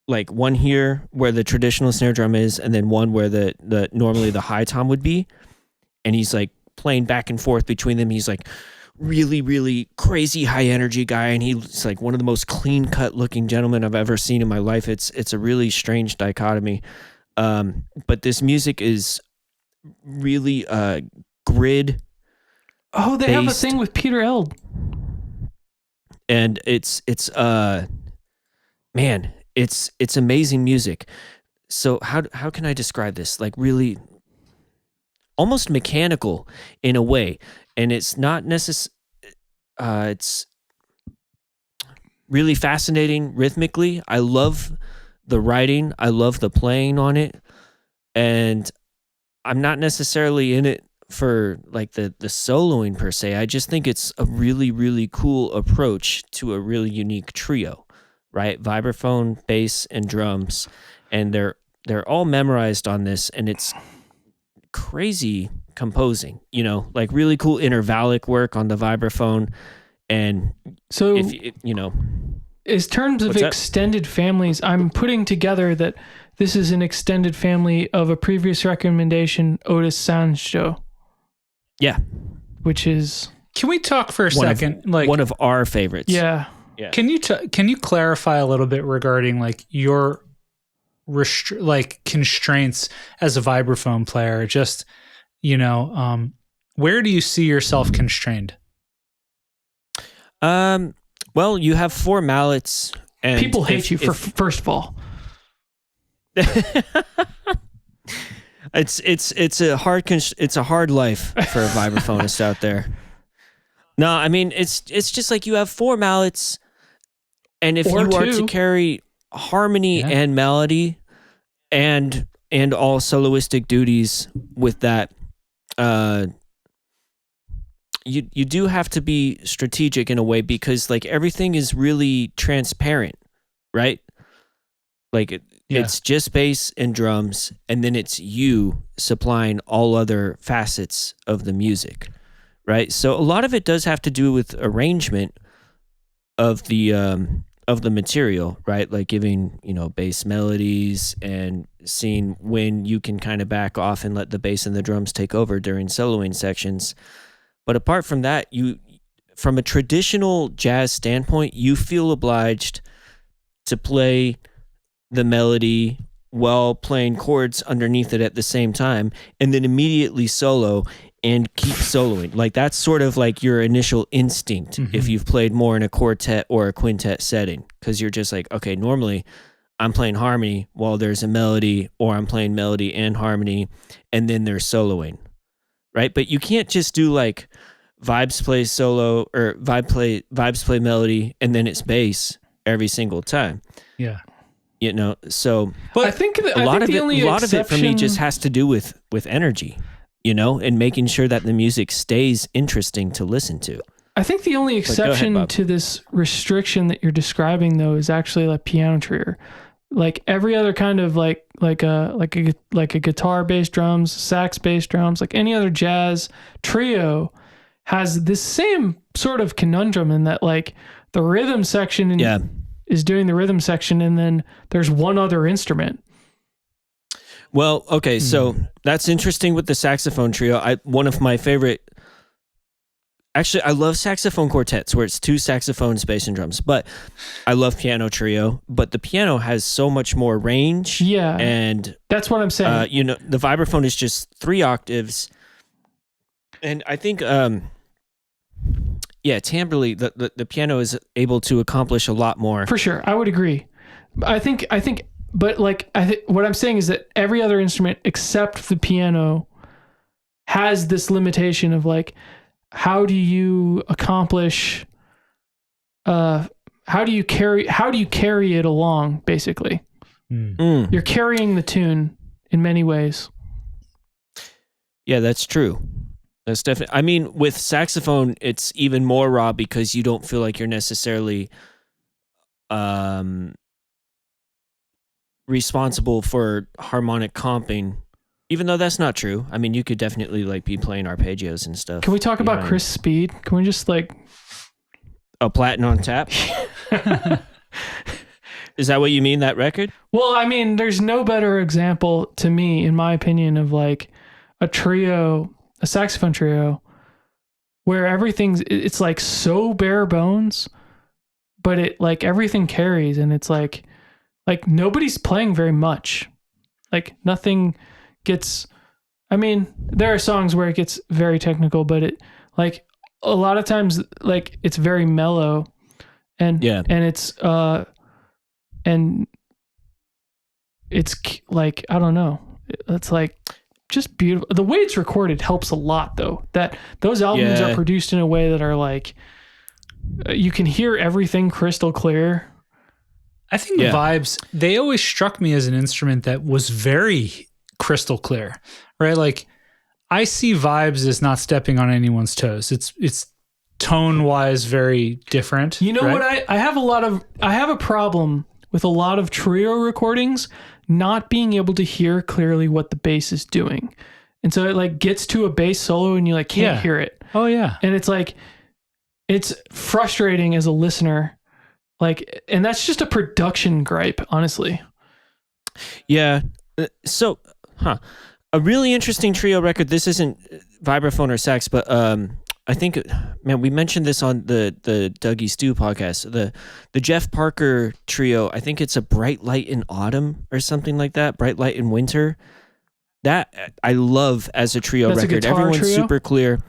like one here where the traditional snare drum is, and then one where the normally the high tom would be, and he's like playing back and forth between them. He's like really, really crazy high energy guy, and he's like one of the most clean cut looking gentlemen I've ever seen in my life. It's a really strange dichotomy. But this music is really grid. Oh, they have a thing with Peter Eld. And it's amazing music. So how can I describe this? Like really almost mechanical in a way. And it's not it's really fascinating rhythmically. I love the writing. I love the playing on it. And I'm not necessarily in it for like the soloing per se. I just think it's a really, really cool approach to a really unique trio, right? Vibraphone, bass, and drums. And they're all memorized on this, and it's crazy composing, like really cool intervallic work on the vibraphone. And So if in terms of What's that? extended families, I'm putting together that this is an extended family of a previous recommendation, Otis Sancho, yeah, which is Can we talk for a second? one of our favorites. yeah. Can you clarify a little bit regarding like your constraints as a vibraphone player? Just where do you see yourself constrained? Well, you have 4 mallets, and People hate you for first of all. It's a hard life for a vibraphonist out there. No, I mean it's just like you have 4 mallets, and if Or you are 2. to carry harmony and melody, and all soloistic duties with that, you do have to be strategic in a way, because like everything is really transparent, right? Like it's just bass and drums, and then it's you supplying all other facets of the music, right? So a lot of it does have to do with arrangement of the material, right? Like giving, bass melodies and seeing when you can kind of back off and let the bass and the drums take over during soloing sections. But apart from that, from a traditional jazz standpoint, you feel obliged to play the melody while playing chords underneath it at the same time, and then immediately solo and keep soloing. Like that's sort of like your initial instinct if you've played more in a quartet or a quintet setting, because you're just like, okay, normally I'm playing harmony while there's a melody, or I'm playing melody and harmony, and then there's soloing, right? But you can't just do like vibes play solo or vibes play melody and then it's bass every single time. Yeah. So But I think a lot of it for me just has to do with energy, and making sure that the music stays interesting to listen to. I think the only exception to this restriction that you're describing, though, is actually like piano trio. Like every other kind of like a guitar, bass, drums, sax, bass, drums, like any other jazz trio has this same sort of conundrum in that like the rhythm section is doing the rhythm section, and then there's one other instrument. Well, okay, so that's interesting with the saxophone trio. One of my favorite. Actually, I love saxophone quartets where it's 2 saxophones, bass, and drums. But I love piano trio. But the piano has so much more range. Yeah, and that's what I'm saying. The vibraphone is just 3 octaves, and I think, timbrely, the piano is able to accomplish a lot more. For sure, I would agree. But what I'm saying is that every other instrument except the piano has this limitation of like, how do you accomplish? How do you carry it along? Basically, you're carrying the tune in many ways. Yeah, that's true. That's definitely. I mean, with saxophone, it's even more raw because you don't feel like you're necessarily responsible for harmonic comping, even though that's not true. I mean, you could definitely like be playing arpeggios and stuff. Can we talk about Chris Speed? Can we just like a Platin on Tap? Is that what you mean, that record? Well, I mean, there's no better example to me, in my opinion, of like a saxophone trio, where it's like so bare bones, but it like everything carries, and it's like nobody's playing very much. Like nothing gets, I mean, there are songs where it gets very technical, but it like a lot of times like it's very mellow and it's and it's like, I don't know. It's like just beautiful. The way it's recorded helps a lot though. That those albums are produced in a way that are like, you can hear everything crystal clear. I think vibes, they always struck me as an instrument that was very crystal clear, right? Like I see vibes as not stepping on anyone's toes. It's tone wise very different. You know what? I have a problem with a lot of trio recordings not being able to hear clearly what the bass is doing. And so it like gets to a bass solo and you like can't hear it. Oh yeah. And it's like, it's frustrating as a listener. Like, and that's just a production gripe, honestly. Yeah. So, a really interesting trio record. This isn't vibraphone or sax, but I think, man, we mentioned this on the Dougie Stew podcast. The Jeff Parker trio. I think it's a Bright Light in Autumn or something like that. Bright Light in Winter. That I love as a trio That's record. a guitar Everyone's trio? super clear.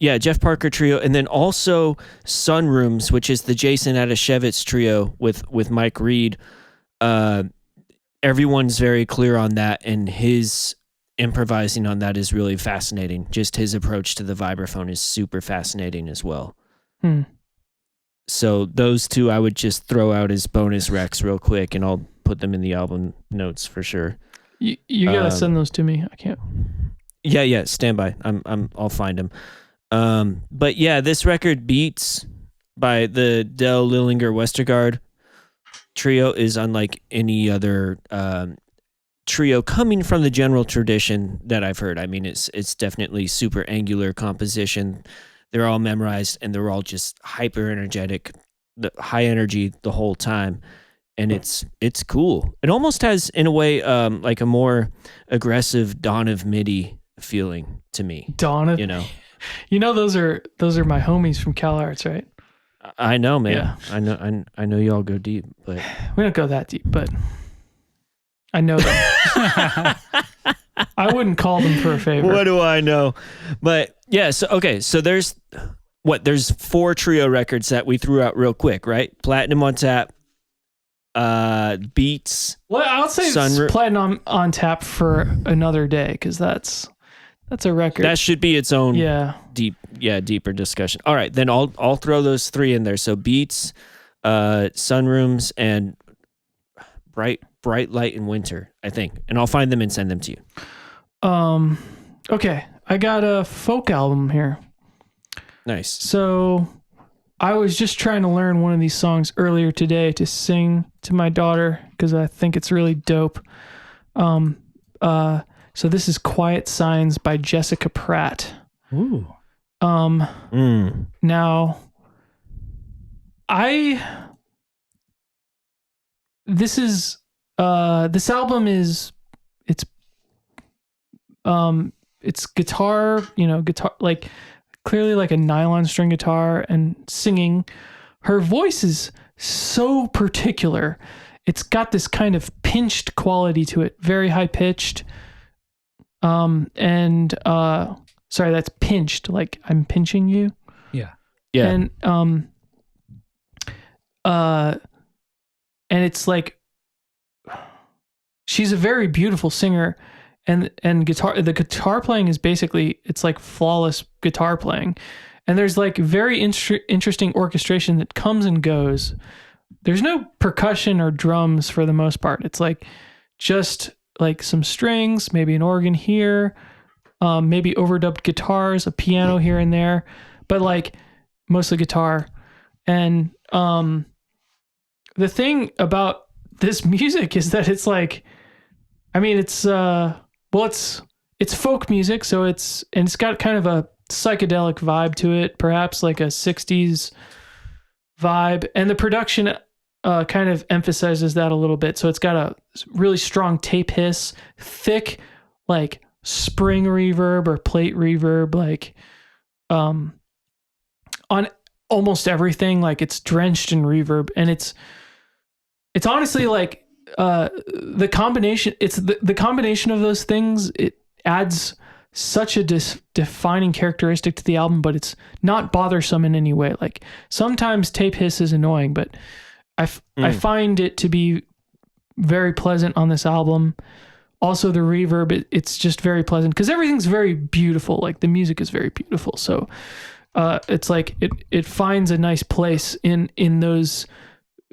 Yeah, Jeff Parker trio, and then also Sunrooms, which is the Jason Adashevitz trio with Mike Reed. Everyone's very clear on that, and his improvising on that is really fascinating. Just his approach to the vibraphone is super fascinating as well. So those two I would just throw out as bonus recs real quick, and I'll put them in the album notes for sure. You gotta send those to me. I can't. Yeah. Stand by. I'll find them. But yeah, this record, Beats by the Dell, Lillinger, Westergaard trio, is unlike any other trio coming from the general tradition that I've heard. I mean, it's definitely super angular composition. They're all memorized and they're all just hyper energetic, high energy the whole time. And it's cool. It almost has, in a way, like a more aggressive Dawn of MIDI feeling to me. Dawn of, those are my homies from Cal Arts, right? I know, man. Yeah. I know y'all go deep, but we don't go that deep. But I know them. I wouldn't call them for a favor. What do I know? But yeah, so there's 4 trio records that we threw out real quick, right? Platinum on Tap. Beats. Well, I'll say it's Platinum on Tap for another day, because that's a record. That should be its own deeper discussion. All right, then I'll throw those 3 in there. So Beats, Sunrooms, and Bright Light in Winter, I think. And I'll find them and send them to you. Okay. I got a folk album here. Nice. So I was just trying to learn one of these songs earlier today to sing to my daughter, because I think it's really dope. So this is Quiet Signs by Jessica Pratt. Ooh. Now, this album is, it's guitar, like clearly like a nylon string guitar and singing. Her voice is so particular. It's got this kind of pinched quality to it, very high pitched. Sorry, that's pinched, like I'm pinching you. Yeah. And it's like, she's a very beautiful singer, and the guitar playing is basically, it's like flawless guitar playing. And there's like very interesting orchestration that comes and goes. There's no percussion or drums for the most part. It's like just like some strings, maybe an organ here, maybe overdubbed guitars, a piano here and there, but like mostly guitar. And the thing about this music is that it's like, I mean, it's folk music, so it's got kind of a psychedelic vibe to it, perhaps like a 60s vibe, and the production kind of emphasizes that a little bit. So it's got a really strong tape hiss, thick like spring reverb or plate reverb, like on almost everything. Like it's drenched in reverb, and it's honestly like the combination. It's the combination of those things. It adds such a defining characteristic to the album, but it's not bothersome in any way. Like sometimes tape hiss is annoying, but I find it to be very pleasant on this album. Also the reverb, it's just very pleasant because everything's very beautiful. Like the music is very beautiful. So it's like it finds a nice place in those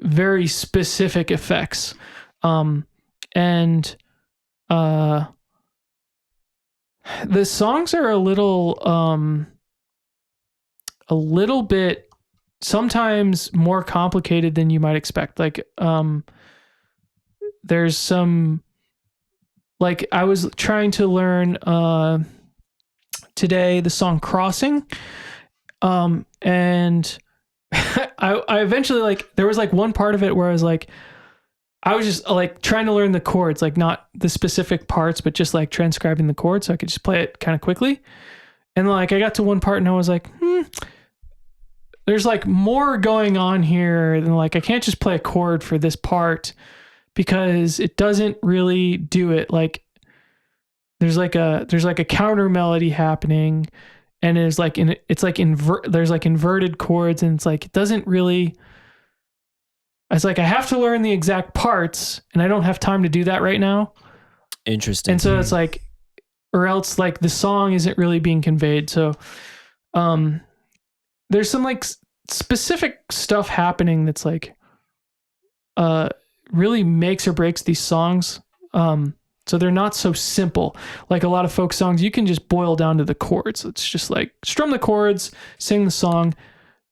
very specific effects. And the songs are a little bit sometimes more complicated than you might expect. Like there's some like I was trying to learn today the song Crossing. And I eventually, like, there was like one part of it where I was just like trying to learn the chords, like not the specific parts, but just like transcribing the chords so I could just play it kind of quickly. And like I got to one part and I was like, there's like more going on here than like I can't just play a chord for this part because it doesn't really do it. Like there's like a counter melody happening, and there's like inverted chords, and it's like it doesn't really. It's like I have to learn the exact parts, and I don't have time to do that right now. Interesting. And so it's like, or else like the song isn't really being conveyed. So, there's some like specific stuff happening that's like, really makes or breaks these songs. So they're not so simple. Like a lot of folk songs, you can just boil down to the chords. It's just like strum the chords, sing the song.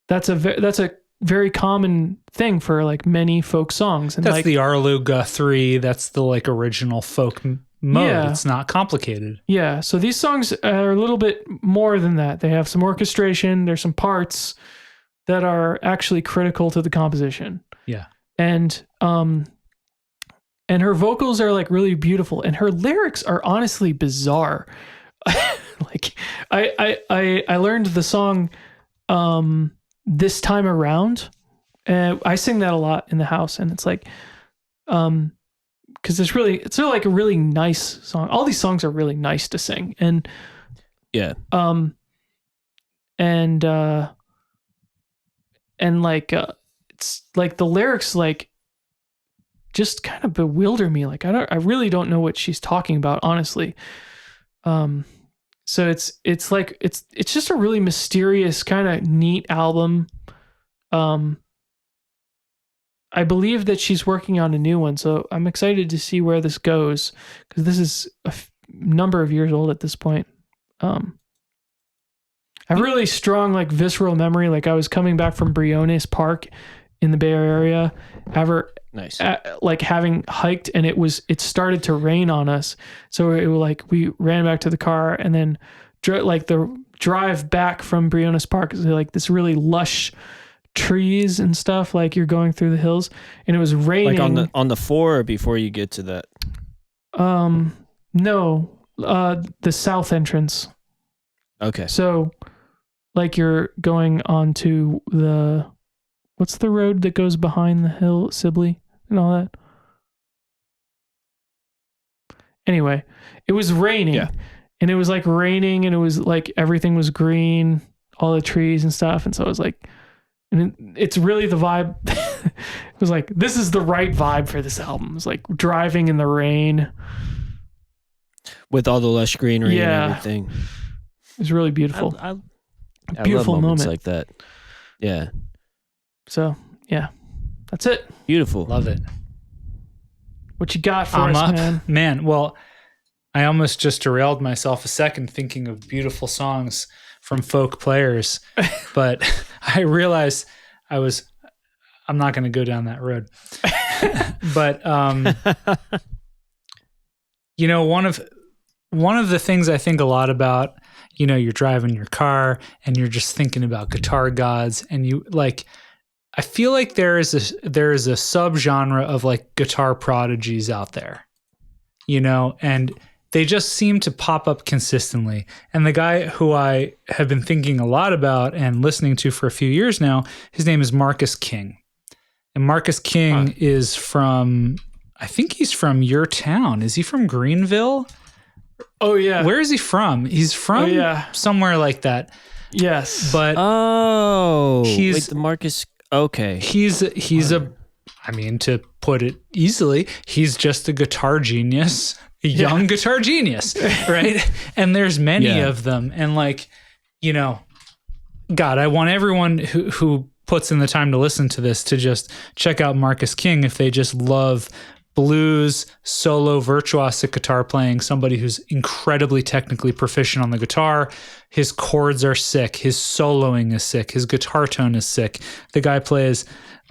That's a very common thing for like many folk songs. And that's like the Arluga 3. That's the like original folk mode. Yeah. It's not complicated. Yeah. So these songs are a little bit more than that. They have some orchestration. There's some parts that are actually critical to the composition. Yeah. And her vocals are like really beautiful, and her lyrics are honestly bizarre. Like I learned the song This Time Around, and I sing that a lot in the house, and it's like because it's like a really nice song. All these songs are really nice to sing, and like it's like the lyrics like just kind of bewilder me. Like I really don't know what she's talking about, honestly. So it's just a really mysterious kind of neat album. I believe that she's working on a new one, so I'm excited to see where this goes, because this is a number of years old at this point. I have really strong like visceral memory. Like I was coming back from Briones Park in the Bay Area, nice. Like having hiked, and it started to rain on us. So it was like we ran back to the car, and then like the drive back from Briones Park is like this really lush trees and stuff. Like you're going through the hills, and it was raining. Like on the 4 or before you get to that? No, the south entrance. Okay. So like you're going onto what's the road that goes behind the hill, Sibley and all that? Anyway, it was raining. Yeah. And it was like raining, and it was like everything was green, all the trees and stuff. And so I was like, and it's really the vibe. It was like, this is the right vibe for this album. It was like driving in the rain. With all the lush greenery and everything. It was really beautiful. I Beautiful love moments moment. like that. Yeah. So, yeah. That's it. Beautiful. Love it. What you got for I'm us, up. man? Man, well, I almost just derailed myself a second thinking of beautiful songs from folk players, but I realized I'm not going to go down that road. But you know, one of the things I think a lot about, you know, you're driving your car and you're just thinking about guitar gods, and you like, I feel like there is a subgenre of like guitar prodigies out there, you know, and they just seem to pop up consistently. And the guy who I have been thinking a lot about and listening to for a few years now, his name is Marcus King. And Marcus King is from, I think he's from your town. Is he from Greenville? Oh, yeah. Where is he from? He's from somewhere like that. Yes. But he's the Marcus. Okay. He's I mean, to put it easily, he's just a guitar genius, a young guitar genius, right? And there's many of them. And like, you know, God, I want everyone who puts in the time to listen to this to just check out Marcus King if they just love blues, solo, virtuosic guitar playing, somebody who's incredibly technically proficient on the guitar. His chords are sick. His soloing is sick. His guitar tone is sick. The guy plays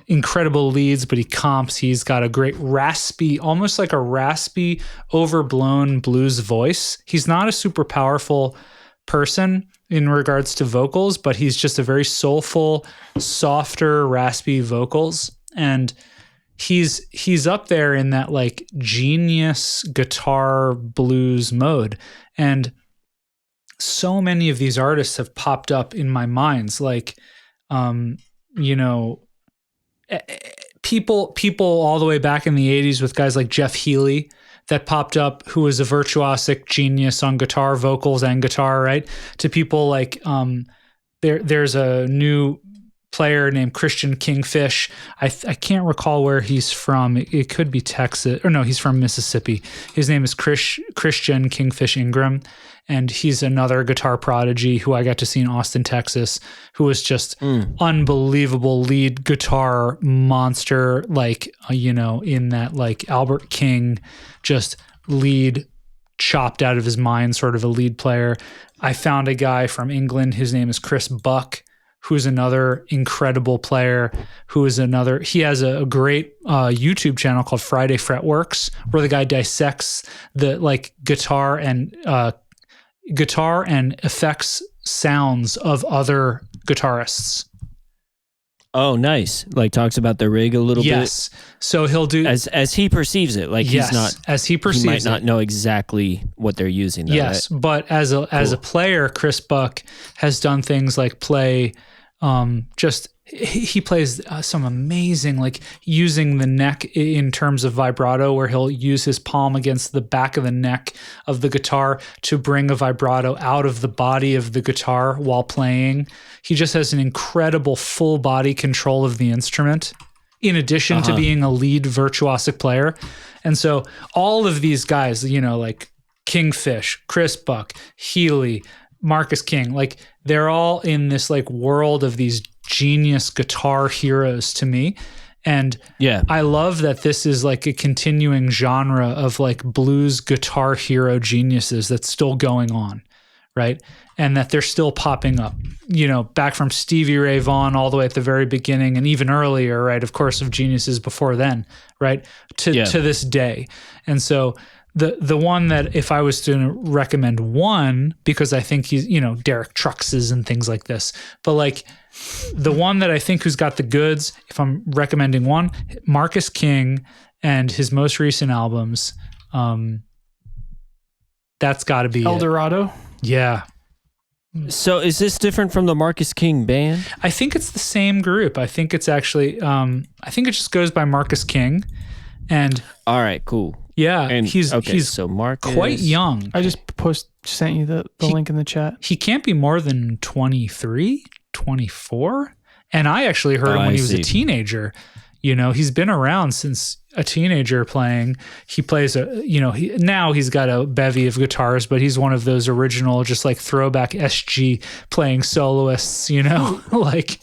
incredible leads, but he comps. He's got a great raspy, almost like a raspy, overblown blues voice. He's not a super powerful person in regards to vocals, but he's just a very soulful, softer, raspy vocals. And he's up there in that like genius guitar blues mode. And so many of these artists have popped up in my minds, like, people all the way back in the 80s with guys like Jeff Healey that popped up, who was a virtuosic genius on guitar, vocals, and guitar, right? To people like there's a new player named Christian Kingfish. I can't recall where he's from. It could be Texas, or no, he's from Mississippi. His name is Christian Kingfish Ingram, and he's another guitar prodigy who I got to see in Austin, Texas, who was just unbelievable lead guitar monster, like, in that like Albert King, just lead chopped out of his mind, sort of a lead player. I found a guy from England. His name is Chris Buck, who's another incredible player, he has a great YouTube channel called Friday Fretworks, where the guy dissects the like guitar and effects sounds of other guitarists. Oh, nice. Like talks about the rig a little bit. Yes. So he'll do as he perceives it. Like yes, he's not as he perceives he might not know exactly what they're using though, yes, right? But as a player, Chris Buck has done things like play he plays some amazing, like using the neck in terms of vibrato, where he'll use his palm against the back of the neck of the guitar to bring a vibrato out of the body of the guitar while playing. He just has an incredible full body control of the instrument, in addition to being a lead virtuosic player. And so all of these guys, like Kingfish, Chris Buck, Healy, Marcus King, like they're all in this like world of these genius guitar heroes to me. And I love that this is like a continuing genre of like blues guitar hero geniuses that's still going on, right? And that they're still popping up, back from Stevie Ray Vaughan all the way at the very beginning and even earlier, right? Of course, of geniuses before then, right? To this day. And so the one that if I was to recommend one, because I think he's, Derek Truxes and things like this, but like the one that I think who's got the goods, if I'm recommending one, Marcus King and his most recent albums, that's got to be El Dorado. Yeah. So is this different from the Marcus King band? I think it's the same group. I think it's actually, I think it just goes by Marcus King. And all right, cool. Yeah, and he's so Marcus, quite young. I just sent you the link in the chat. He can't be more than 23, 24. And I actually heard him when he was a teenager. He's been around since a teenager playing. He plays now he's got a bevy of guitars, but he's one of those original, just like throwback SG playing soloists, like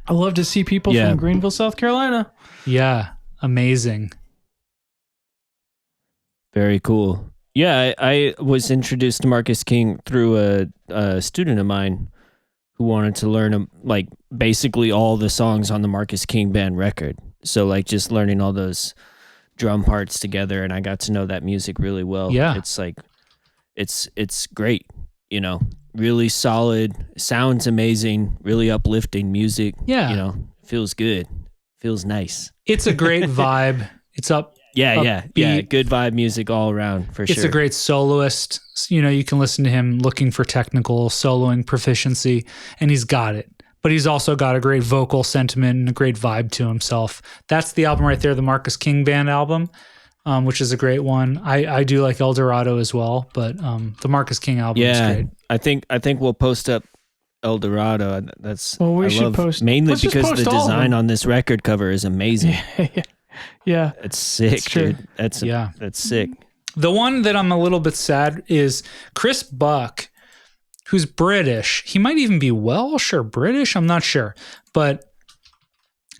I love to see people from Greenville, South Carolina. Yeah. Amazing. Very cool. Yeah, I was introduced to Marcus King through a student of mine who wanted to learn like basically all the songs on the Marcus King band record. So like just learning all those drum parts together, and I got to know that music really well. Yeah. It's like it's great, really solid, sounds amazing, really uplifting music. Yeah. Feels good. Feels nice. It's a great vibe. It's up. Yeah. Good vibe music all around for sure. It's a great soloist. You can listen to him looking for technical soloing proficiency, and he's got it. But he's also got a great vocal sentiment and a great vibe to himself. That's the album right there, the Marcus King Band album, which is a great one. I do like El Dorado as well, but the Marcus King album is great. I think we'll post up El Dorado. We should post mainly because the design on this record cover is amazing. Yeah. It's sick, dude. That's sick. The one that I'm a little bit sad is Chris Buck, who's British. He might even be Welsh or British. I'm not sure. But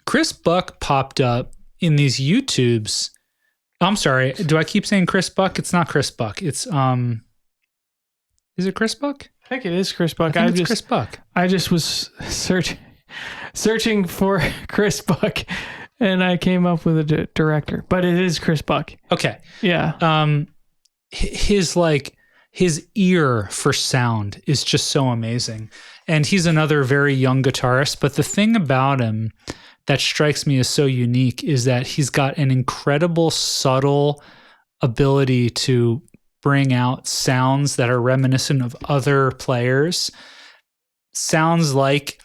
Chris Buck popped up in these YouTubes I'm sorry. Do I keep saying Chris Buck? It's not Chris Buck. It's Is it Chris Buck? I think it is Chris Buck. I think it's Chris Buck. I just was searching for Chris Buck, and I came up with a director, but it is Chris Buck. Okay. Yeah. His ear for sound is just so amazing. And he's another very young guitarist, but the thing about him that strikes me as so unique is that he's got an incredible subtle ability to bring out sounds that are reminiscent of other players. Sounds like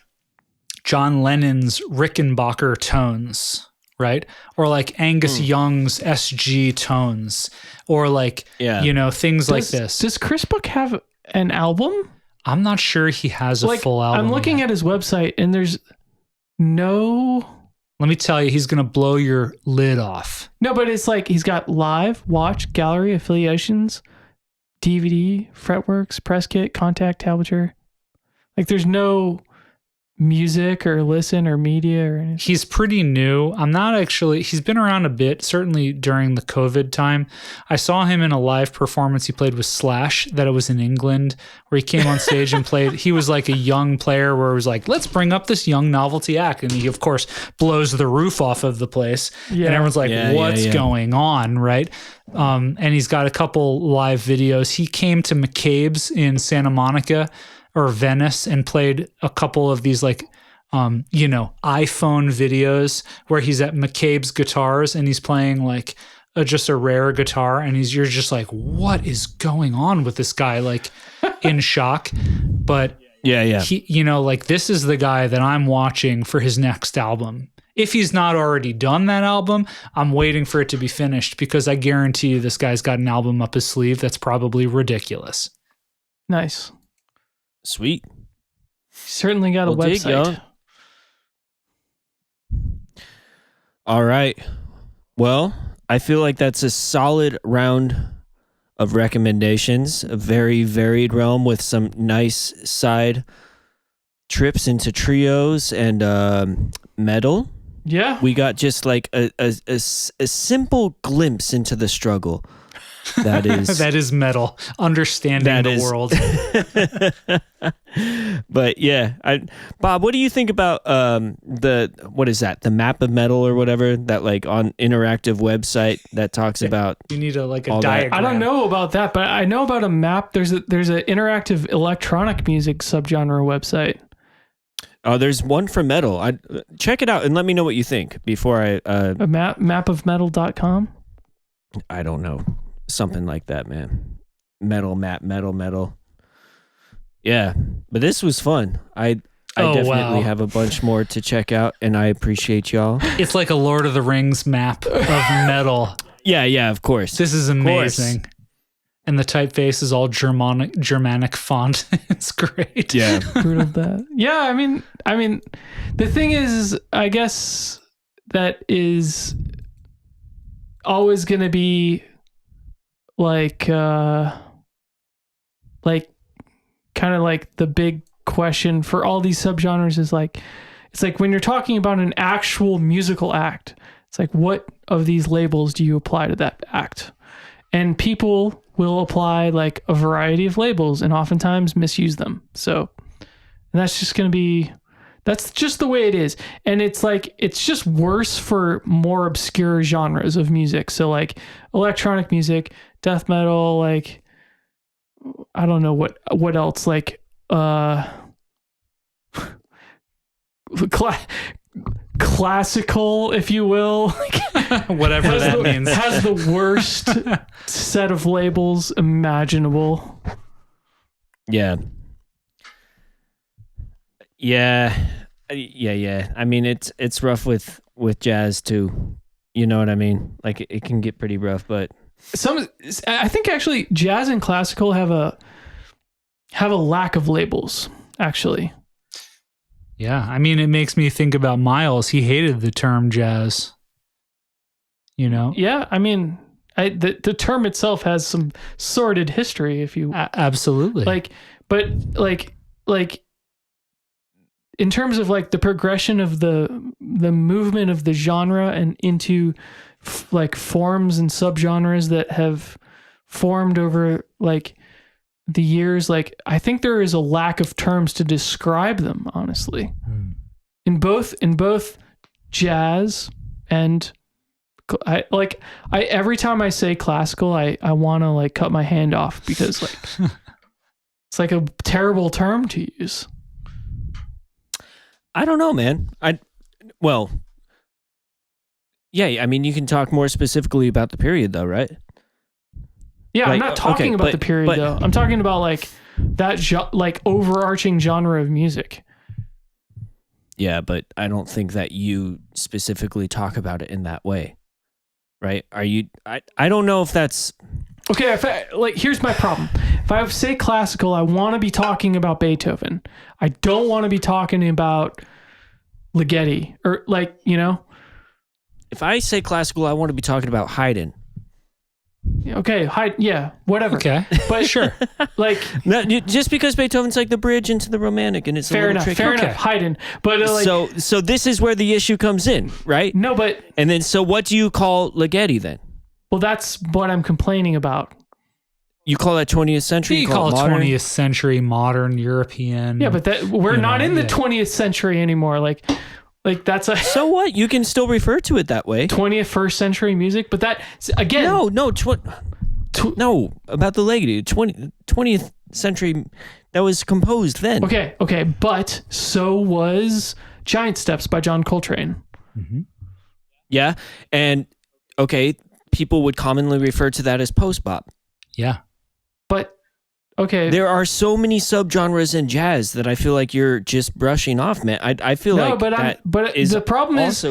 John Lennon's Rickenbacker tones, right? Or like Angus Young's SG tones, or like, things like this. Does Chris Buck have an album? I'm not sure he has a full album. I'm looking at his website and there's no... Let me tell you, he's going to blow your lid off. No, but it's like he's got live, watch, gallery, affiliations, DVD, fretworks, press kit, contact, tablature. Like there's no music or listen or media or anything. He's pretty new. He's been around a bit, certainly during the COVID time. I saw him in a live performance he played with Slash, that it was in England, where he came on stage and played. He was like a young player where it was like, let's bring up this young novelty act. And he, of course, blows the roof off of the place. Yeah. And everyone's like, what's going on, right? And he's got a couple live videos. He came to McCabe's in Santa Monica or Venice and played a couple of these like, iPhone videos where he's at McCabe's Guitars and he's playing like just a rare guitar, and you're just like, what is going on with this guy? Like in shock. But he, this is the guy that I'm watching for his next album. If he's not already done that album, I'm waiting for it to be finished, because I guarantee you this guy's got an album up his sleeve that's probably ridiculous. Nice. Sweet. Certainly got a website. All right. Well, I feel like that's a solid round of recommendations, a very varied realm with some nice side trips into trios and metal. Yeah. We got just like a simple glimpse into the struggle. That is metal. Understanding the world. But yeah, Bob, what do you think about the map of metal or whatever, that like on interactive website that talks about? You need a diagram. I don't know about that, but I know about a map. There's an interactive electronic music subgenre website. Oh, there's one for metal. Check it out and let me know what you think before I a mapofmetal.com. I don't know. Something like that, man. Metal. Yeah, but this was fun. I definitely have a bunch more to check out, and I appreciate y'all. It's like a Lord of the Rings map of metal. Yeah, of course. This is amazing. And the typeface is all Germanic font. It's great. Yeah. Brutal that. Yeah, I mean, the thing is, I guess that is always going to be like kind of like the big question for all these subgenres is like, it's like when you're talking about an actual musical act, it's like, what of these labels do you apply to that act? And people will apply like a variety of labels and oftentimes misuse them. So that's just going to be, that's just the way it is. And it's like, it's just worse for more obscure genres of music. So like electronic music, death metal, like, I don't know what else, like, classical, if you will, whatever that means, has the worst set of labels imaginable. Yeah. I mean, it's rough with jazz too. You know what I mean? Like it can get pretty rough, but I think actually jazz and classical have a lack of labels, actually. Yeah, I mean, it makes me think about Miles. He hated the term jazz. You know? Yeah, I mean, the term itself has some sordid history, if you absolutely. But in terms of like the progression of the movement of the genre and into like forms and subgenres that have formed over like the years. Like I think there is a lack of terms to describe them, honestly. In both jazz and every time I say classical, I want to like cut my hand off because like it's like a terrible term to use. I don't know, man. Yeah, I mean, you can talk more specifically about the period, though, right? Yeah, like, I'm not talking about the period, though. I'm talking about like that like overarching genre of music. Yeah, but I don't think that you specifically talk about it in that way, right? Are you? I don't know if that's okay. Here's my problem. If I say classical, I want to be talking about Beethoven. I don't want to be talking about Ligeti or like, you know. If I say classical, I want to be talking about Haydn. Okay, yeah, whatever. Okay, but sure. Like, no, just because Beethoven's like the bridge into the Romantic, and it's fair a little enough. tricky. Fair enough. Haydn, but like, so this is where the issue comes in, right? No, but and then so what do you call Ligeti then? Well, that's what I'm complaining about. You call that 20th century? You call it 20th century, modern, European. Yeah, but we're not in the 20th century anymore. Like that's a so what? You can still refer to it that way. 21st century music, but that again. No, about the Ligeti, 20th century that was composed then. Okay, but so was Giant Steps by John Coltrane. Mm-hmm. Yeah, and okay, people would commonly refer to that as post-bop. Yeah. But okay, there are so many subgenres in jazz that I feel like you're just brushing off, man. I feel like the problem is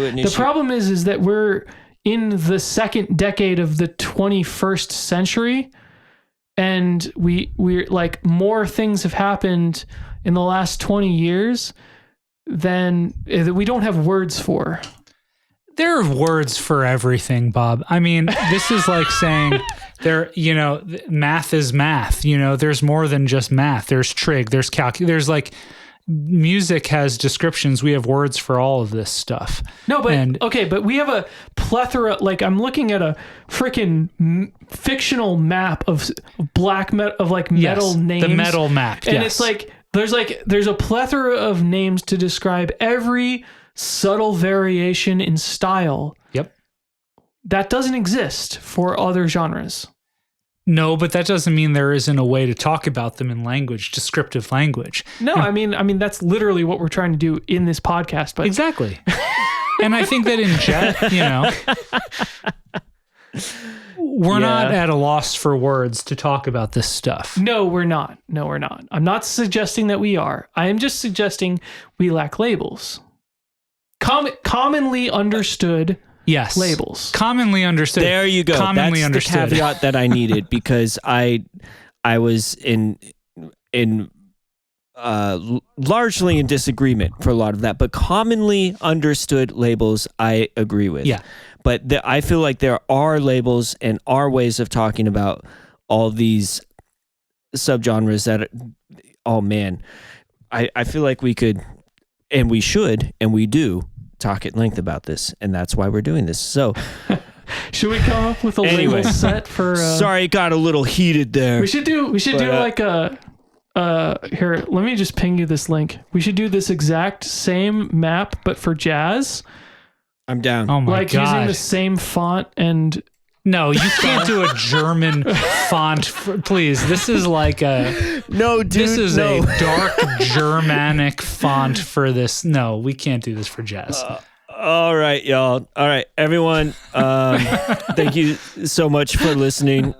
that we're in the second decade of the 21st century, and we're like more things have happened in the last 20 years than that we don't have words for. There are words for everything, Bob. I mean, this is like saying math is math. There's more than just math. There's trig, there's there's like music has descriptions. We have words for all of this stuff. No, but we have a plethora. Like I'm looking at a freaking fictional map of black metal of like metal names. The metal map, and it's like there's a plethora of names to describe every subtle variation in style. Yep. That doesn't exist for other genres. No, but that doesn't mean there isn't a way to talk about them in language, descriptive language. No, I mean that's literally what we're trying to do in this podcast. But exactly. And I think that in we're not at a loss for words to talk about this stuff. No, we're not. I'm not suggesting that we are. I am just suggesting we lack labels. Commonly understood. Yes. Labels. Commonly understood. There you go. Commonly That's understood. The caveat that I needed because I was in largely in disagreement for a lot of that, but commonly understood labels I agree with. Yeah. But I feel like there are labels and are ways of talking about all these subgenres that, oh man, I feel like we could and we should and we do talk at length about this, and that's why we're doing this. So should we come up with a label set for sorry, it got a little heated there. We should do like a here, let me just ping you this link. We should do this exact same map but for jazz. I'm down. Oh my god. Like using the same font and no, you can't do a German font. Please, this is like a no, dude. This is a dark Germanic font for this. No, we can't do this for jazz. All right, y'all. All right, everyone. Thank you so much for listening.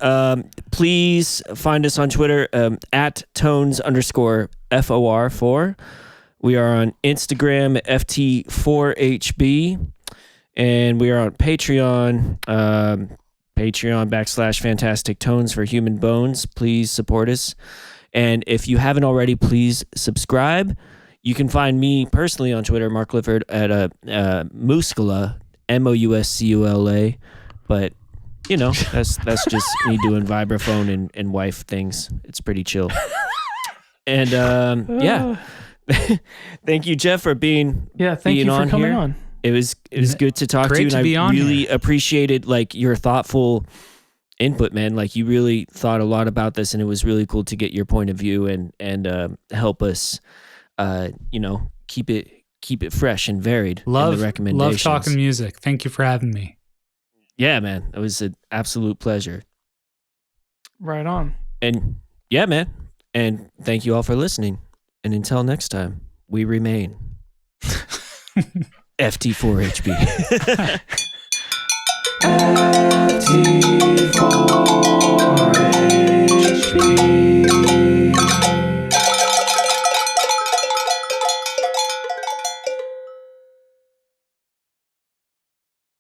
Please find us on Twitter at tones_FOR4. We are on Instagram at FT4HB, and we are on Patreon. Patreon.com/Fantastic Tones for Human Bones. Please support us. And if you haven't already, please subscribe. You can find me personally on Twitter, Mark Lifford, at Muscula, MOUSCULA. But, that's just me doing vibraphone and wife things. It's pretty chill. And, yeah. Thank you, Jeff, for being thank you for coming here. on. It was good to talk to Great you, and I really here. appreciated like your thoughtful input, man. Like you really thought a lot about this, and it was really cool to get your point of view and help us, keep it fresh and varied. In the recommendations. Love talking music. Thank you for having me. Yeah, man, it was an absolute pleasure. Right on. And yeah, man, and thank you all for listening. And until next time, we remain FT4HB.